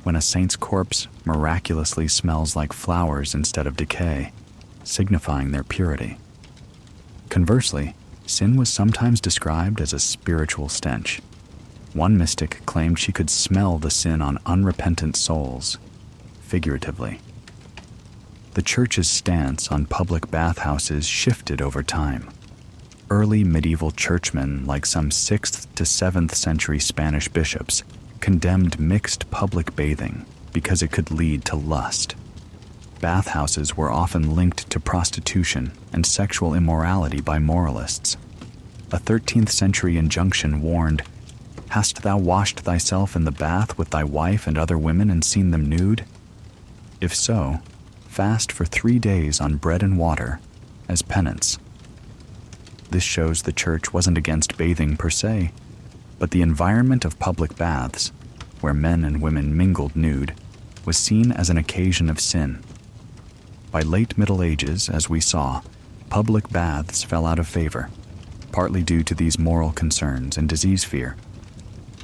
when a saint's corpse miraculously smells like flowers instead of decay, signifying their purity. Conversely, sin was sometimes described as a spiritual stench. One mystic claimed she could smell the sin on unrepentant souls, figuratively. The church's stance on public bathhouses shifted over time. Early medieval churchmen, like some 6th to 7th century Spanish bishops, condemned mixed public bathing because it could lead to lust. Bathhouses were often linked to prostitution and sexual immorality by moralists. A 13th century injunction warned, "Hast thou washed thyself in the bath with thy wife and other women and seen them nude? If so, fast for 3 days on bread and water as penance." This shows the church wasn't against bathing per se, but the environment of public baths, where men and women mingled nude, was seen as an occasion of sin. By late Middle Ages, as we saw, public baths fell out of favor, partly due to these moral concerns and disease fear.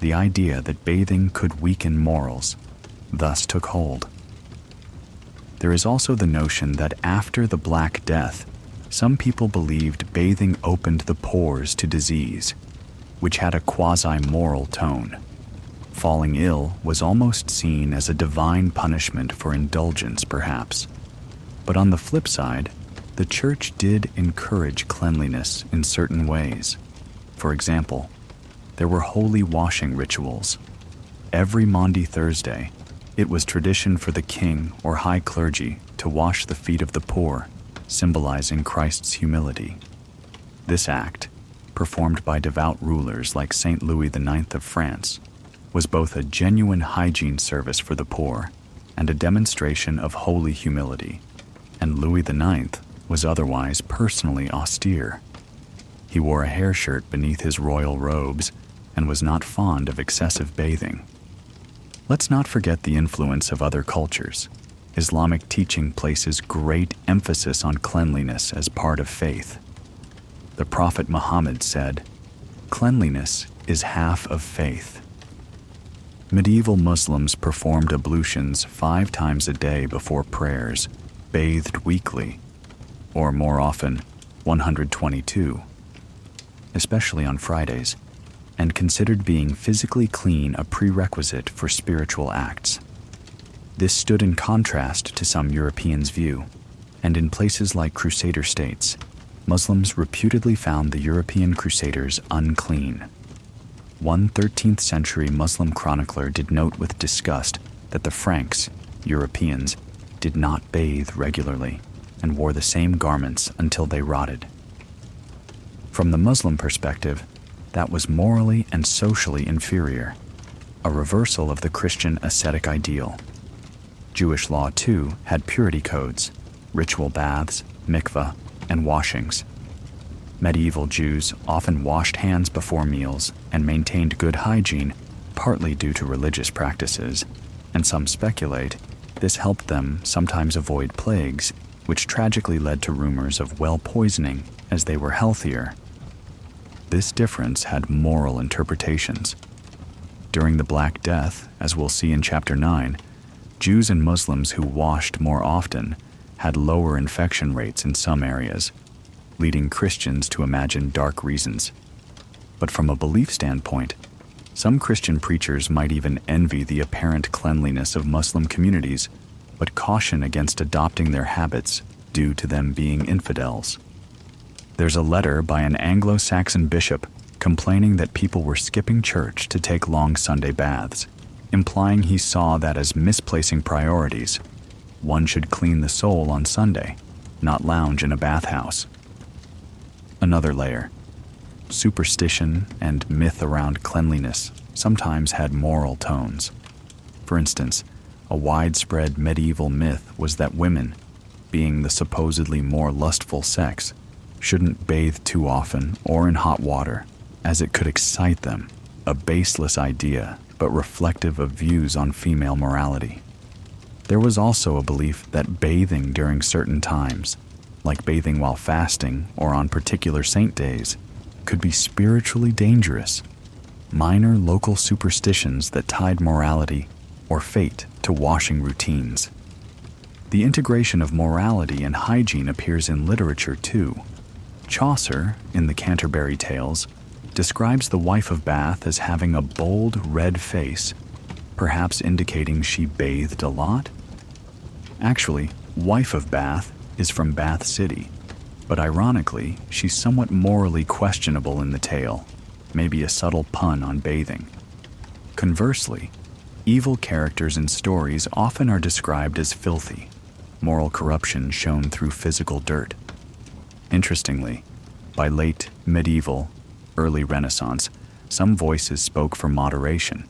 The idea that bathing could weaken morals thus took hold. There is also the notion that after the Black Death, some people believed bathing opened the pores to disease, which had a quasi-moral tone. Falling ill was almost seen as a divine punishment for indulgence, perhaps. But on the flip side, the church did encourage cleanliness in certain ways. For example, there were holy washing rituals. Every Maundy Thursday, it was tradition for the king or high clergy to wash the feet of the poor, symbolizing Christ's humility. This act, performed by devout rulers like Saint Louis IX of France, was both a genuine hygiene service for the poor and a demonstration of holy humility, and Louis IX was otherwise personally austere. He wore a hair shirt beneath his royal robes and was not fond of excessive bathing. Let's not forget the influence of other cultures. Islamic teaching places great emphasis on cleanliness as part of faith. The Prophet Muhammad said, "Cleanliness is half of faith." Medieval Muslims performed ablutions 5 times a day before prayers, bathed weekly, or more often, 122, especially on Fridays, and considered being physically clean a prerequisite for spiritual acts. This stood in contrast to some Europeans' view, and in places like Crusader states, Muslims reputedly found the European Crusaders unclean. One 13th century Muslim chronicler did note with disgust that the Franks, Europeans, did not bathe regularly and wore the same garments until they rotted. From the Muslim perspective, that was morally and socially inferior, a reversal of the Christian ascetic ideal. Jewish law, too, had purity codes, ritual baths, mikveh, and washings. Medieval Jews often washed hands before meals and maintained good hygiene, partly due to religious practices, and some speculate this helped them sometimes avoid plagues, which tragically led to rumors of well poisoning as they were healthier. This difference had moral interpretations. During the Black Death, as we'll see in Chapter 9, Jews and Muslims who washed more often had lower infection rates in some areas, leading Christians to imagine dark reasons. But from a belief standpoint, some Christian preachers might even envy the apparent cleanliness of Muslim communities, but caution against adopting their habits due to them being infidels. There's a letter by an Anglo-Saxon bishop complaining that people were skipping church to take long Sunday baths, implying he saw that as misplacing priorities. One should clean the soul on Sunday, not lounge in a bathhouse. Another layer. Superstition and myth around cleanliness sometimes had moral tones. For instance, a widespread medieval myth was that women, being the supposedly more lustful sex, shouldn't bathe too often or in hot water, as it could excite them, a baseless idea but reflective of views on female morality. There was also a belief that bathing during certain times, like bathing while fasting or on particular saint days, could be spiritually dangerous. Minor local superstitions that tied morality or fate to washing routines. The integration of morality and hygiene appears in literature too. Chaucer, in the Canterbury Tales, describes the wife of Bath as having a bold red face, perhaps indicating she bathed a lot? Actually, wife of Bath is from Bath City, but ironically, she's somewhat morally questionable in the tale, maybe a subtle pun on bathing. Conversely, evil characters in stories often are described as filthy, moral corruption shown through physical dirt. Interestingly, by late medieval, early Renaissance, some voices spoke for moderation.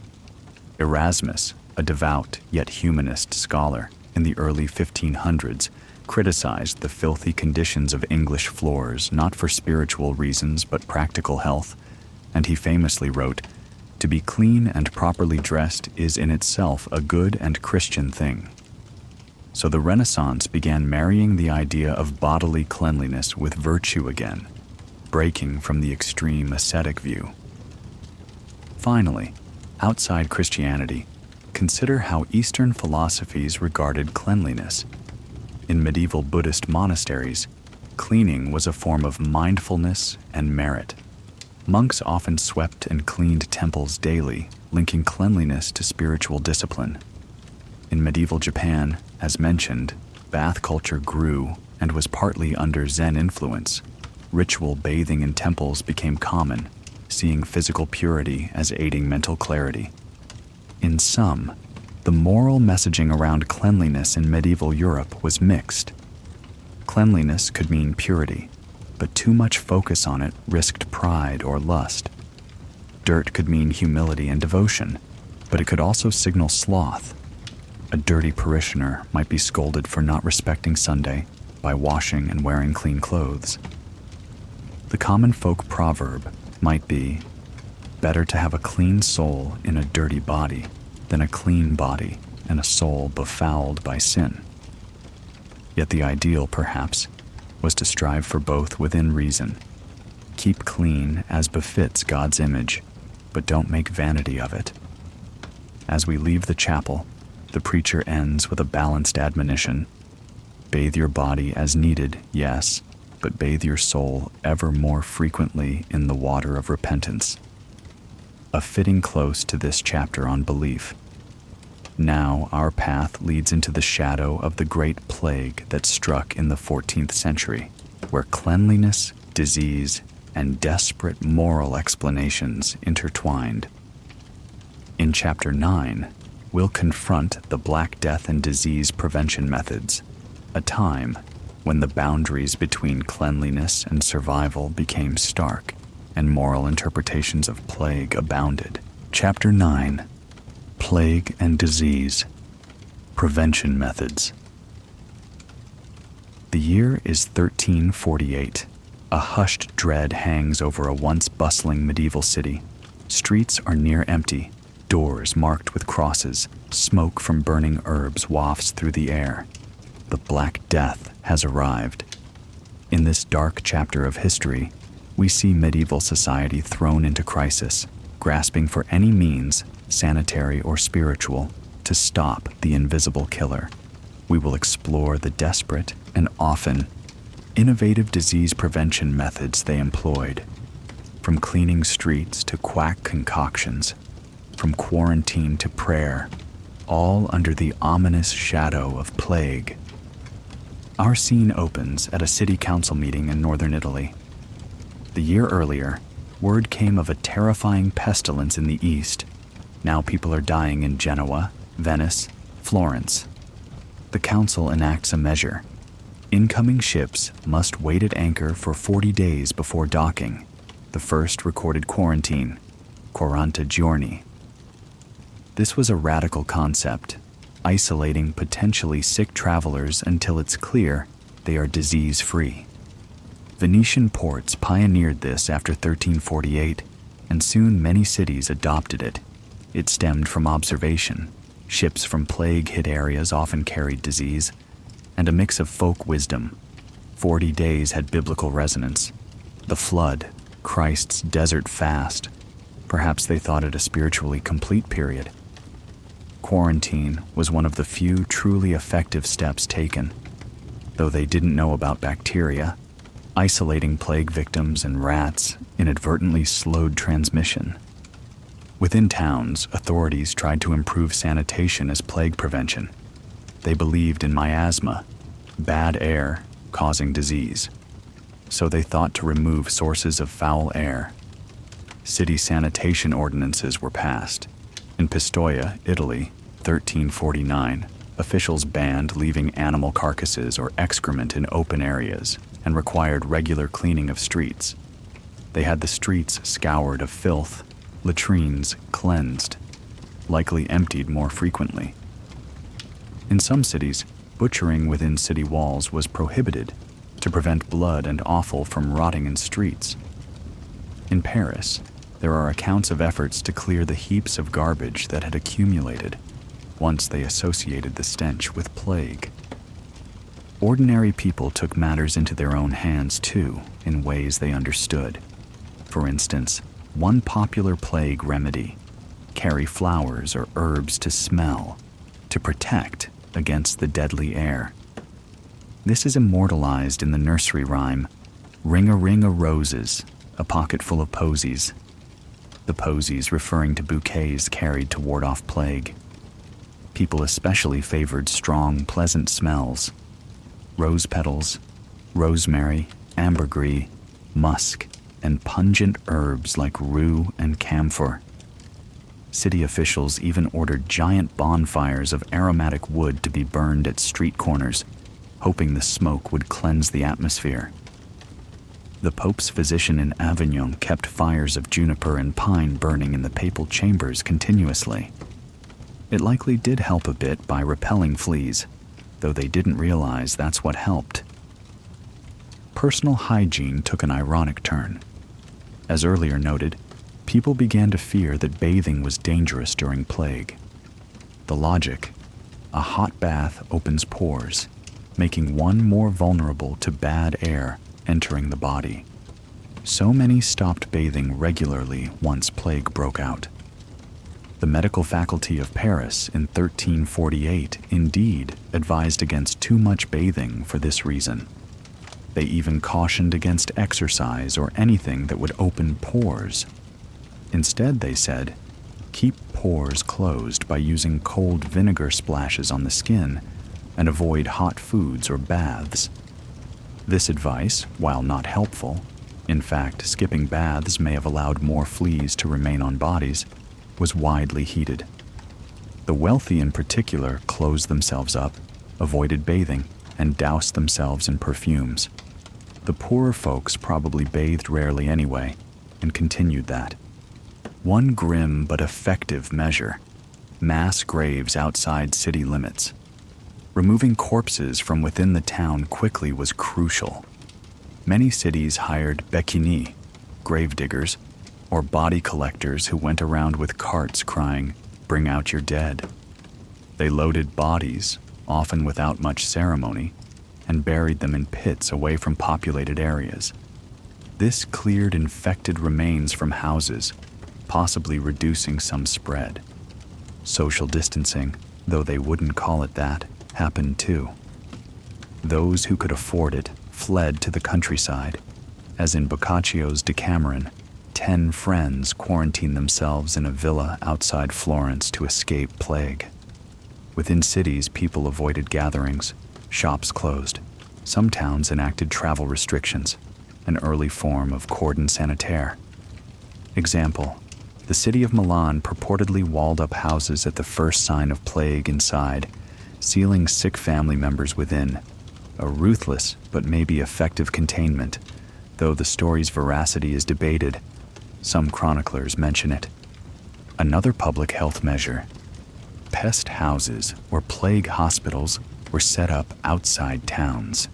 Erasmus, a devout yet humanist scholar in the early 1500s, criticized the filthy conditions of English floors not for spiritual reasons but practical health, and he famously wrote, "To be clean and properly dressed is in itself a good and Christian thing." So the Renaissance began marrying the idea of bodily cleanliness with virtue again, breaking from the extreme ascetic view. Finally, outside Christianity, consider how Eastern philosophies regarded cleanliness. In medieval Buddhist monasteries, cleaning was a form of mindfulness and merit. Monks often swept and cleaned temples daily, linking cleanliness to spiritual discipline. In medieval Japan, as mentioned, bath culture grew and was partly under Zen influence. Ritual bathing in temples became common, seeing physical purity as aiding mental clarity. In sum, the moral messaging around cleanliness in medieval Europe was mixed. Cleanliness could mean purity, but too much focus on it risked pride or lust. Dirt could mean humility and devotion, but it could also signal sloth. A dirty parishioner might be scolded for not respecting Sunday by washing and wearing clean clothes. The common folk proverb might be, "Better to have a clean soul in a dirty body than a clean body and a soul befouled by sin." Yet the ideal, perhaps, was to strive for both within reason. Keep clean as befits God's image, but don't make vanity of it. As we leave the chapel, the preacher ends with a balanced admonition. Bathe your body as needed, yes, but bathe your soul ever more frequently in the water of repentance. A fitting close to this chapter on belief. Now our path leads into the shadow of the great plague that struck in the 14th century, where cleanliness, disease, and desperate moral explanations intertwined. In Chapter 9, we'll confront the Black Death and disease prevention methods, a time when the boundaries between cleanliness and survival became stark and moral interpretations of plague abounded. Chapter 9, Plague and Disease, Prevention Methods. The year is 1348. A hushed dread hangs over a once bustling medieval city. Streets are near empty, doors marked with crosses, smoke from burning herbs wafts through the air. The Black Death has arrived. In this dark chapter of history, we see medieval society thrown into crisis, grasping for any means, sanitary or spiritual, to stop the invisible killer. We will explore the desperate and often innovative disease prevention methods they employed, from cleaning streets to quack concoctions, from quarantine to prayer, all under the ominous shadow of plague. Our scene opens at a city council meeting in northern Italy. The year earlier, word came of a terrifying pestilence in the east. Now people are dying in Genoa, Venice, Florence. The council enacts a measure. Incoming ships must wait at anchor for 40 days before docking, the first recorded quarantine, 40 giorni. This was a radical concept, isolating potentially sick travelers until it's clear they are disease-free. Venetian ports pioneered this after 1348, and soon many cities adopted it. It stemmed from observation. Ships from plague-hit areas often carried disease, and a mix of folk wisdom. 40 days had biblical resonance. The flood, Christ's desert fast. Perhaps they thought it a spiritually complete period. Quarantine was one of the few truly effective steps taken. Though they didn't know about bacteria, isolating plague victims and rats inadvertently slowed transmission. Within towns, authorities tried to improve sanitation as plague prevention. They believed in miasma, bad air causing disease. So they thought to remove sources of foul air. City sanitation ordinances were passed. In Pistoia, Italy, 1349, officials banned leaving animal carcasses or excrement in open areas and required regular cleaning of streets. They had the streets scoured of filth, latrines cleansed, likely emptied more frequently. In some cities, butchering within city walls was prohibited to prevent blood and offal from rotting in streets. In Paris, there are accounts of efforts to clear the heaps of garbage that had accumulated once they associated the stench with plague. Ordinary people took matters into their own hands too, in ways they understood. For instance, one popular plague remedy: carry flowers or herbs to smell, to protect against the deadly air. This is immortalized in the nursery rhyme, "Ring-a-ring-a roses, a pocket full of posies." The posies referring to bouquets carried to ward off plague. People especially favored strong, pleasant smells: rose petals, rosemary, ambergris, musk, and pungent herbs like rue and camphor. City officials even ordered giant bonfires of aromatic wood to be burned at street corners, hoping the smoke would cleanse the atmosphere. The Pope's physician in Avignon kept fires of juniper and pine burning in the papal chambers continuously. It likely did help a bit by repelling fleas, though they didn't realize that's what helped. Personal hygiene took an ironic turn. As earlier noted, people began to fear that bathing was dangerous during plague. The logic: a hot bath opens pores, making one more vulnerable to bad air entering the body. So many stopped bathing regularly once plague broke out. The medical faculty of Paris in 1348 indeed advised against too much bathing for this reason. They even cautioned against exercise or anything that would open pores. Instead, they said, keep pores closed by using cold vinegar splashes on the skin and avoid hot foods or baths. This advice, while not helpful, in fact, skipping baths may have allowed more fleas to remain on bodies, was widely heeded. The wealthy in particular closed themselves up, avoided bathing, and doused themselves in perfumes. The poorer folks probably bathed rarely anyway, and continued that. One grim but effective measure: mass graves outside city limits. Removing corpses from within the town quickly was crucial. Many cities hired becchini, gravediggers, or body collectors who went around with carts crying, "Bring out your dead." They loaded bodies, often without much ceremony, and buried them in pits away from populated areas. This cleared infected remains from houses, possibly reducing some spread. Social distancing, though they wouldn't call it that, happened too. Those who could afford it fled to the countryside, as in Boccaccio's Decameron. 10 friends quarantined themselves in a villa outside Florence to escape plague. Within cities, people avoided gatherings, shops closed. Some towns enacted travel restrictions, an early form of cordon sanitaire. Example: the city of Milan purportedly walled up houses at the first sign of plague inside, sealing sick family members within. A ruthless but maybe effective containment, though the story's veracity is debated. Some chroniclers mention it. Another public health measure: pest houses or plague hospitals were set up outside towns.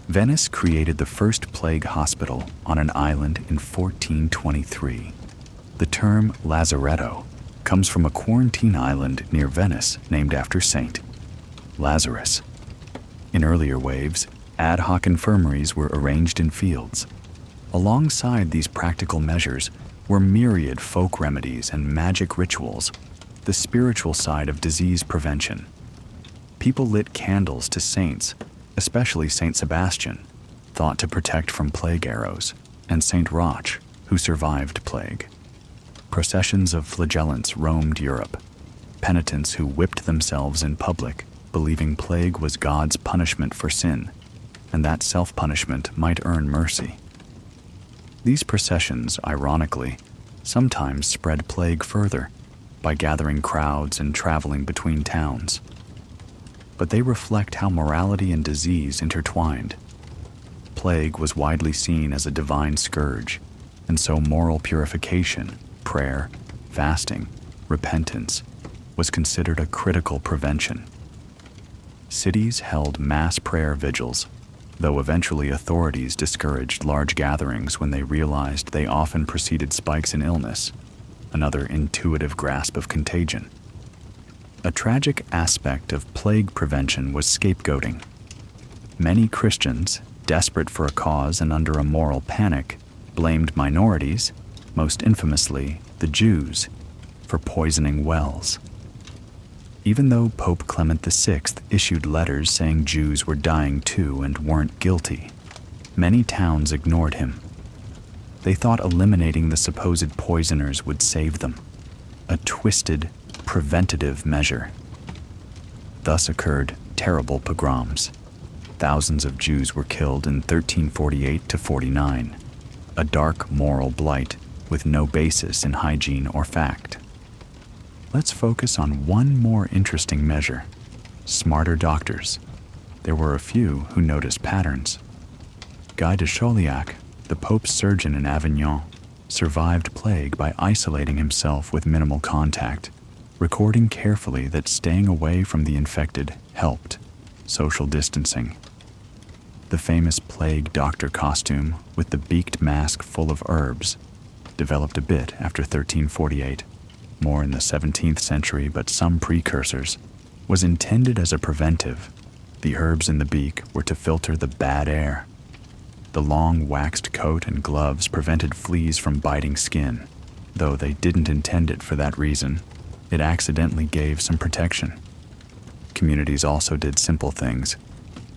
Venice created the first plague hospital on an island in 1423. The term lazaretto comes from a quarantine island near Venice named after Saint Lazarus. In earlier waves, ad hoc infirmaries were arranged in fields. Alongside these practical measures were myriad folk remedies and magic rituals, the spiritual side of disease prevention. People lit candles to saints, especially Saint Sebastian, thought to protect from plague arrows, and Saint Roch, who survived plague. Processions of flagellants roamed Europe, penitents who whipped themselves in public, believing plague was God's punishment for sin, and that self-punishment might earn mercy. These processions, ironically, sometimes spread plague further by gathering crowds and traveling between towns. But they reflect how morality and disease intertwined. Plague was widely seen as a divine scourge, and so moral purification, prayer, fasting, repentance, was considered a critical prevention. Cities held mass prayer vigils, though eventually authorities discouraged large gatherings when they realized they often preceded spikes in illness, another intuitive grasp of contagion. A tragic aspect of plague prevention was scapegoating. Many Christians, desperate for a cause and under a moral panic, blamed minorities, most infamously the Jews, for poisoning wells. Even though Pope Clement VI issued letters saying Jews were dying too and weren't guilty, many towns ignored him. They thought eliminating the supposed poisoners would save them, a twisted, preventative measure. Thus occurred terrible pogroms. Thousands of Jews were killed in 1348 to 49, a dark moral blight with no basis in hygiene or fact. Let's focus on one more interesting measure: smarter doctors. There were a few who noticed patterns. Guy de Chauliac, the Pope's surgeon in Avignon, survived plague by isolating himself with minimal contact, recording carefully that staying away from the infected helped. Social distancing. The famous plague doctor costume with the beaked mask full of herbs developed a bit after 1348, more in the 17th century, but some precursors, was intended as a preventive. The herbs in the beak were to filter the bad air. The long waxed coat and gloves prevented fleas from biting skin, though they didn't intend it for that reason. It accidentally gave some protection. Communities also did simple things: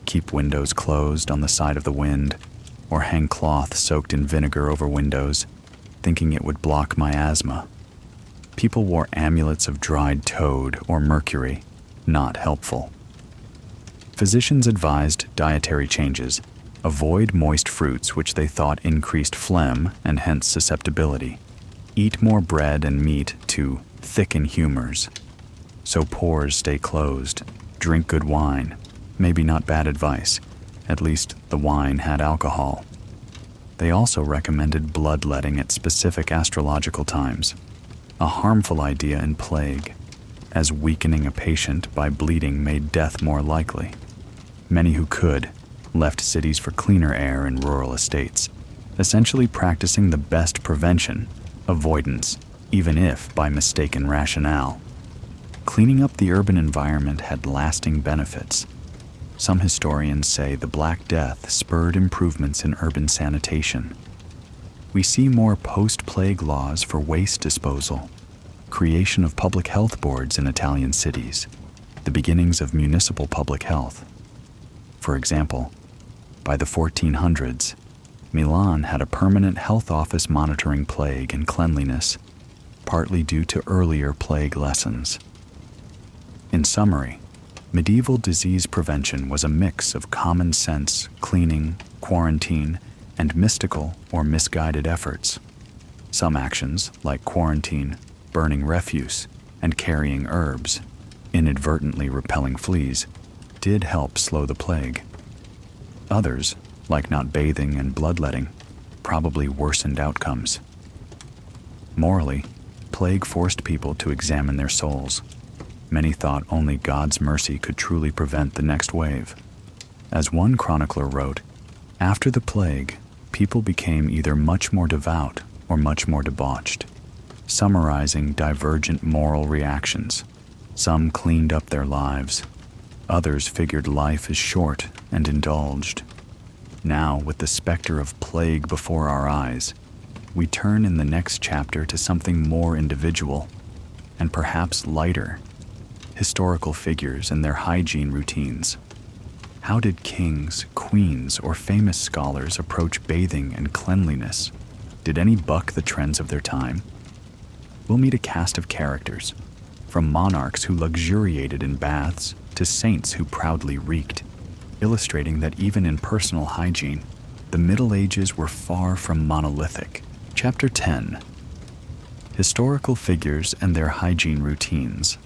keep windows closed on the side of the wind, or hang cloth soaked in vinegar over windows, thinking it would block miasma. People wore amulets of dried toad or mercury, not helpful. Physicians advised dietary changes: avoid moist fruits which they thought increased phlegm and hence susceptibility. Eat more bread and meat to thicken humors, so pores stay closed. Drink good wine. Maybe not bad advice. At least the wine had alcohol. They also recommended bloodletting at specific astrological times, a harmful idea in plague, as weakening a patient by bleeding made death more likely. Many who could left cities for cleaner air in rural estates, essentially practicing the best prevention, avoidance, even if by mistaken rationale. Cleaning up the urban environment had lasting benefits. Some historians say the Black Death spurred improvements in urban sanitation. We see more post-plague laws for waste disposal, creation of public health boards in Italian cities, the beginnings of municipal public health. For example, by the 1400s, Milan had a permanent health office monitoring plague and cleanliness, partly due to earlier plague lessons. In summary, medieval disease prevention was a mix of common sense, cleaning, quarantine, and mystical or misguided efforts. Some actions, like quarantine, burning refuse, and carrying herbs, inadvertently repelling fleas, did help slow the plague. Others, like not bathing and bloodletting, probably worsened outcomes. Morally, plague forced people to examine their souls. Many thought only God's mercy could truly prevent the next wave. As one chronicler wrote, after the plague, people became either much more devout or much more debauched, summarizing divergent moral reactions. Some cleaned up their lives. Others figured life is short and indulged. Now, with the specter of plague before our eyes, we turn in the next chapter to something more individual and perhaps lighter: historical figures and their hygiene routines. How did kings, queens, or famous scholars approach bathing and cleanliness? Did any buck the trends of their time? We'll meet a cast of characters, from monarchs who luxuriated in baths to saints who proudly reeked, illustrating that even in personal hygiene, the Middle Ages were far from monolithic. Chapter 10: Historical Figures and Their Hygiene Routines.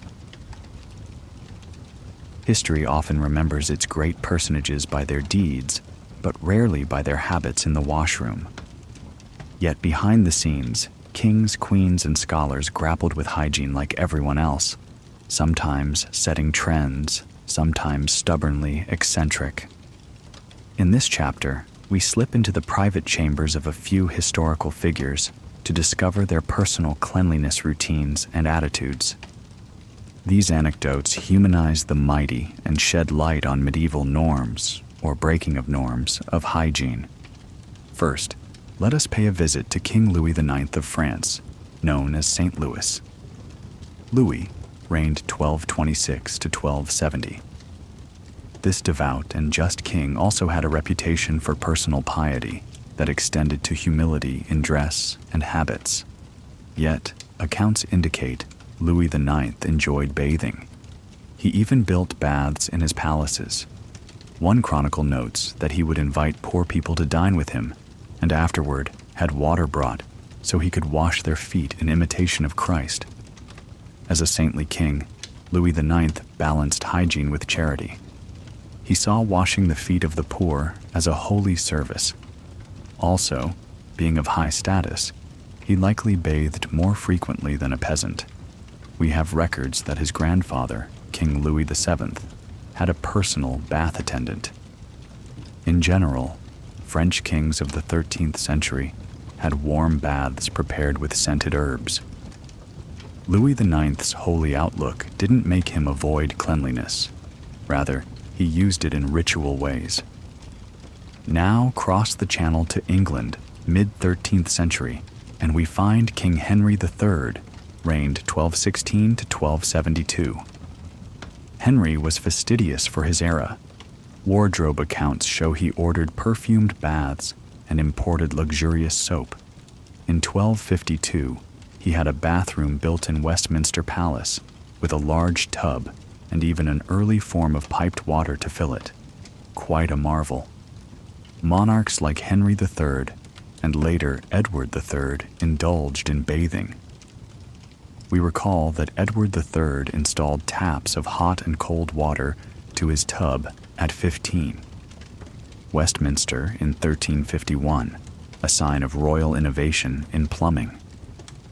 History often remembers its great personages by their deeds, but rarely by their habits in the washroom. Yet behind the scenes, kings, queens, and scholars grappled with hygiene like everyone else, sometimes setting trends, sometimes stubbornly eccentric. In this chapter, we slip into the private chambers of a few historical figures to discover their personal cleanliness routines and attitudes. These anecdotes humanize the mighty and shed light on medieval norms, or breaking of norms, of hygiene. First, let us pay a visit to King Louis IX of France, known as St. Louis. Louis reigned 1226 to 1270. This devout and just king also had a reputation for personal piety that extended to humility in dress and habits. Yet, accounts indicate Louis IX enjoyed bathing. He even built baths in his palaces. One chronicle notes that he would invite poor people to dine with him, and afterward had water brought so he could wash their feet in imitation of Christ. As a saintly king, Louis IX balanced hygiene with charity. He saw washing the feet of the poor as a holy service. Also, being of high status, he likely bathed more frequently than a peasant. We have records that his grandfather, King Louis VII, had a personal bath attendant. In general, French kings of the 13th century had warm baths prepared with scented herbs. Louis IX's holy outlook didn't make him avoid cleanliness. Rather, he used it in ritual ways. Now cross the channel to England, mid-13th century, and we find King Henry III, reigned 1216 to 1272. Henry was fastidious for his era. Wardrobe accounts show he ordered perfumed baths and imported luxurious soap. In 1252, he had a bathroom built in Westminster Palace with a large tub and even an early form of piped water to fill it. Quite a marvel. Monarchs like Henry III and later Edward III indulged in bathing. We recall that Edward III installed taps of hot and cold water to his tub at 15. Westminster in 1351, a sign of royal innovation in plumbing.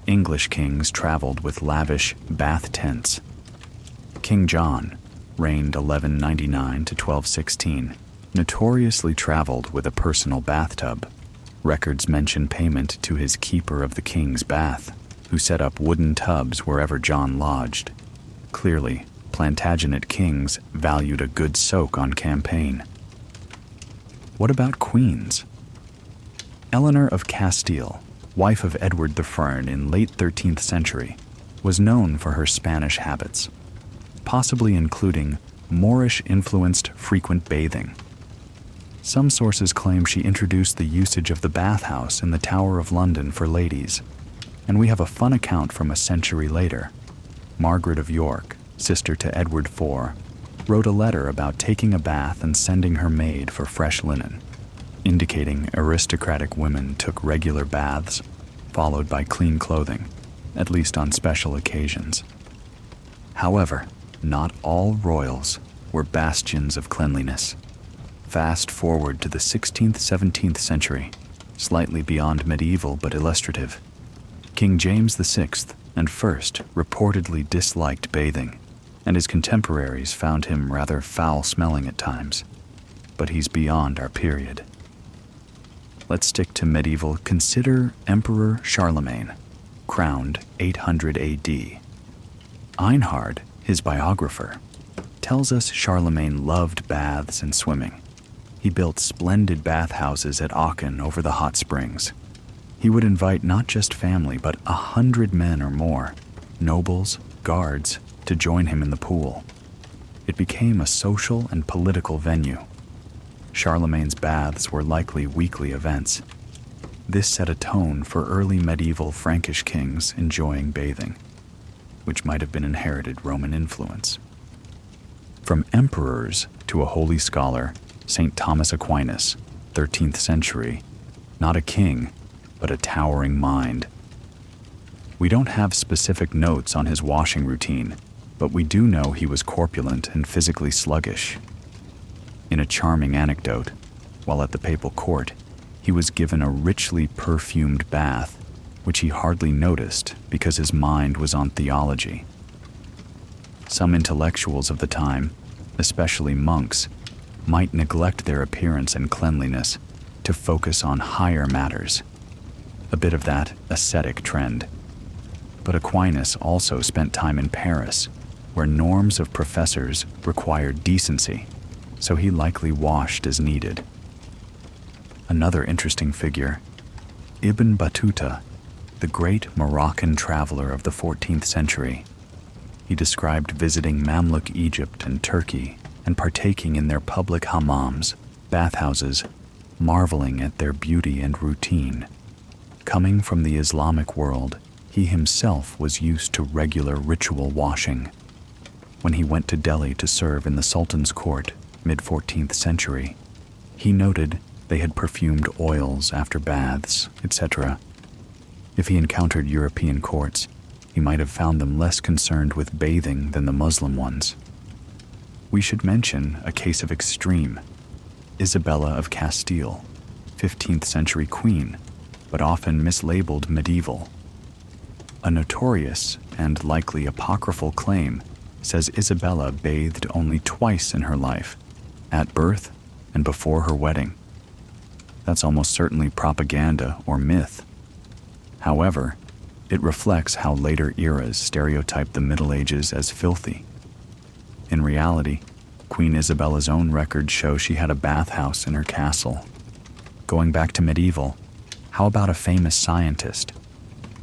English kings traveled with lavish bath tents. King John, reigned 1199 to 1216, notoriously traveled with a personal bathtub. Records mention payment to his keeper of the king's bath, who set up wooden tubs wherever John lodged. Clearly, Plantagenet kings valued a good soak on campaign. What about queens? Eleanor of Castile, wife of Edward the Fern in late 13th century, was known for her Spanish habits, possibly including Moorish-influenced frequent bathing. Some sources claim she introduced the usage of the bathhouse in the Tower of London for ladies, and we have a fun account from a century later. Margaret of York, sister to Edward IV, wrote a letter about taking a bath and sending her maid for fresh linen, indicating aristocratic women took regular baths, followed by clean clothing, at least on special occasions. However, not all royals were bastions of cleanliness. Fast forward to the 16th, 17th century, slightly beyond medieval but illustrative. King James VI and I reportedly disliked bathing. and his contemporaries found him rather foul-smelling at times. But he's beyond our period. Let's stick to medieval. Consider Emperor Charlemagne, crowned 800 AD. Einhard, his biographer, tells us Charlemagne loved baths and swimming. He built splendid bathhouses at Aachen over the hot springs. He would invite not just family, but 100 men or more, nobles, guards, to join him in the pool. It became a social and political venue. Charlemagne's baths were likely weekly events. This set a tone for early medieval Frankish kings enjoying bathing, which might have been inherited Roman influence. From emperors to a holy scholar, St. Thomas Aquinas, 13th century, not a king, but a towering mind. We don't have specific notes on his washing routine, but we do know he was corpulent and physically sluggish. In a charming anecdote, while at the papal court, he was given a richly perfumed bath, which he hardly noticed because his mind was on theology. Some intellectuals of the time, especially monks, might neglect their appearance and cleanliness to focus on higher matters, a bit of that ascetic trend. But Aquinas also spent time in Paris, where norms of professors required decency, so he likely washed as needed. Another interesting figure, Ibn Battuta, the great Moroccan traveler of the 14th century. He described visiting Mamluk Egypt and Turkey and partaking in their public hammams, bathhouses, marveling at their beauty and routine. Coming from the Islamic world, he himself was used to regular ritual washing. When he went to Delhi to serve in the Sultan's court, mid-14th century, he noted they had perfumed oils after baths, etc. If he encountered European courts, he might have found them less concerned with bathing than the Muslim ones. We should mention a case of extreme, Isabella of Castile, 15th century queen, but often mislabeled medieval. A notorious and likely apocryphal claim says Isabella bathed only twice in her life, at birth and before her wedding. That's almost certainly propaganda or myth. However, it reflects how later eras stereotyped the Middle Ages as filthy. In reality, Queen Isabella's own records show she had a bathhouse in her castle. Going back to medieval, how about a famous scientist?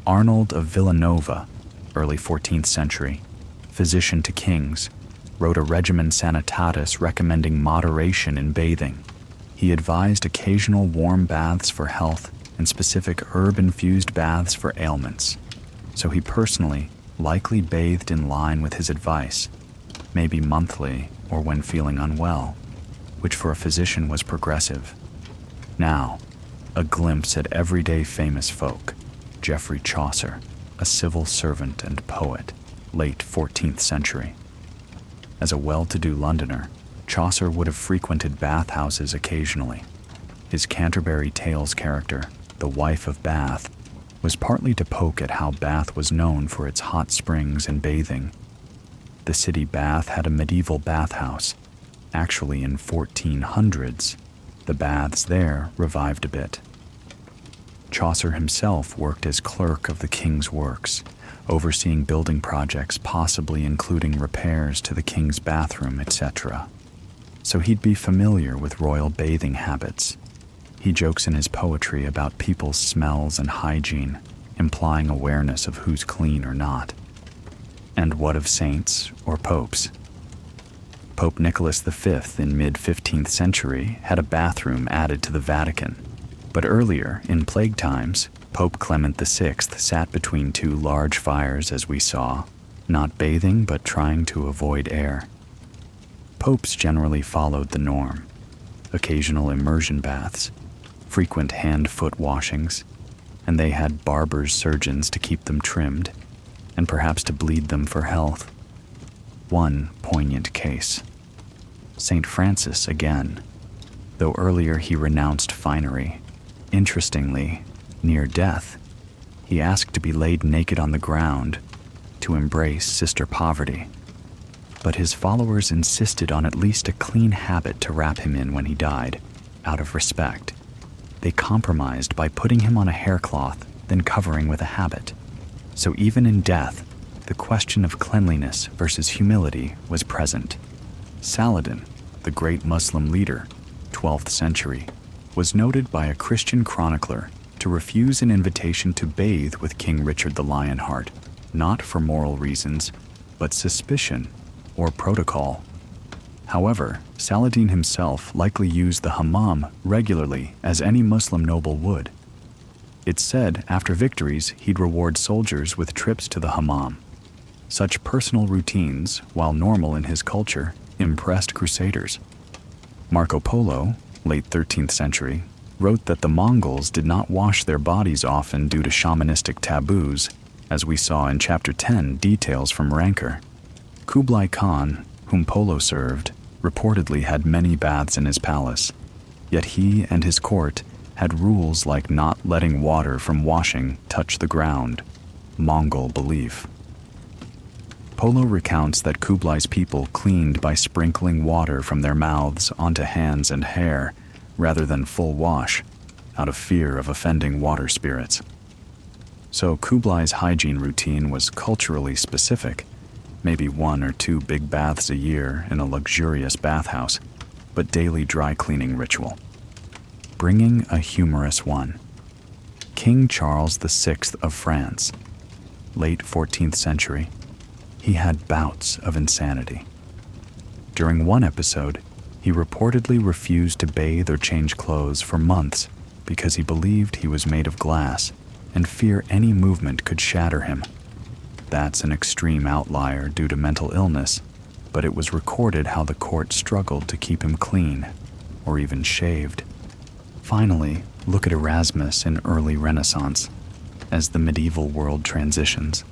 Arnold of Villanova, early 14th century, physician to kings, wrote a Regimen Sanitatis recommending moderation in bathing. He advised occasional warm baths for health and specific herb-infused baths for ailments. So he personally likely bathed in line with his advice, maybe monthly or when feeling unwell, which for a physician was progressive. Now, a glimpse at everyday famous folk. Geoffrey Chaucer, a civil servant and poet, late 14th century. As a well-to-do Londoner, Chaucer would have frequented bathhouses occasionally. His Canterbury Tales character, the Wife of Bath, was partly to poke at how Bath was known for its hot springs and bathing. The city Bath had a medieval bathhouse. Actually, in 1400s, the baths there revived a bit. Chaucer himself worked as clerk of the king's works, overseeing building projects, possibly including repairs to the king's bathroom, etc. So he'd be familiar with royal bathing habits. He jokes in his poetry about people's smells and hygiene, implying awareness of who's clean or not. And what of saints or popes? Pope Nicholas V in mid-15th century had a bathroom added to the Vatican. But earlier, in plague times, Pope Clement VI sat between two large fires, as we saw, not bathing but trying to avoid air. Popes generally followed the norm. Occasional immersion baths, frequent hand-foot washings, and they had barbers' surgeons to keep them trimmed, and perhaps to bleed them for health. One poignant case. St. Francis again. Though earlier he renounced finery, interestingly, near death, he asked to be laid naked on the ground to embrace Sister Poverty. but his followers insisted on at least a clean habit to wrap him in when he died, out of respect. They compromised by putting him on a haircloth, then covering with a habit. So even in death, the question of cleanliness versus humility was present. Saladin, the great Muslim leader, 12th century, was noted by a Christian chronicler to refuse an invitation to bathe with King Richard the Lionheart, not for moral reasons, but suspicion or protocol. However, Saladin himself likely used the hammam regularly as any Muslim noble would. It's said after victories he'd reward soldiers with trips to the hammam. Such personal routines, while normal in his culture, impressed crusaders. Marco Polo, late 13th century, wrote that the Mongols did not wash their bodies often due to shamanistic taboos, as we saw in Chapter 10 details from Rancor. Kublai Khan, whom Polo served, reportedly had many baths in his palace, yet he and his court had rules like not letting water from washing touch the ground, Mongol belief. Polo recounts that Kublai's people cleaned by sprinkling water from their mouths onto hands and hair, rather than full wash, out of fear of offending water spirits. So Kublai's hygiene routine was culturally specific, maybe 1 or 2 big baths a year in a luxurious bathhouse, but daily dry cleaning ritual. Bringing a humorous one. King Charles VI of France, late 14th century, he had bouts of insanity. During one episode, he reportedly refused to bathe or change clothes for months because he believed he was made of glass and fear any movement could shatter him. That's an extreme outlier due to mental illness, but it was recorded how the court struggled to keep him clean, or even shaved. Finally, look at Erasmus in early Renaissance, as the medieval world transitions.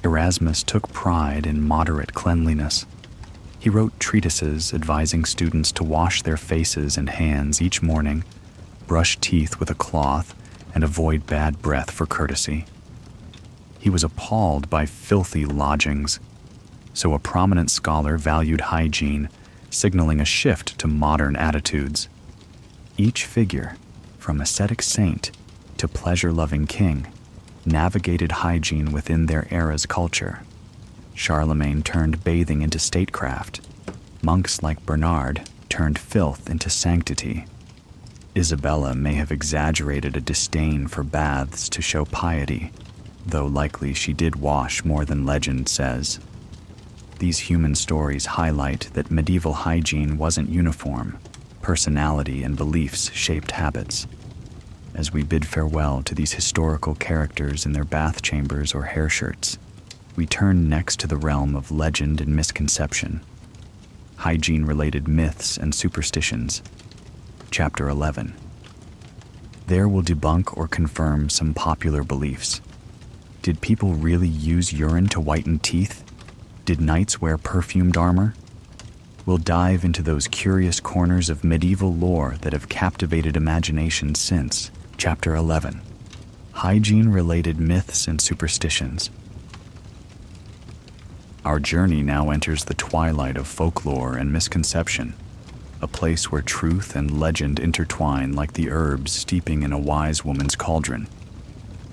Erasmus took pride in moderate cleanliness. He wrote treatises advising students to wash their faces and hands each morning, brush teeth with a cloth, and avoid bad breath for courtesy. He was appalled by filthy lodgings, so a prominent scholar valued hygiene, signaling a shift to modern attitudes. Each figure, from ascetic saint to pleasure-loving king, navigated hygiene within their era's culture. Charlemagne turned bathing into statecraft. Monks like Bernard turned filth into sanctity. Isabella may have exaggerated a disdain for baths to show piety, though likely she did wash more than legend says. These human stories highlight that medieval hygiene wasn't uniform. Personality and beliefs shaped habits. As we bid farewell to these historical characters in their bath chambers or hair shirts, we turn next to the realm of legend and misconception. Hygiene-related myths and superstitions. Chapter 11. There we'll debunk or confirm some popular beliefs. Did people really use urine to whiten teeth? Did knights wear perfumed armor? We'll dive into those curious corners of medieval lore that have captivated imagination since. Chapter 11. Hygiene-related myths and superstitions. Our journey now enters the twilight of folklore and misconception, a place where truth and legend intertwine like the herbs steeping in a wise woman's cauldron.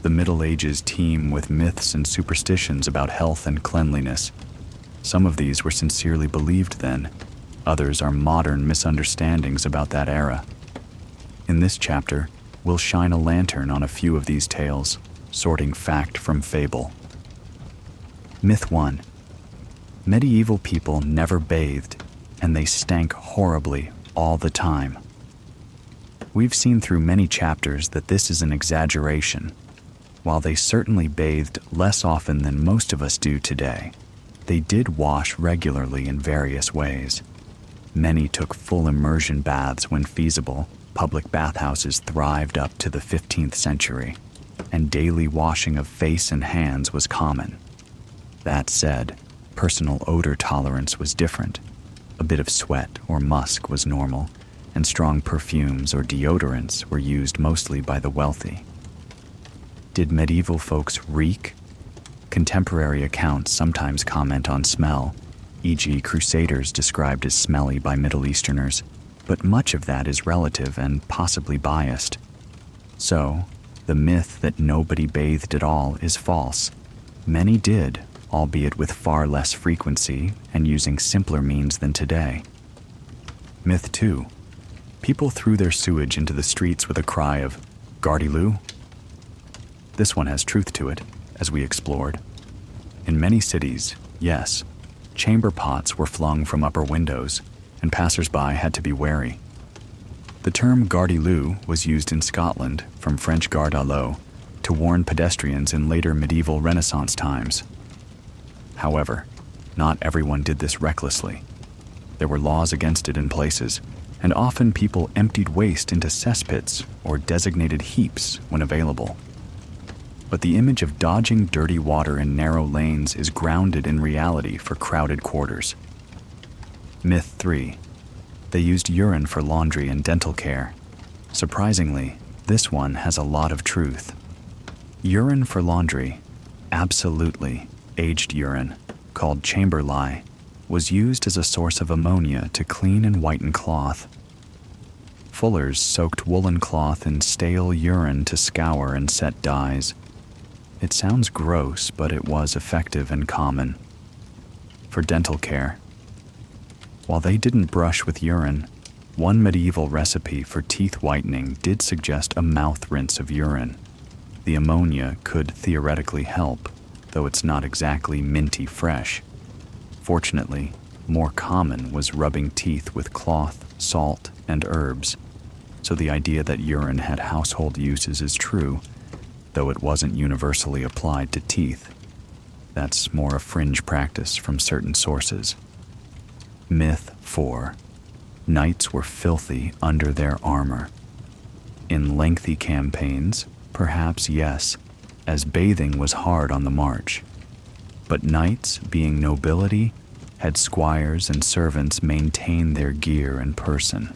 The Middle Ages teem with myths and superstitions about health and cleanliness. Some of these were sincerely believed then, others are modern misunderstandings about that era. In this chapter, we'll shine a lantern on a few of these tales, sorting fact from fable. Myth 1. Medieval people never bathed, and they stank horribly all the time. We've seen through many chapters that this is an exaggeration. While they certainly bathed less often than most of us do today, they did wash regularly in various ways. Many took full immersion baths when feasible. Public bathhouses thrived up to the 15th century, and daily washing of face and hands was common. That said, personal odor tolerance was different. A bit of sweat or musk was normal, and strong perfumes or deodorants were used mostly by the wealthy. Did medieval folks reek? Contemporary accounts sometimes comment on smell, e.g., crusaders described as smelly by Middle Easterners, but much of that is relative and possibly biased. So, the myth that nobody bathed at all is false. Many did, albeit with far less frequency and using simpler means than today. Myth 2. People threw their sewage into the streets with a cry of, "Gardyloo?" This one has truth to it, as we explored. In many cities, yes, chamber pots were flung from upper windows, and passers-by had to be wary. The term Gardyloo was used in Scotland, from French garde à l'eau, to warn pedestrians in later medieval Renaissance times. However, not everyone did this recklessly. There were laws against it in places, and often people emptied waste into cesspits or designated heaps when available. But the image of dodging dirty water in narrow lanes is grounded in reality for crowded quarters. Myth 3. They used urine for laundry and dental care. Surprisingly, this one has a lot of truth. Urine for laundry, absolutely, aged urine, called chamber lye, was used as a source of ammonia to clean and whiten cloth. Fullers soaked woolen cloth in stale urine to scour and set dyes. It sounds gross, but it was effective and common. For dental care, while they didn't brush with urine, one medieval recipe for teeth whitening did suggest a mouth rinse of urine. The ammonia could theoretically help, though it's not exactly minty fresh. Fortunately, more common was rubbing teeth with cloth, salt, and herbs, so the idea that urine had household uses is true, though it wasn't universally applied to teeth. That's more a fringe practice from certain sources. Myth 4. Knights were filthy under their armor. In lengthy campaigns, perhaps yes, as bathing was hard on the march. But knights, being nobility, had squires and servants maintain their gear and person.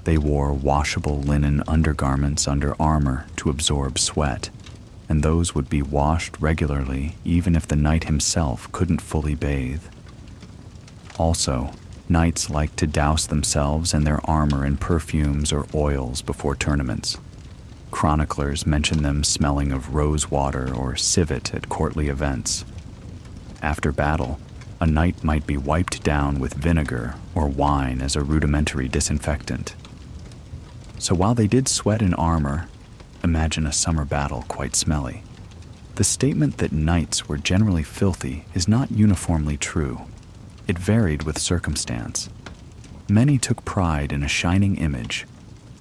They wore washable linen undergarments under armor to absorb sweat, and those would be washed regularly even if the knight himself couldn't fully bathe. Also, knights liked to douse themselves and their armor in perfumes or oils before tournaments. Chroniclers mention them smelling of rose water or civet at courtly events. After battle, a knight might be wiped down with vinegar or wine as a rudimentary disinfectant. So while they did sweat in armor, imagine a summer battle quite smelly. The statement that knights were generally filthy is not uniformly true. It varied with circumstance. Many took pride in a shining image,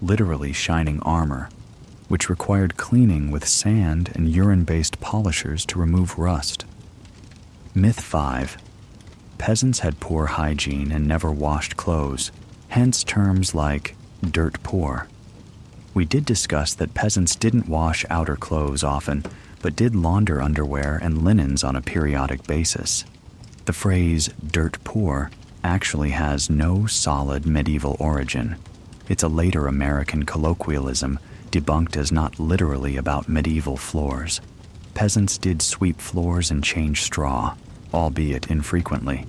literally shining armor, which required cleaning with sand and urine-based polishers to remove rust. Myth 5. Peasants had poor hygiene and never washed clothes, hence terms like dirt poor. We did discuss that peasants didn't wash outer clothes often, but did launder underwear and linens on a periodic basis. The phrase dirt poor actually has no solid medieval origin. It's a later American colloquialism debunked as not literally about medieval floors. Peasants did sweep floors and change straw, albeit infrequently.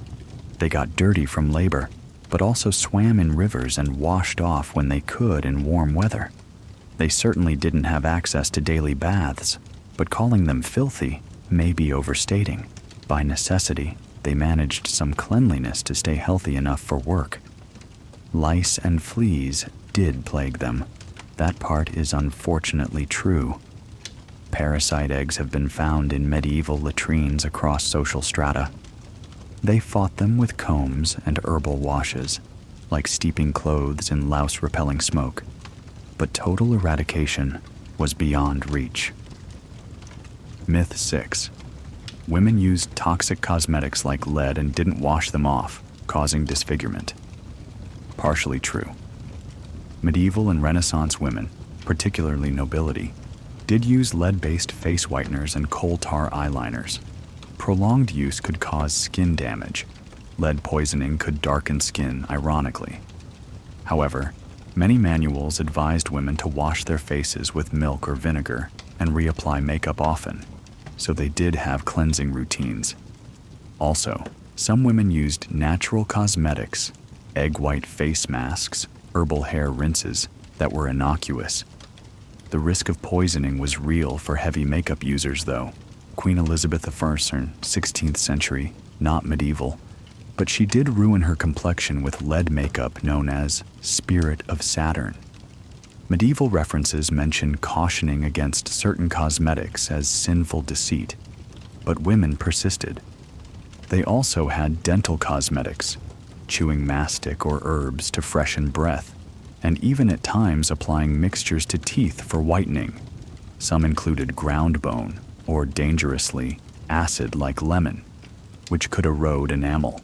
They got dirty from labor, but also swam in rivers and washed off when they could in warm weather. They certainly didn't have access to daily baths, but calling them filthy may be overstating. By necessity, they managed some cleanliness to stay healthy enough for work. Lice and fleas did plague them. That part is unfortunately true. Parasite eggs have been found in medieval latrines across social strata. They fought them with combs and herbal washes, like steeping clothes in louse-repelling smoke. But total eradication was beyond reach. Myth 6. Women used toxic cosmetics like lead and didn't wash them off, causing disfigurement. Partially true. Medieval and Renaissance women, particularly nobility, did use lead-based face whiteners and coal tar eyeliners. Prolonged use could cause skin damage. Lead poisoning could darken skin, ironically. However, many manuals advised women to wash their faces with milk or vinegar and reapply makeup often, so they did have cleansing routines. Also, Some women used natural cosmetics, egg white face masks, herbal hair rinses that were innocuous. The risk of poisoning was real for heavy makeup users, though. Queen Elizabeth I, 16th century, not medieval, but she did ruin her complexion with lead makeup known as Spirit of Saturn. Medieval references mention cautioning against certain cosmetics as sinful deceit, but women persisted. They also had dental cosmetics, chewing mastic or herbs to freshen breath, and even at times applying mixtures to teeth for whitening. Some included ground bone, or dangerously, acid like lemon, which could erode enamel.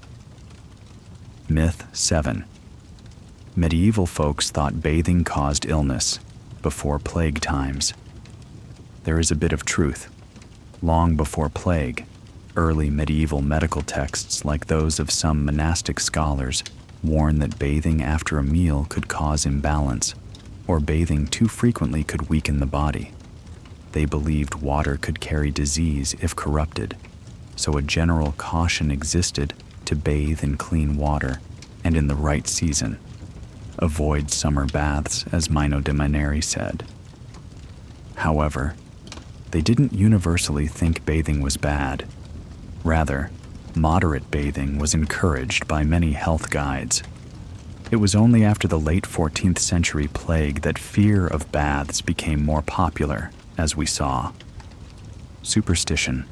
Myth 7. Medieval folks thought bathing caused illness before plague times. There is a bit of truth. Long before plague, early medieval medical texts like those of some monastic scholars warn that bathing after a meal could cause imbalance, or bathing too frequently could weaken the body. They believed water could carry disease if corrupted, so a general caution existed to bathe in clean water and in the right season. Avoid summer baths, as Mino de Maneri said. However, they didn't universally think bathing was bad. Rather, moderate bathing was encouraged by many health guides. It was only after the late 14th century plague that fear of baths became more popular, as we saw. Superstition.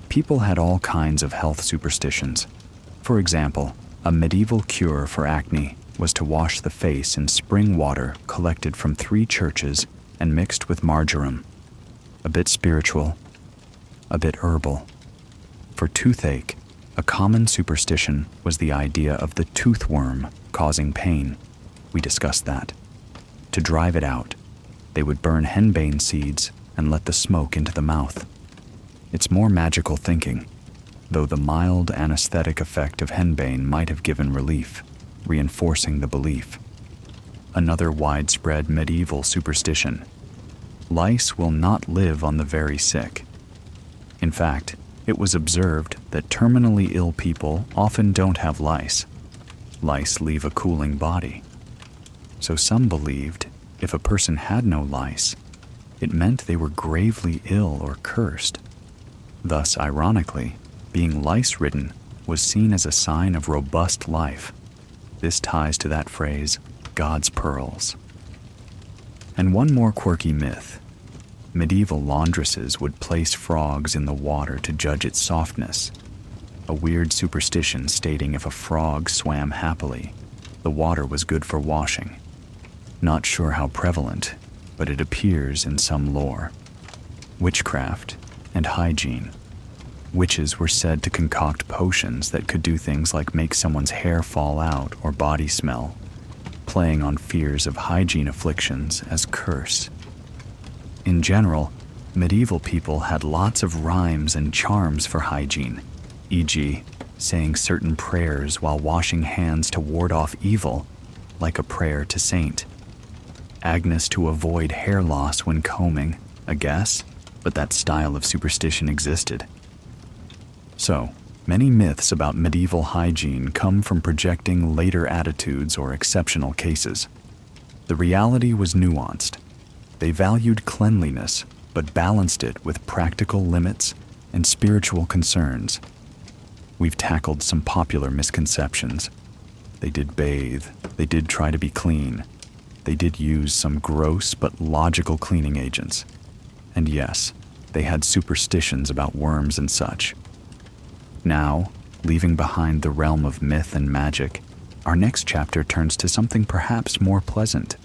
People had all kinds of health superstitions. For example, a medieval cure for acne was to wash the face in spring water collected from 3 churches and mixed with marjoram. A bit spiritual, a bit herbal. For toothache, a common superstition was the idea of the toothworm causing pain. We discussed that. To drive it out, they would burn henbane seeds and let the smoke into the mouth. It's more magical thinking, though the mild anesthetic effect of henbane might have given relief, reinforcing the belief. Another widespread medieval superstition: lice will not live on the very sick. In fact, it was observed that terminally ill people often don't have lice. Lice leave a cooling body. So some believed if a person had no lice, it meant they were gravely ill or cursed. Thus, ironically, being lice-ridden was seen as a sign of robust life. This ties to that phrase, God's pearls. And one more quirky myth. Medieval laundresses would place frogs in the water to judge its softness. A weird superstition stating if a frog swam happily, the water was good for washing. Not sure how prevalent, but it appears in some lore. Witchcraft and hygiene. Witches were said to concoct potions that could do things like make someone's hair fall out or body smell, playing on fears of hygiene afflictions as curse. In general, medieval people had lots of rhymes and charms for hygiene, e.g., saying certain prayers while washing hands to ward off evil, like a prayer to saint. Agnes to avoid hair loss when combing, a guess, but that style of superstition existed. So, many myths about medieval hygiene come from projecting later attitudes or exceptional cases. The reality was nuanced. They valued cleanliness, but balanced it with practical limits and spiritual concerns. We've tackled some popular misconceptions. They did bathe, they did try to be clean, they did use some gross but logical cleaning agents. And yes, they had superstitions about worms and such. Now, leaving behind the realm of myth and magic, our next chapter turns to something perhaps more pleasant: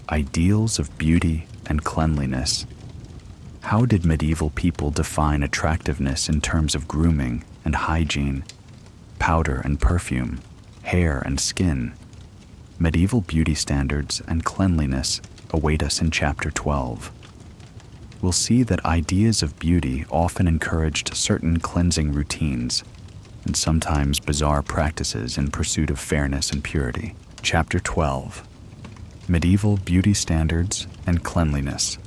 ideals of beauty and cleanliness. How did medieval people define attractiveness in terms of grooming and hygiene, powder and perfume, hair and skin? Medieval beauty standards and cleanliness await us in Chapter 12. We'll see that ideas of beauty often encouraged certain cleansing routines, and sometimes bizarre practices in pursuit of fairness and purity. Chapter 12. Medieval Beauty Standards and Cleanliness.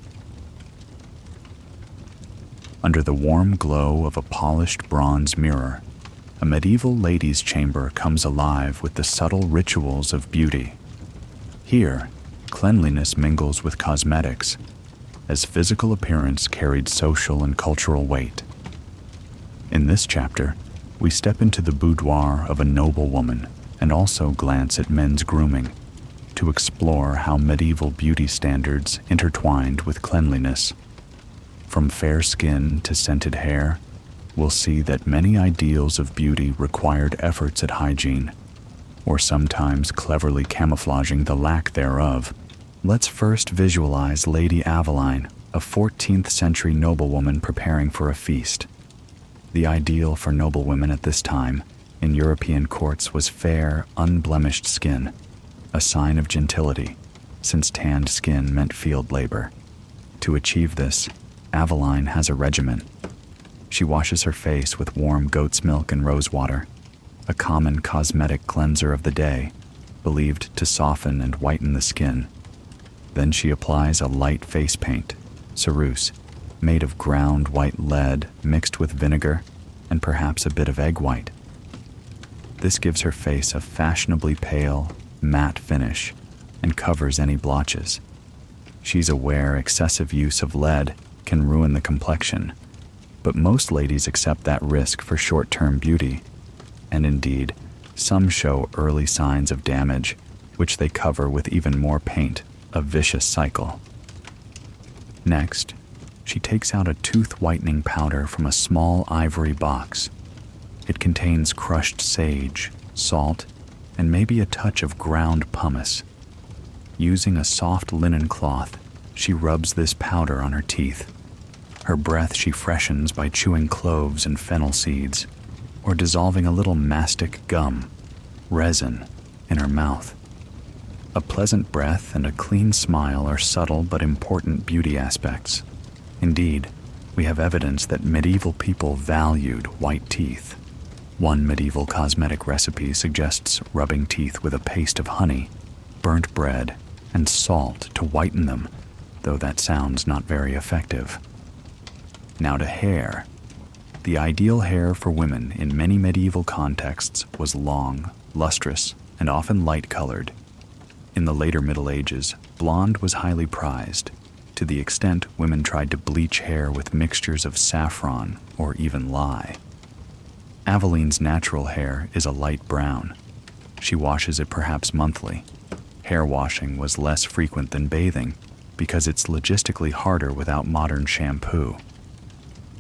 Under the warm glow of a polished bronze mirror, a medieval lady's chamber comes alive with the subtle rituals of beauty. Here, cleanliness mingles with cosmetics, as physical appearance carried social and cultural weight. In this chapter, we step into the boudoir of a noble woman and also glance at men's grooming to explore how medieval beauty standards intertwined with cleanliness. From fair skin to scented hair, we'll see that many ideals of beauty required efforts at hygiene, or sometimes cleverly camouflaging the lack thereof. Let's first visualize Lady Aveline, a 14th century noblewoman preparing for a feast. The ideal for noblewomen at this time in European courts was fair, unblemished skin, a sign of gentility, since tanned skin meant field labor. To achieve this, Aveline has a regimen. She washes her face with warm goat's milk and rose water, a common cosmetic cleanser of the day, believed to soften and whiten the skin. Then she applies a light face paint, ceruse, made of ground white lead mixed with vinegar and perhaps a bit of egg white. This gives her face a fashionably pale, matte finish and covers any blotches. She's aware excessive use of lead can ruin the complexion, but most ladies accept that risk for short-term beauty, and indeed, some show early signs of damage, which they cover with even more paint, a vicious cycle. Next, she takes out a tooth whitening powder from a small ivory box. It contains crushed sage, salt, and maybe a touch of ground pumice. Using a soft linen cloth, she rubs this powder on her teeth. Her breath she freshens by chewing cloves and fennel seeds, or dissolving a little mastic gum, resin, in her mouth. A pleasant breath and a clean smile are subtle but important beauty aspects. Indeed, we have evidence that medieval people valued white teeth. One medieval cosmetic recipe suggests rubbing teeth with a paste of honey, burnt bread, and salt to whiten them, though that sounds not very effective. Now to hair. The ideal hair for women in many medieval contexts was long, lustrous, and often light-colored. In the later Middle Ages, blonde was highly prized, to the extent women tried to bleach hair with mixtures of saffron or even lye. Aveline's natural hair is a light brown. She washes it perhaps monthly. Hair washing was less frequent than bathing because it's logistically harder without modern shampoo.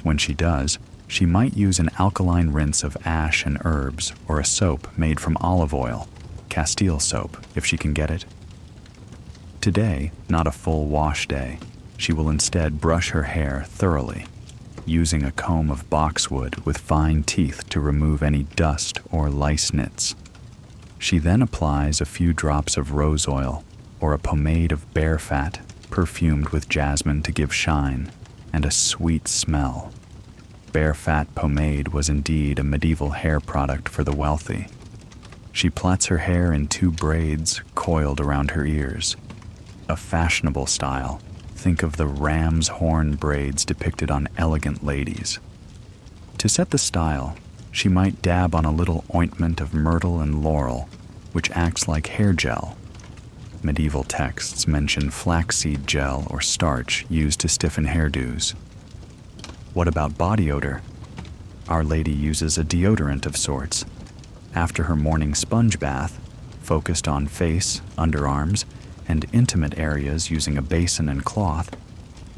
When she does, she might use an alkaline rinse of ash and herbs or a soap made from olive oil, Castile soap, if she can get it. Today, not a full wash day. She will instead brush her hair thoroughly, using a comb of boxwood with fine teeth to remove any dust or lice nits. She then applies a few drops of rose oil or a pomade of bear fat perfumed with jasmine to give shine and a sweet smell. Bear fat pomade was indeed a medieval hair product for the wealthy. She plats her hair in 2 braids coiled around her ears. A fashionable style. Think of the ram's horn braids depicted on elegant ladies. To set the style, she might dab on a little ointment of myrtle and laurel, which acts like hair gel. Medieval texts mention flaxseed gel or starch used to stiffen hairdos. What about body odor? Our Lady uses a deodorant of sorts. After her morning sponge bath, focused on face, underarms, and intimate areas using a basin and cloth,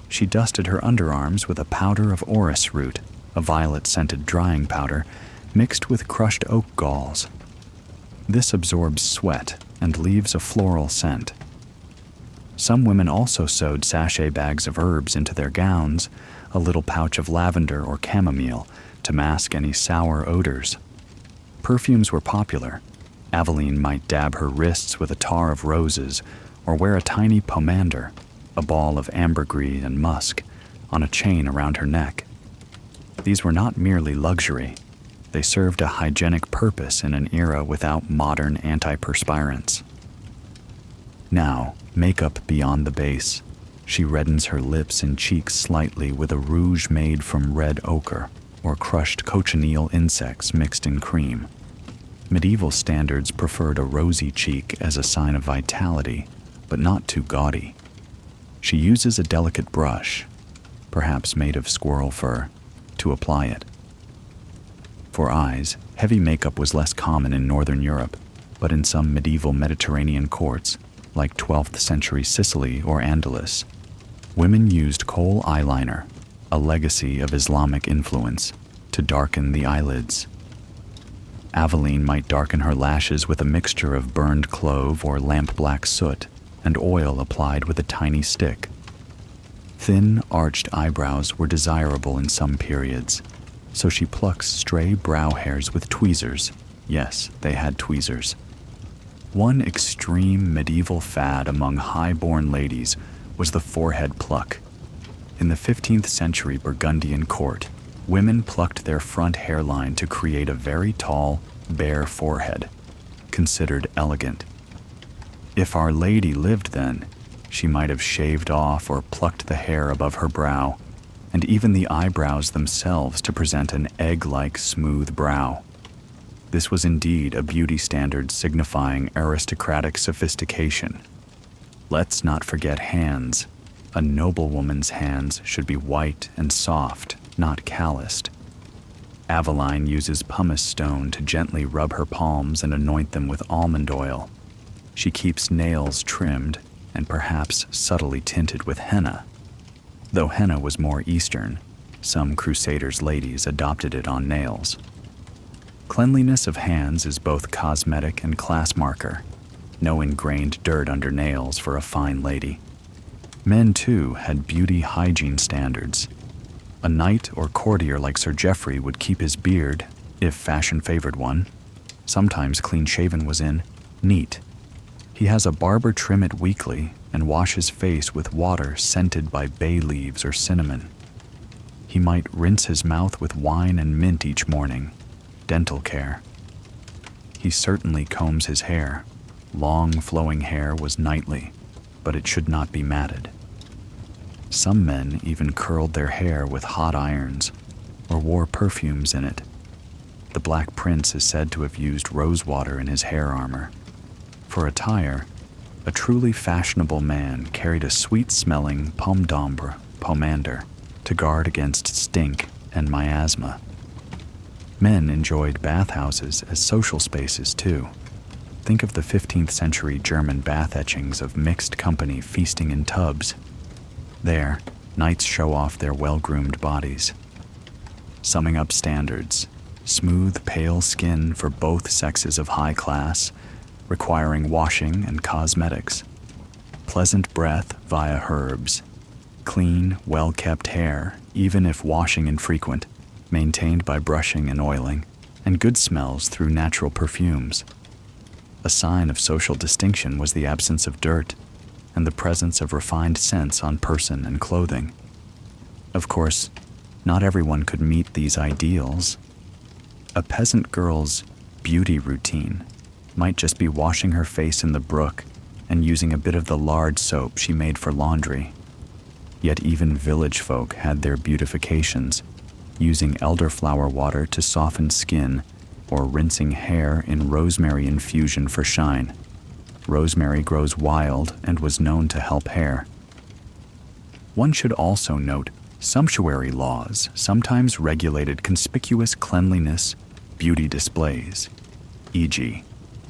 she dusted her underarms with a powder of orris root, a violet-scented drying powder, mixed with crushed oak galls. This absorbs sweat and leaves a floral scent. Some women also sewed sachet bags of herbs into their gowns, a little pouch of lavender or chamomile to mask any sour odors. Perfumes were popular. Aveline might dab her wrists with a tar of roses or wear a tiny pomander, a ball of ambergris and musk, on a chain around her neck. These were not merely luxury. They served a hygienic purpose in an era without modern antiperspirants. Now, makeup beyond the base. She reddens her lips and cheeks slightly with a rouge made from red ochre or crushed cochineal insects mixed in cream. Medieval standards preferred a rosy cheek as a sign of vitality, but not too gaudy. She uses a delicate brush, perhaps made of squirrel fur, to apply it. For eyes, heavy makeup was less common in Northern Europe, but in some medieval Mediterranean courts, like 12th century Sicily or Andalus, women used kohl eyeliner, a legacy of Islamic influence, to darken the eyelids. Aveline might darken her lashes with a mixture of burned clove or lamp-black soot and oil applied with a tiny stick. Thin, arched eyebrows were desirable in some periods, so she plucks stray brow hairs with tweezers. Yes, they had tweezers. One extreme medieval fad among high-born ladies was the forehead pluck. In the 15th century Burgundian court, women plucked their front hairline to create a very tall, bare forehead, considered elegant. If Our Lady lived then, she might have shaved off or plucked the hair above her brow, and even the eyebrows themselves to present an egg-like smooth brow. This was indeed a beauty standard signifying aristocratic sophistication. Let's not forget hands. A noblewoman's hands should be white and soft, not calloused. Aveline uses pumice stone to gently rub her palms and anoint them with almond oil. She keeps nails trimmed and perhaps subtly tinted with henna. Though henna was more Eastern, some Crusaders' ladies adopted it on nails. Cleanliness of hands is both cosmetic and class marker. No ingrained dirt under nails for a fine lady. Men, too, had beauty hygiene standards. A knight or courtier like Sir Geoffrey would keep his beard, if fashion favored one, sometimes clean-shaven was in, neat. He has a barber trim it weekly and wash his face with water scented by bay leaves or cinnamon. He might rinse his mouth with wine and mint each morning, dental care. He certainly combs his hair. Long flowing hair was nightly, but it should not be matted. Some men even curled their hair with hot irons or wore perfumes in it. The Black Prince is said to have used rose water in his hair armor. For attire, a truly fashionable man carried a sweet-smelling pomme d'ambre, pomander, to guard against stink and miasma. Men enjoyed bathhouses as social spaces too. Think of the 15th century German bath etchings of mixed company feasting in tubs. There, knights show off their well-groomed bodies. Summing up standards, smooth, pale skin for both sexes of high class, requiring washing and cosmetics. Pleasant breath via herbs. Clean, well-kept hair, even if washing infrequent, maintained by brushing and oiling, and good smells through natural perfumes. A sign of social distinction was the absence of dirt and the presence of refined scents on person and clothing. Of course, not everyone could meet these ideals. A peasant girl's beauty routine might just be washing her face in the brook and using a bit of the lard soap she made for laundry. Yet even village folk had their beautifications, using elderflower water to soften skin or rinsing hair in rosemary infusion for shine. Rosemary grows wild and was known to help hair. One should also note sumptuary laws sometimes regulated conspicuous cleanliness, beauty displays, e.g.,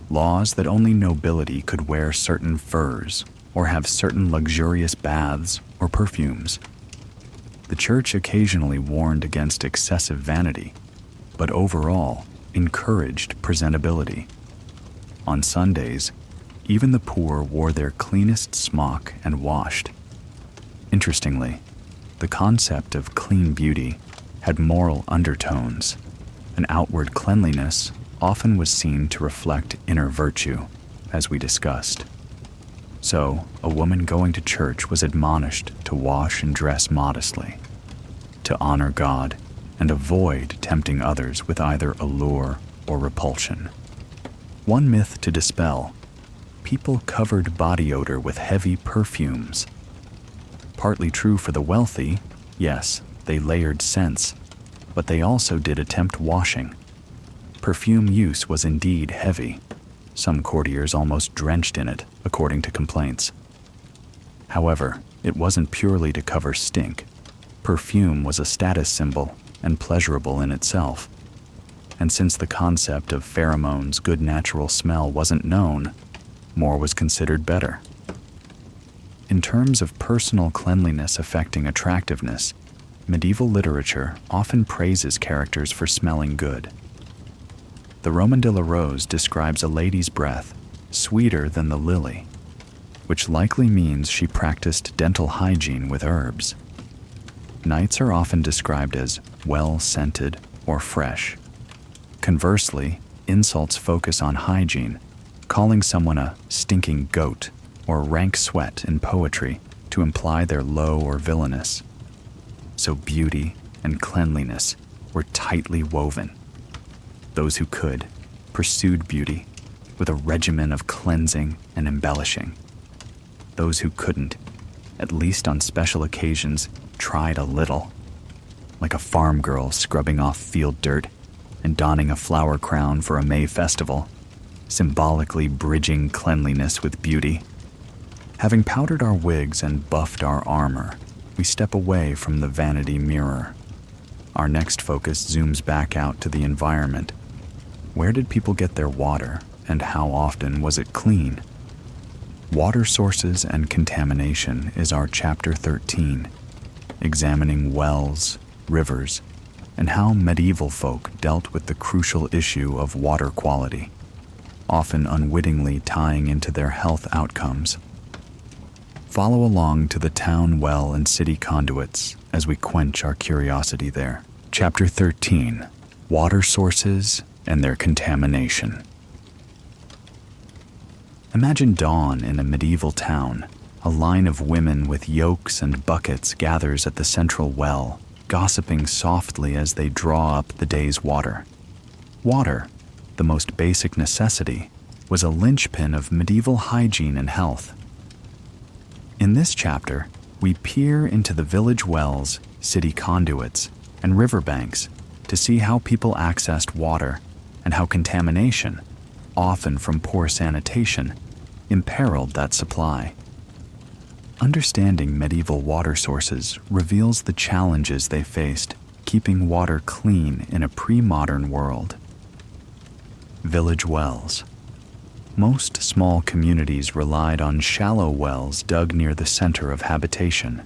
laws that only nobility could wear certain furs or have certain luxurious baths or perfumes. The church occasionally warned against excessive vanity, but overall encouraged presentability. On Sundays, even the poor wore their cleanest smock and washed. Interestingly, the concept of clean beauty had moral undertones. An outward cleanliness often was seen to reflect inner virtue, as we discussed. So, a woman going to church was admonished to wash and dress modestly, to honor God, and avoid tempting others with either allure or repulsion. One myth to dispel: people covered body odor with heavy perfumes. Partly true for the wealthy, yes, they layered scents, but they also did attempt washing. Perfume use was indeed heavy, some courtiers almost drenched in it, according to complaints. However, it wasn't purely to cover stink. Perfume was a status symbol and pleasurable in itself. And since the concept of pheromones' good natural smell wasn't known, more was considered better. In terms of personal cleanliness affecting attractiveness, medieval literature often praises characters for smelling good. The Roman de la Rose describes a lady's breath sweeter than the lily, which likely means she practiced dental hygiene with herbs. Knights are often described as well-scented or fresh. Conversely, insults focus on hygiene, calling someone a stinking goat or rank sweat in poetry to imply they're low or villainous. So beauty and cleanliness were tightly woven. Those who could pursued beauty with a regimen of cleansing and embellishing. Those who couldn't, at least on special occasions, tried a little, like a farm girl scrubbing off field dirt and donning a flower crown for a May festival, symbolically bridging cleanliness with beauty. Having powdered our wigs and buffed our armor, we step away from the vanity mirror. Our next focus zooms back out to the environment. Where did people get their water, and how often was it clean? Water sources and contamination is our chapter 13, examining wells, rivers, and how medieval folk dealt with the crucial issue of water quality, often unwittingly tying into their health outcomes. Follow along to the town well and city conduits as we quench our curiosity there. Chapter 13, Water Sources and Their Contamination. Imagine dawn in a medieval town. A line of women with yokes and buckets gathers at the central well, gossiping softly as they draw up the day's water. Water, the most basic necessity, was a linchpin of medieval hygiene and health. In this chapter, we peer into the village wells, city conduits, and riverbanks to see how people accessed water and how contamination, often from poor sanitation, imperiled that supply. Understanding medieval water sources reveals the challenges they faced keeping water clean in a pre-modern world. Village wells. Most small communities relied on shallow wells dug near the center of habitation.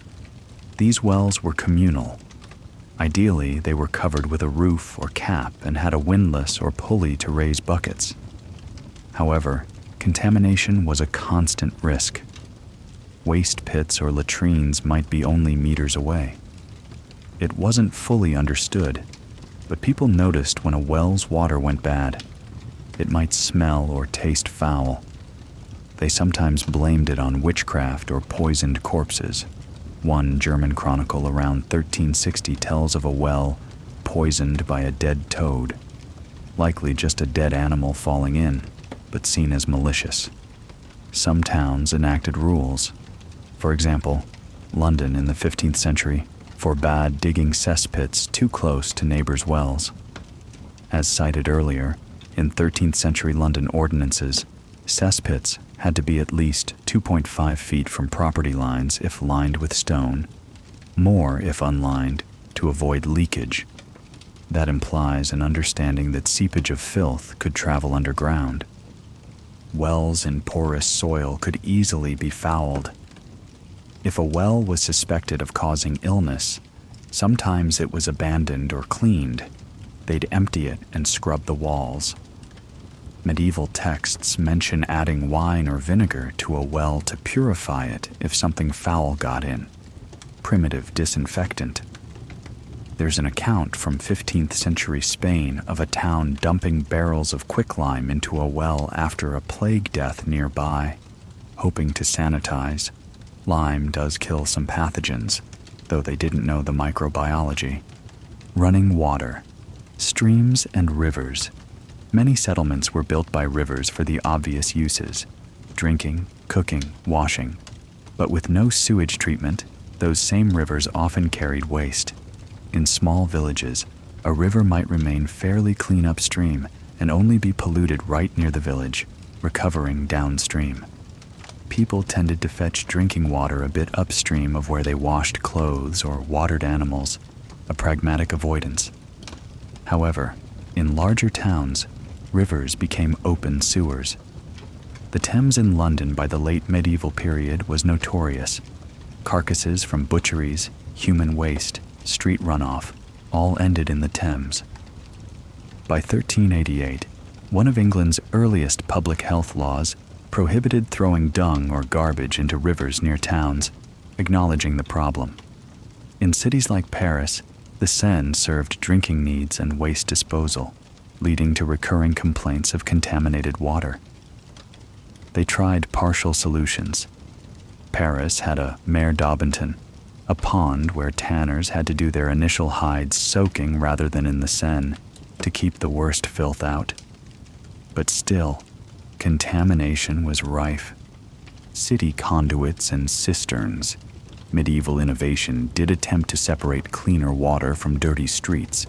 These wells were communal. Ideally, they were covered with a roof or cap and had a windlass or pulley to raise buckets. However, contamination was a constant risk. Waste pits or latrines might be only meters away. It wasn't fully understood, but people noticed when a well's water went bad. It might smell or taste foul. They sometimes blamed it on witchcraft or poisoned corpses. One German chronicle around 1360 tells of a well poisoned by a dead toad, likely just a dead animal falling in, but seen as malicious. Some towns enacted rules. For example, London in the 15th century forbade digging cesspits too close to neighbors' wells. As cited earlier, in 13th century London ordinances, cesspits had to be at least 2.5 feet from property lines if lined with stone, more if unlined, to avoid leakage. That implies an understanding that seepage of filth could travel underground. Wells in porous soil could easily be fouled. If a well was suspected of causing illness, sometimes it was abandoned or cleaned. They'd empty it and scrub the walls. Medieval texts mention adding wine or vinegar to a well to purify it if something foul got in. Primitive disinfectant. There's an account from 15th century Spain of a town dumping barrels of quicklime into a well after a plague death nearby, hoping to sanitize. Lime does kill some pathogens, though they didn't know the microbiology. Running water. Streams and rivers. Many settlements were built by rivers for the obvious uses: drinking, cooking, washing. But with no sewage treatment, those same rivers often carried waste. In small villages, a river might remain fairly clean upstream and only be polluted right near the village, recovering downstream. People tended to fetch drinking water a bit upstream of where they washed clothes or watered animals, a pragmatic avoidance. However, in larger towns, rivers became open sewers. The Thames in London by the late medieval period was notorious. Carcasses from butcheries, human waste, street runoff, all ended in the Thames. By 1388, one of England's earliest public health laws prohibited throwing dung or garbage into rivers near towns, acknowledging the problem. In cities like Paris, the Seine served drinking needs and waste disposal, leading to recurring complaints of contaminated water. They tried partial solutions. Paris had a Mare d'Aubenton, a pond where tanners had to do their initial hides soaking rather than in the Seine to keep the worst filth out. But still, contamination was rife. City conduits and cisterns, medieval innovation, did attempt to separate cleaner water from dirty streets.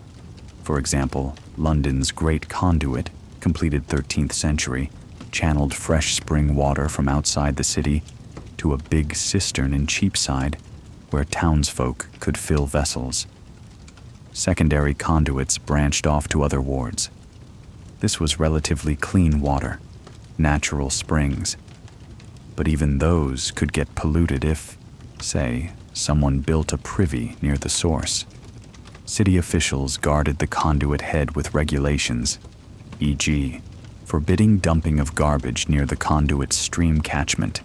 For example, London's Great Conduit, completed 13th century, channeled fresh spring water from outside the city to a big cistern in Cheapside, where townsfolk could fill vessels. Secondary conduits branched off to other wards. This was relatively clean water, natural springs. But even those could get polluted if, say, someone built a privy near the source. City officials guarded the conduit head with regulations, e.g., forbidding dumping of garbage near the conduit's stream catchment.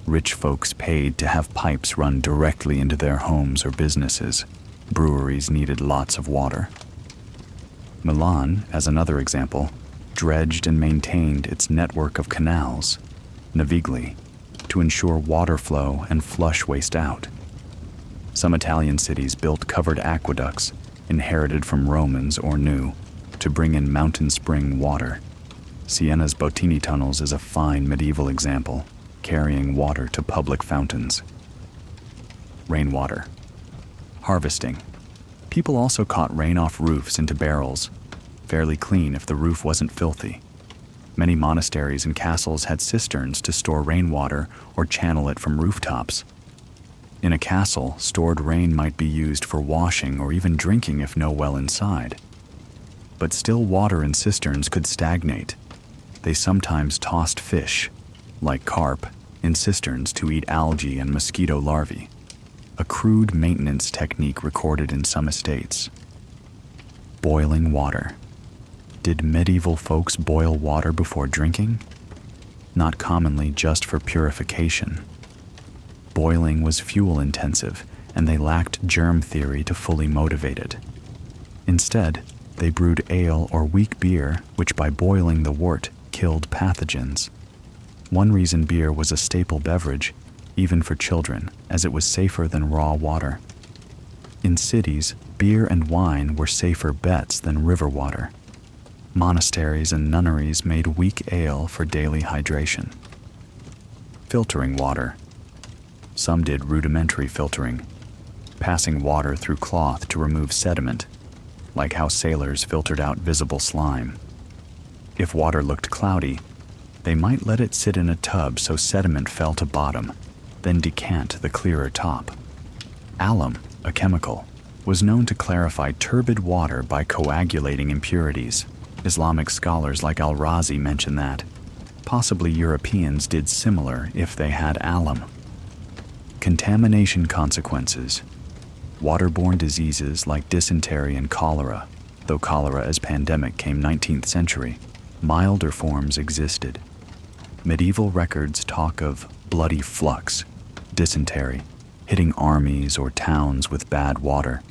Rich folks paid to have pipes run directly into their homes or businesses. Breweries needed lots of water. Milan, as another example, dredged and maintained its network of canals, navigli, to ensure water flow and flush waste out. Some Italian cities built covered aqueducts, inherited from Romans or new, to bring in mountain spring water. Sienna's Bottini tunnels is a fine medieval example, carrying water to public fountains. Rainwater. Harvesting. People also caught rain off roofs into barrels, fairly clean if the roof wasn't filthy. Many monasteries and castles had cisterns to store rainwater or channel it from rooftops. In a castle, stored rain might be used for washing or even drinking if no well inside. But still water in cisterns could stagnate. They sometimes tossed fish, like carp, in cisterns to eat algae and mosquito larvae, a crude maintenance technique recorded in some estates. Boiling water. Did medieval folks boil water before drinking? Not commonly just for purification. Boiling was fuel-intensive, and they lacked germ theory to fully motivate it. Instead, they brewed ale or weak beer, which by boiling the wort killed pathogens. One reason beer was a staple beverage, even for children, as it was safer than raw water. In cities, beer and wine were safer bets than river water. Monasteries and nunneries made weak ale for daily hydration. Filtering water. Some did rudimentary filtering, passing water through cloth to remove sediment, like how sailors filtered out visible slime. If water looked cloudy, they might let it sit in a tub so sediment fell to bottom, then decant the clearer top. Alum, a chemical, was known to clarify turbid water by coagulating impurities. Islamic scholars like Al-Razi mention that. Possibly Europeans did similar if they had alum. Contamination consequences. Waterborne diseases like dysentery and cholera, though cholera as pandemic came 19th century, milder forms existed. Medieval records talk of bloody flux, dysentery, hitting armies or towns with bad water.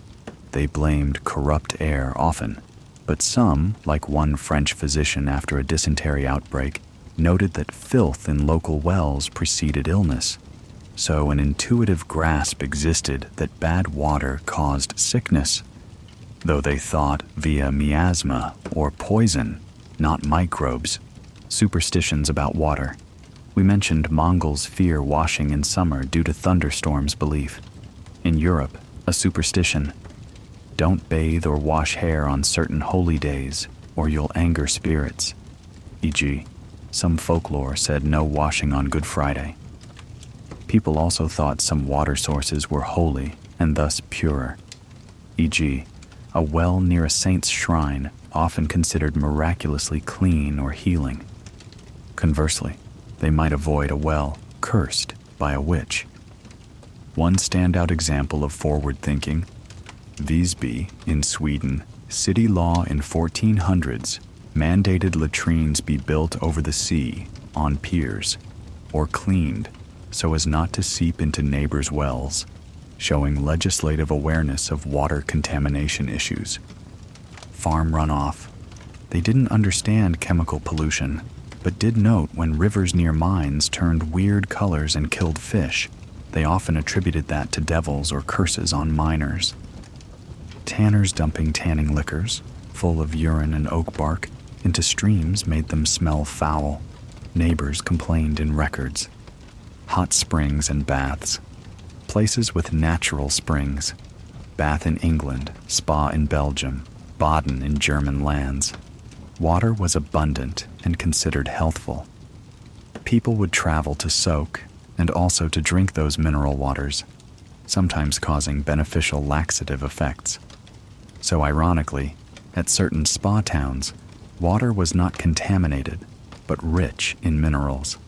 They blamed corrupt air often, but some, like one French physician after a dysentery outbreak, noted that filth in local wells preceded illness. So an intuitive grasp existed that bad water caused sickness, though they thought via miasma or poison, not microbes. Superstitions about water. We mentioned Mongols fear washing in summer due to thunderstorms belief. In Europe, a superstition. Don't bathe or wash hair on certain holy days, or you'll anger spirits. E.g., some folklore said no washing on Good Friday. People also thought some water sources were holy and thus purer. E.g., a well near a saint's shrine often considered miraculously clean or healing. Conversely, they might avoid a well cursed by a witch. One standout example of forward thinking, Visby in Sweden, city law in 1400s mandated latrines be built over the sea on piers or cleaned so as not to seep into neighbors' wells, showing legislative awareness of water contamination issues. Farm runoff. They didn't understand chemical pollution, but did note when rivers near mines turned weird colors and killed fish, they often attributed that to devils or curses on miners. Tanners dumping tanning liquors, full of urine and oak bark, into streams made them smell foul. Neighbors complained in records. Hot springs and baths. Places with natural springs. Bath in England, spa in Belgium, Baden in German lands. Water was abundant and considered healthful. People would travel to soak and also to drink those mineral waters, sometimes causing beneficial laxative effects. So ironically, at certain spa towns, water was not contaminated, but rich in minerals.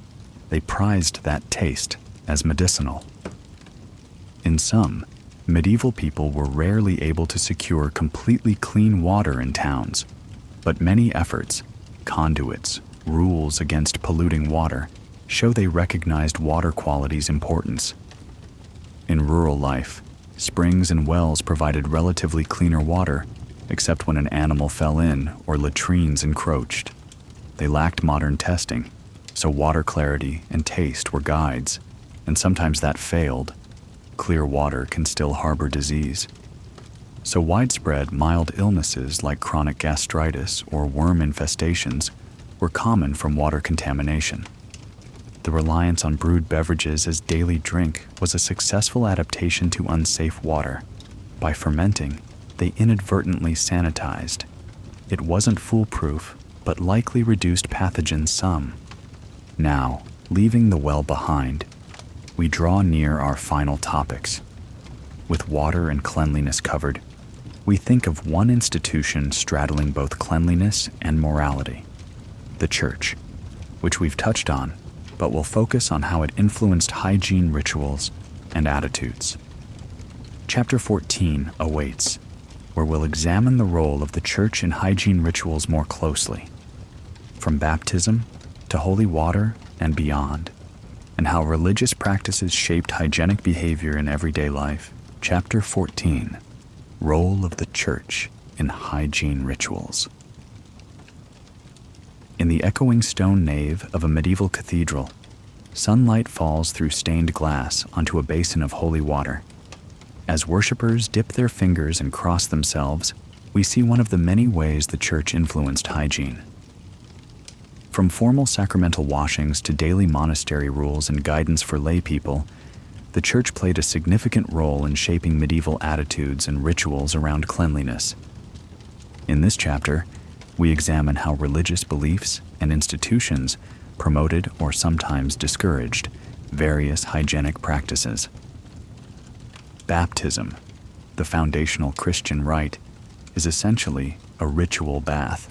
They prized that taste as medicinal. In some, medieval people were rarely able to secure completely clean water in towns, but many efforts, conduits, rules against polluting water, show they recognized water quality's importance. In rural life, springs and wells provided relatively cleaner water, except when an animal fell in or latrines encroached. They lacked modern testing, so water clarity and taste were guides, and sometimes that failed. Clear water can still harbor disease. So widespread mild illnesses like chronic gastritis or worm infestations were common from water contamination. The reliance on brewed beverages as daily drink was a successful adaptation to unsafe water. By fermenting, they inadvertently sanitized. It wasn't foolproof, but likely reduced pathogens some. Now, leaving the well behind, we draw near our final topics. With water and cleanliness covered, we think of one institution straddling both cleanliness and morality, the church, which we've touched on, but will focus on how it influenced hygiene rituals and attitudes. Chapter 14 awaits, where we'll examine the role of the church in hygiene rituals more closely, from baptism to holy water and beyond, and how religious practices shaped hygienic behavior in everyday life. Chapter 14, Role of the Church in Hygiene Rituals. In the echoing stone nave of a medieval cathedral, sunlight falls through stained glass onto a basin of holy water. As worshippers dip their fingers and cross themselves, we see one of the many ways the church influenced hygiene. From formal sacramental washings to daily monastery rules and guidance for lay people, the church played a significant role in shaping medieval attitudes and rituals around cleanliness. In this chapter, we examine how religious beliefs and institutions promoted or sometimes discouraged various hygienic practices. Baptism, the foundational Christian rite, is essentially a ritual bath.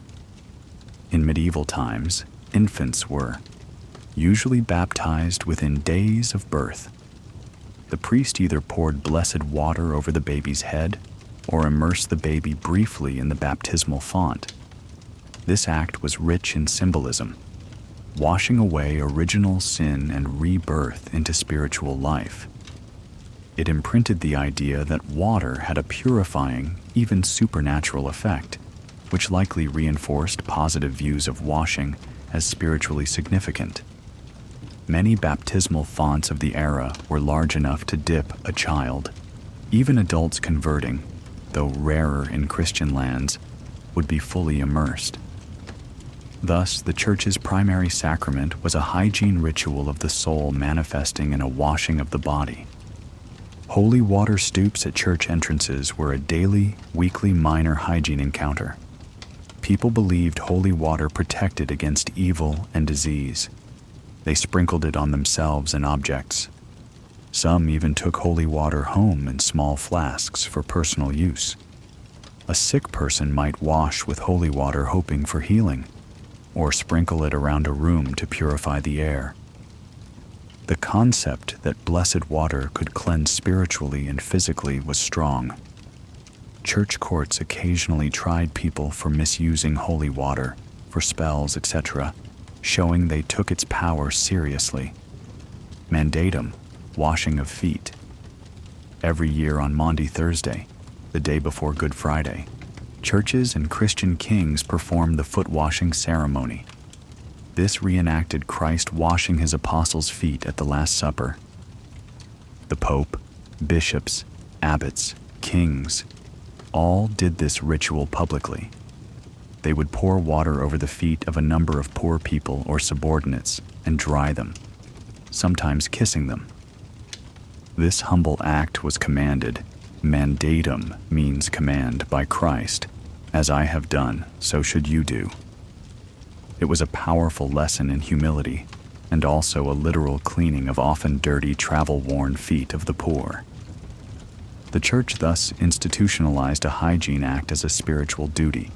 In medieval times, infants were usually baptized within days of birth. The priest either poured blessed water over the baby's head or immersed the baby briefly in the baptismal font. This act was rich in symbolism, washing away original sin and rebirth into spiritual life. It imprinted the idea that water had a purifying, even supernatural effect, which likely reinforced positive views of washing as spiritually significant. Many baptismal fonts of the era were large enough to dip a child. Even adults converting, though rarer in Christian lands, would be fully immersed. Thus, the church's primary sacrament was a hygiene ritual of the soul manifesting in a washing of the body. Holy water stoops at church entrances were a daily, weekly minor hygiene encounter. People believed holy water protected against evil and disease. They sprinkled it on themselves and objects. Some even took holy water home in small flasks for personal use. A sick person might wash with holy water hoping for healing, or sprinkle it around a room to purify the air. The concept that blessed water could cleanse spiritually and physically was strong. Church courts occasionally tried people for misusing holy water, for spells, etc., showing they took its power seriously. Mandatum, washing of feet. Every year on Maundy Thursday, the day before Good Friday, churches and Christian kings performed the foot washing ceremony. This reenacted Christ washing his apostles' feet at the Last Supper. The Pope, bishops, abbots, kings, all did this ritual publicly. They would pour water over the feet of a number of poor people or subordinates and dry them, sometimes kissing them. This humble act was commanded. Mandatum means command by Christ. As I have done, so should you do. It was a powerful lesson in humility, and also a literal cleaning of often dirty, travel-worn feet of the poor. The church thus institutionalized a hygiene act as a spiritual duty.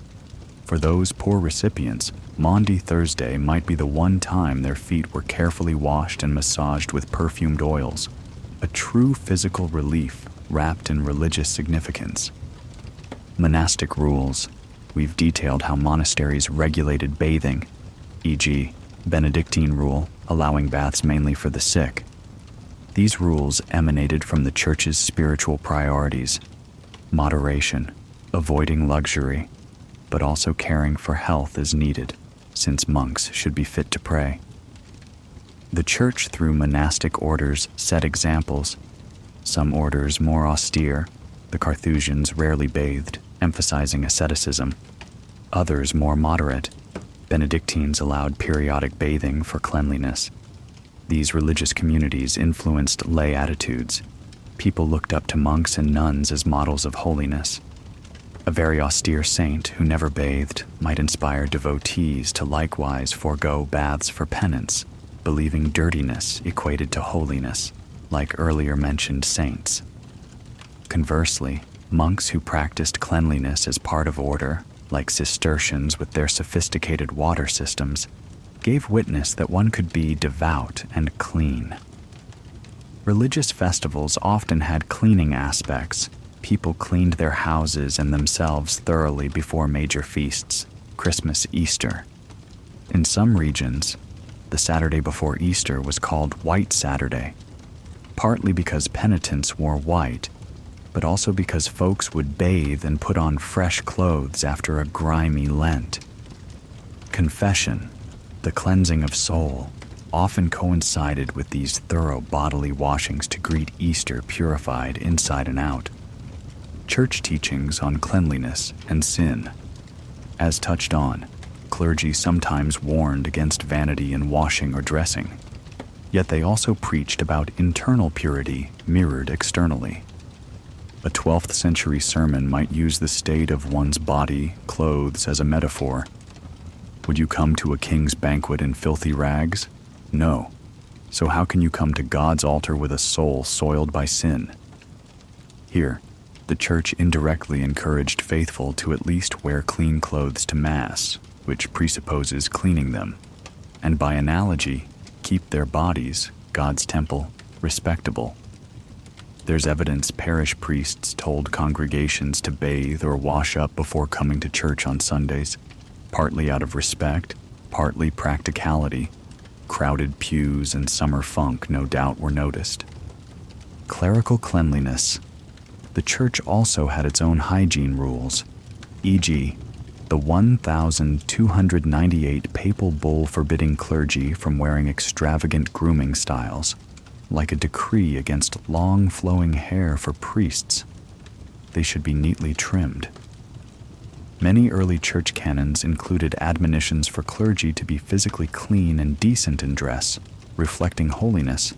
For those poor recipients, Maundy Thursday might be the one time their feet were carefully washed and massaged with perfumed oils, a true physical relief wrapped in religious significance. Monastic rules. We've detailed how monasteries regulated bathing, e.g., Benedictine rule, allowing baths mainly for the sick. These rules emanated from the church's spiritual priorities: moderation, avoiding luxury, but also caring for health as needed, since monks should be fit to pray. The church, through monastic orders, set examples. Some orders more austere, the Carthusians rarely bathed, emphasizing asceticism. Others more moderate, Benedictines allowed periodic bathing for cleanliness. These religious communities influenced lay attitudes. People looked up to monks and nuns as models of holiness. A very austere saint who never bathed might inspire devotees to likewise forego baths for penance, believing dirtiness equated to holiness, like earlier mentioned saints. Conversely, monks who practiced cleanliness as part of order, like Cistercians with their sophisticated water systems, gave witness that one could be devout and clean. Religious festivals often had cleaning aspects. People cleaned their houses and themselves thoroughly before major feasts, Christmas, Easter. In some regions, the Saturday before Easter was called White Saturday, partly because penitents wore white, but also because folks would bathe and put on fresh clothes after a grimy Lent. Confession, the cleansing of soul, often coincided with these thorough bodily washings to greet Easter purified inside and out. Church teachings on cleanliness and sin. As touched on, clergy sometimes warned against vanity in washing or dressing, yet they also preached about internal purity mirrored externally. A 12th century sermon might use the state of one's body, clothes as a metaphor. Would you come to a king's banquet in filthy rags? No. So how can you come to God's altar with a soul soiled by sin? Here, the church indirectly encouraged faithful to at least wear clean clothes to Mass, which presupposes cleaning them, and by analogy, keep their bodies, God's temple, respectable. There's evidence parish priests told congregations to bathe or wash up before coming to church on Sundays, partly out of respect, partly practicality. Crowded pews and summer funk no doubt were noticed. Clerical cleanliness. The church also had its own hygiene rules, e.g., the 1,298 papal bull forbidding clergy from wearing extravagant grooming styles, like a decree against long flowing hair for priests. They should be neatly trimmed. Many early church canons included admonitions for clergy to be physically clean and decent in dress, reflecting holiness.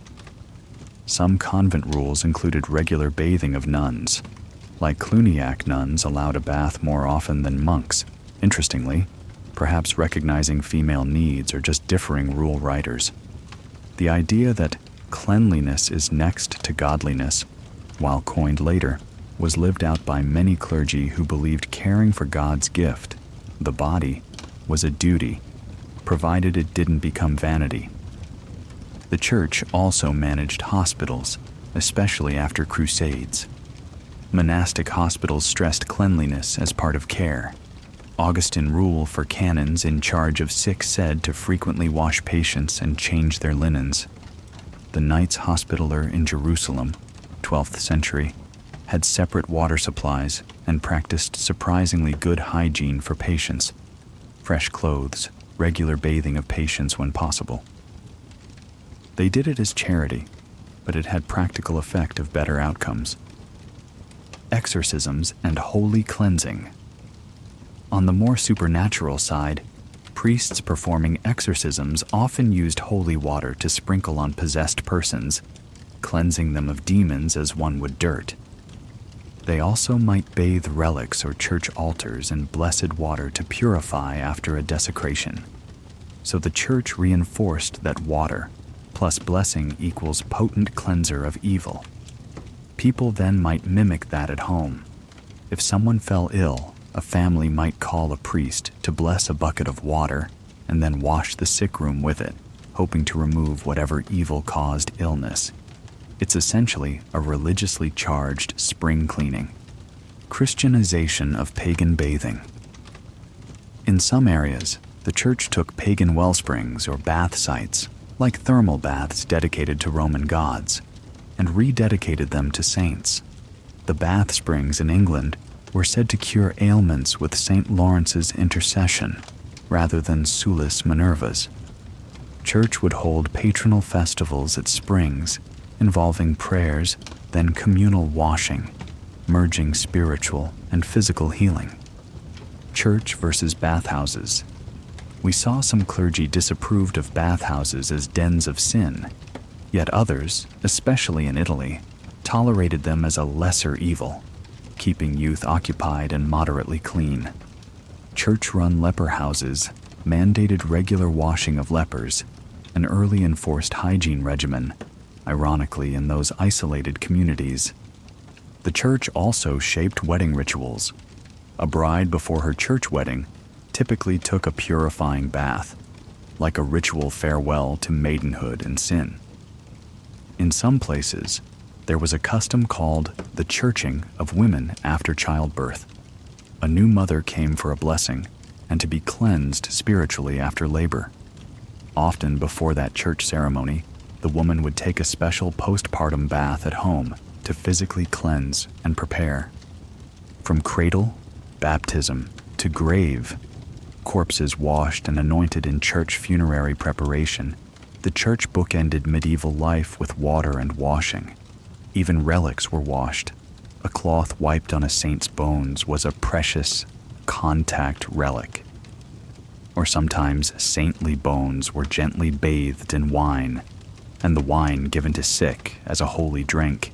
Some convent rules included regular bathing of nuns. Like Cluniac nuns allowed a bath more often than monks. Interestingly, perhaps recognizing female needs or just differing rule writers. The idea that cleanliness is next to godliness, while coined later, was lived out by many clergy who believed caring for God's gift, the body, was a duty, provided it didn't become vanity. The Church also managed hospitals, especially after Crusades. Monastic hospitals stressed cleanliness as part of care. Augustine rule for canons in charge of sick said to frequently wash patients and change their linens. The Knights Hospitaller in Jerusalem, 12th century, had separate water supplies and practiced surprisingly good hygiene for patients, fresh clothes, regular bathing of patients when possible. They did it as charity, but it had practical effect of better outcomes. Exorcisms and holy cleansing. On the more supernatural side, priests performing exorcisms often used holy water to sprinkle on possessed persons, cleansing them of demons as one would dirt. They also might bathe relics or church altars in blessed water to purify after a desecration. So the Church reinforced that water plus blessing equals potent cleanser of evil. People then might mimic that at home. If someone fell ill, a family might call a priest to bless a bucket of water and then wash the sick room with it, hoping to remove whatever evil caused illness. It's essentially a religiously charged spring cleaning. Christianization of pagan bathing. In some areas, the Church took pagan well springs or bath sites, like thermal baths dedicated to Roman gods, and rededicated them to saints. The bath springs in England were said to cure ailments with St. Lawrence's intercession, rather than Sulis Minerva's. Church would hold patronal festivals at springs, involving prayers, then communal washing, merging spiritual and physical healing. Church versus bathhouses. We saw some clergy disapproved of bathhouses as dens of sin, yet others, especially in Italy, tolerated them as a lesser evil, keeping youth occupied and moderately clean. Church-run leper houses mandated regular washing of lepers, an early enforced hygiene regimen, ironically in those isolated communities. The Church also shaped wedding rituals. A bride before her church wedding typically took a purifying bath, like a ritual farewell to maidenhood and sin. In some places, there was a custom called the churching of women after childbirth. A new mother came for a blessing and to be cleansed spiritually after labor. Often before that church ceremony, the woman would take a special postpartum bath at home to physically cleanse and prepare. From cradle, baptism, to grave, corpses washed and anointed in church funerary preparation, the Church bookended medieval life with water and washing. Even relics were washed. A cloth wiped on a saint's bones was a precious contact relic. Or sometimes saintly bones were gently bathed in wine, and the wine given to sick as a holy drink.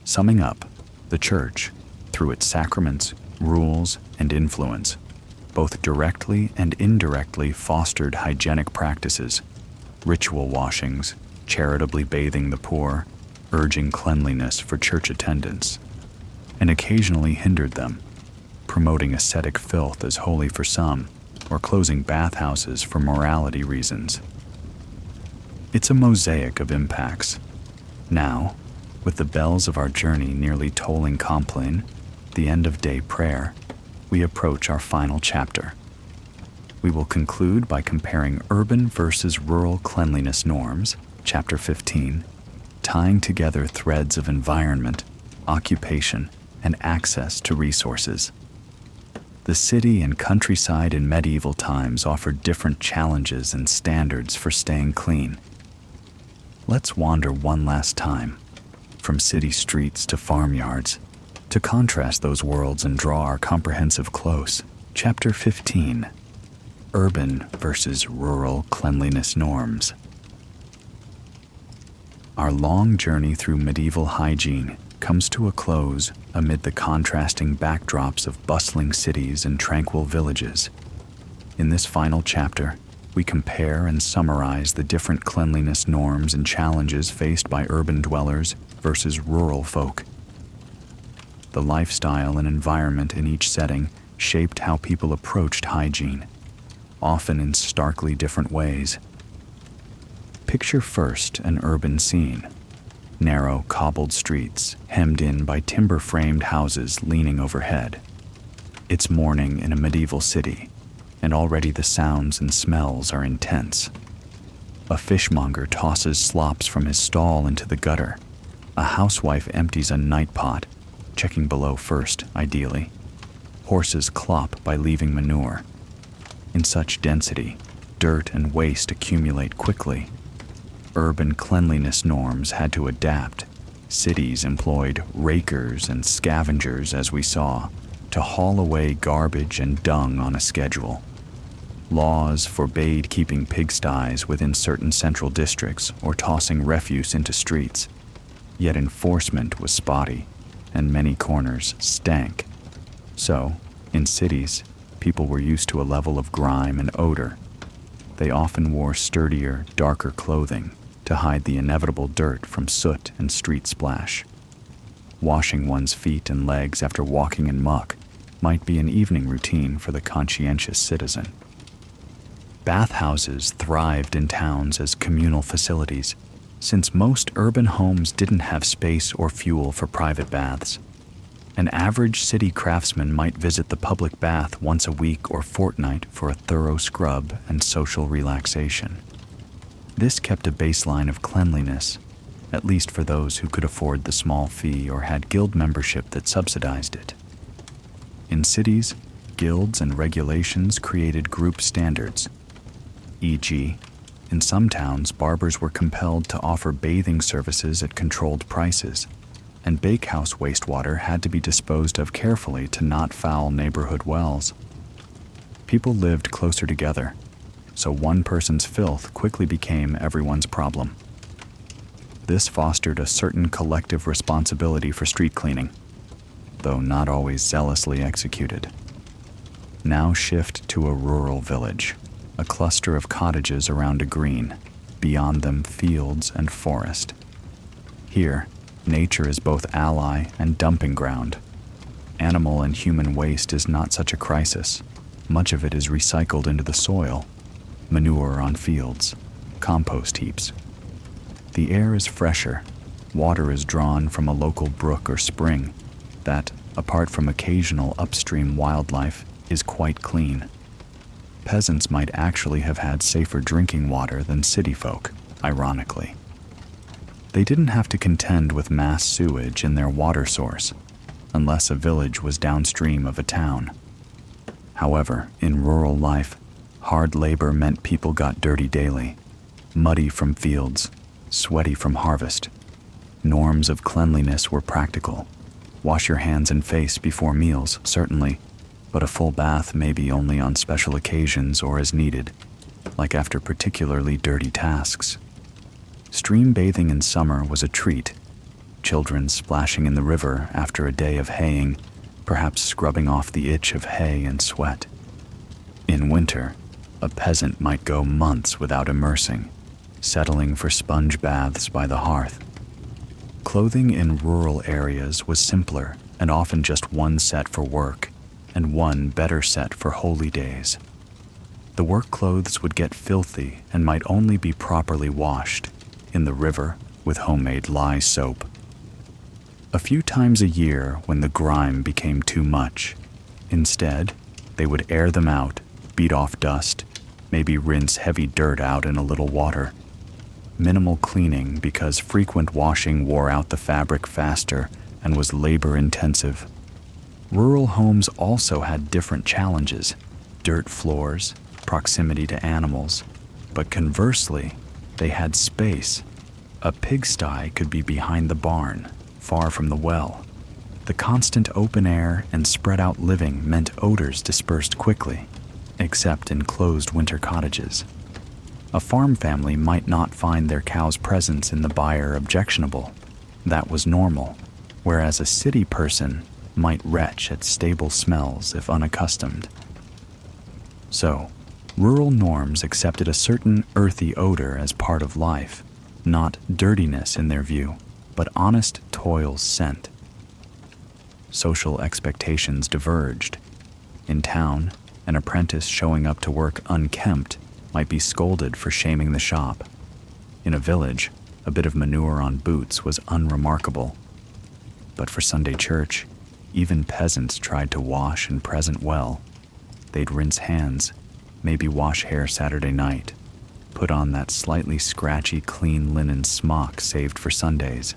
Summing up, the Church, through its sacraments, rules, and influence, both directly and indirectly fostered hygienic practices, ritual washings, charitably bathing the poor, urging cleanliness for church attendance, and occasionally hindered them, promoting ascetic filth as holy for some, or closing bathhouses for morality reasons. It's a mosaic of impacts. Now, with the bells of our journey nearly tolling Compline, the end-of-day prayer, we approach our final chapter. We will conclude by comparing urban versus rural cleanliness norms, chapter 15, tying together threads of environment, occupation, and access to resources. The city and countryside in medieval times offered different challenges and standards for staying clean. Let's wander one last time, from city streets to farmyards, to contrast those worlds and draw our comprehensive close. Chapter 15, Urban versus Rural Cleanliness Norms. Our long journey through medieval hygiene comes to a close amid the contrasting backdrops of bustling cities and tranquil villages. In this final chapter, we compare and summarize the different cleanliness norms and challenges faced by urban dwellers versus rural folk. The lifestyle and environment in each setting shaped how people approached hygiene, often in starkly different ways. Picture first an urban scene. Narrow, cobbled streets, hemmed in by timber-framed houses leaning overhead. It's morning in a medieval city, and already the sounds and smells are intense. A fishmonger tosses slops from his stall into the gutter. A housewife empties a night pot, checking below first, ideally. Horses clop by leaving manure. In such density, dirt and waste accumulate quickly. Urban cleanliness norms had to adapt. Cities employed rakers and scavengers, as we saw, to haul away garbage and dung on a schedule. Laws forbade keeping pigsties within certain central districts or tossing refuse into streets. Yet enforcement was spotty, and many corners stank. So, in cities, people were used to a level of grime and odor. They often wore sturdier, darker clothing to hide the inevitable dirt from soot and street splash. Washing one's feet and legs after walking in muck might be an evening routine for the conscientious citizen. Bathhouses thrived in towns as communal facilities, since most urban homes didn't have space or fuel for private baths. An average city craftsman might visit the public bath once a week or fortnight for a thorough scrub and social relaxation. This kept a baseline of cleanliness, at least for those who could afford the small fee or had guild membership that subsidized it. In cities, guilds and regulations created group standards. E.g., in some towns, barbers were compelled to offer bathing services at controlled prices, and bakehouse wastewater had to be disposed of carefully to not foul neighborhood wells. People lived closer together, so one person's filth quickly became everyone's problem. This fostered a certain collective responsibility for street cleaning, though not always zealously executed. Now shift to a rural village, a cluster of cottages around a green, beyond them fields and forest. Here, nature is both ally and dumping ground. Animal and human waste is not such a crisis. Much of it is recycled into the soil. Manure on fields, compost heaps. The air is fresher. Water is drawn from a local brook or spring that, apart from occasional upstream wildlife, is quite clean. Peasants might actually have had safer drinking water than city folk, ironically. They didn't have to contend with mass sewage in their water source, unless a village was downstream of a town. However, in rural life, hard labor meant people got dirty daily, muddy from fields, sweaty from harvest. Norms of cleanliness were practical. Wash your hands and face before meals, certainly, but a full bath maybe only on special occasions or as needed, like after particularly dirty tasks. Stream bathing in summer was a treat. Children splashing in the river after a day of haying, perhaps scrubbing off the itch of hay and sweat. In winter, a peasant might go months without immersing, settling for sponge baths by the hearth. Clothing in rural areas was simpler and often just one set for work and one better set for holy days. The work clothes would get filthy and might only be properly washed in the river with homemade lye soap. A few times a year when the grime became too much, instead, they would air them out, beat off dust, maybe rinse heavy dirt out in a little water. Minimal cleaning because frequent washing wore out the fabric faster and was labor-intensive. Rural homes also had different challenges: dirt floors, proximity to animals, but conversely, they had space. A pigsty could be behind the barn, far from the well. The constant open air and spread-out living meant odors dispersed quickly, except in closed winter cottages. A farm family might not find their cow's presence in the byre objectionable. That was normal, whereas a city person might retch at stable smells if unaccustomed. So, rural norms accepted a certain earthy odor as part of life, not dirtiness in their view, but honest toil's scent. Social expectations diverged. In town, an apprentice showing up to work unkempt might be scolded for shaming the shop. In a village, a bit of manure on boots was unremarkable. But for Sunday church, even peasants tried to wash and present well. They'd rinse hands, maybe wash hair Saturday night, put on that slightly scratchy clean linen smock saved for Sundays.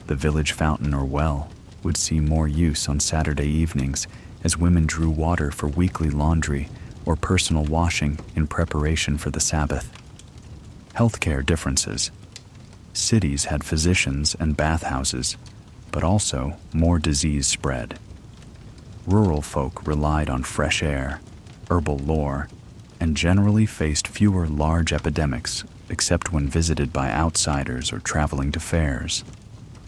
The village fountain or well would see more use on Saturday evenings as women drew water for weekly laundry or personal washing in preparation for the Sabbath. Healthcare differences. Cities had physicians and bathhouses, but also more disease spread. Rural folk relied on fresh air, herbal lore, and generally faced fewer large epidemics except when visited by outsiders or traveling to fairs.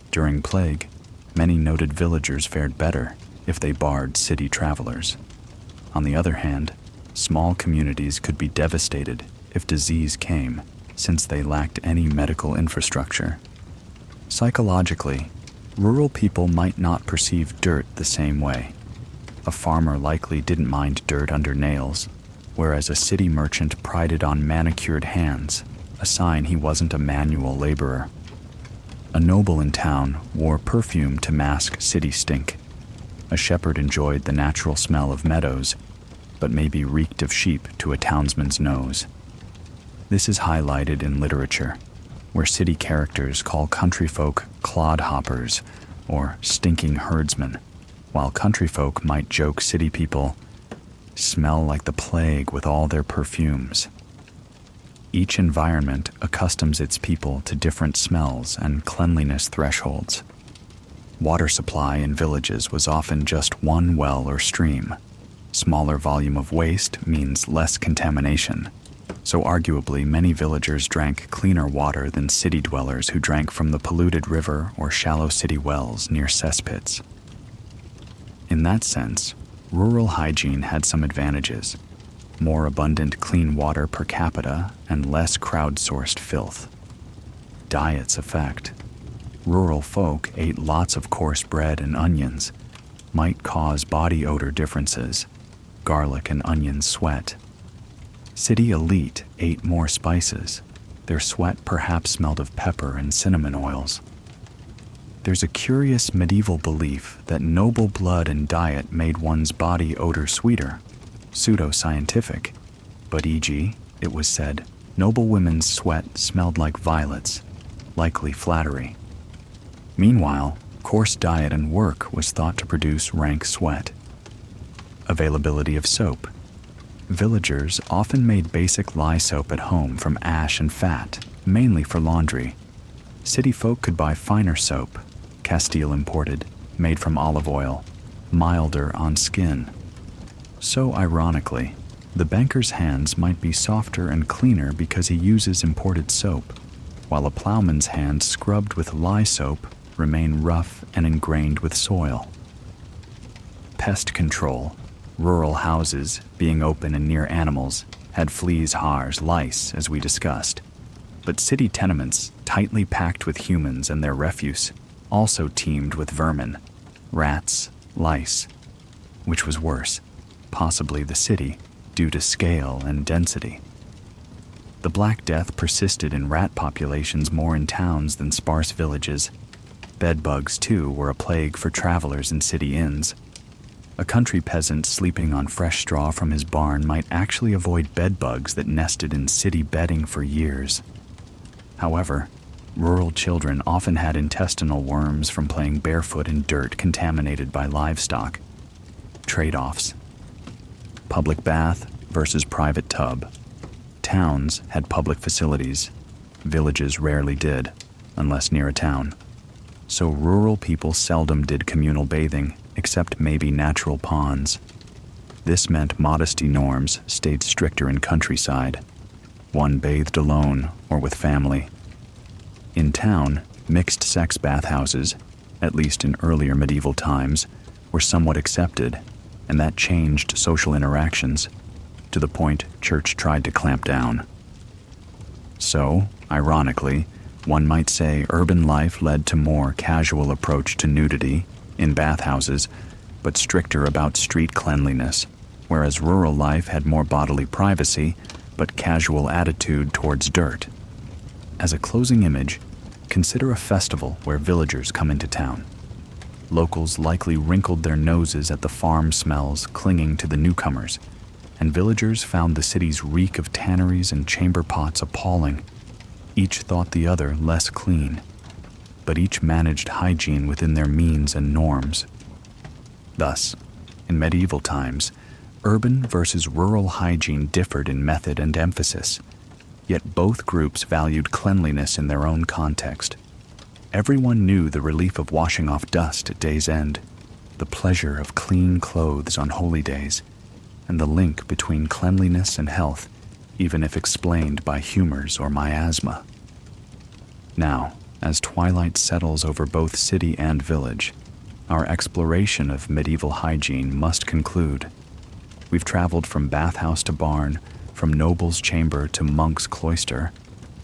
During plague, many noted villagers fared better if they barred city travelers. On the other hand, small communities could be devastated if disease came, since they lacked any medical infrastructure. Psychologically, rural people might not perceive dirt the same way. A farmer likely didn't mind dirt under nails, whereas a city merchant prided on manicured hands, a sign he wasn't a manual laborer. A noble in town wore perfume to mask city stink. A shepherd enjoyed the natural smell of meadows, but maybe reeked of sheep to a townsman's nose. This is highlighted in literature, where city characters call country folk clodhoppers or stinking herdsmen, while country folk might joke city people smell like the plague with all their perfumes. Each environment accustoms its people to different smells and cleanliness thresholds. Water supply in villages was often just one well or stream. Smaller volume of waste means less contamination, so arguably many villagers drank cleaner water than city dwellers who drank from the polluted river or shallow city wells near cesspits. In that sense, rural hygiene had some advantages: more abundant clean water per capita and less crowdsourced filth. Diet's effect. Rural folk ate lots of coarse bread and onions, might cause body odor differences, garlic and onion sweat. City elite ate more spices. Their sweat perhaps smelled of pepper and cinnamon oils. There's a curious medieval belief that noble blood and diet made one's body odor sweeter, pseudo-scientific, but e.g., it was said, noble women's sweat smelled like violets, likely flattery. Meanwhile, coarse diet and work was thought to produce rank sweat. Availability of soap. Villagers often made basic lye soap at home from ash and fat, mainly for laundry. City folk could buy finer soap, Castile imported, made from olive oil, milder on skin. So ironically, the banker's hands might be softer and cleaner because he uses imported soap, while a plowman's hands scrubbed with lye soap remain rough and ingrained with soil. Pest control. Rural houses, being open and near animals, had fleas, hares, lice, as we discussed. But city tenements, tightly packed with humans and their refuse, also teemed with vermin, rats, lice. Which was worse? Possibly the city, due to scale and density. The Black Death persisted in rat populations more in towns than sparse villages. Bedbugs, too, were a plague for travelers in city inns. A country peasant sleeping on fresh straw from his barn might actually avoid bedbugs that nested in city bedding for years. However, rural children often had intestinal worms from playing barefoot in dirt contaminated by livestock. Trade-offs. Public bath versus private tub. Towns had public facilities. Villages rarely did, unless near a town. So rural people seldom did communal bathing, except maybe natural ponds. This meant modesty norms stayed stricter in countryside. one bathed alone or with family. In town, mixed-sex bathhouses, at least in earlier medieval times, were somewhat accepted, and that changed social interactions, to the point church tried to clamp down. So, ironically, one might say urban life led to more casual approach to nudity in bathhouses, but stricter about street cleanliness, whereas rural life had more bodily privacy, but casual attitude towards dirt. As a closing image, consider a festival where villagers come into town. Locals likely wrinkled their noses at the farm smells clinging to the newcomers, and villagers found the city's reek of tanneries and chamber pots appalling. Each thought the other less clean, but each managed hygiene within their means and norms. Thus, in medieval times, urban versus rural hygiene differed in method and emphasis, yet both groups valued cleanliness in their own context. Everyone knew the relief of washing off dust at day's end, the pleasure of clean clothes on holy days, and the link between cleanliness and health, even if explained by humors or miasma. Now, as twilight settles over both city and village, our exploration of medieval hygiene must conclude. We've traveled from bathhouse to barn, from noble's chamber to monk's cloister,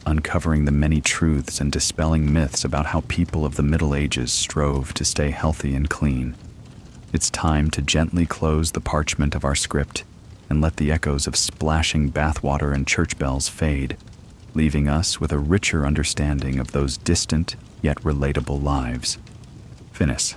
uncovering the many truths and dispelling myths about how people of the Middle Ages strove to stay healthy and clean. It's time to gently close the parchment of our script and let the echoes of splashing bathwater and church bells fade, leaving us with a richer understanding of those distant yet relatable lives. Finis.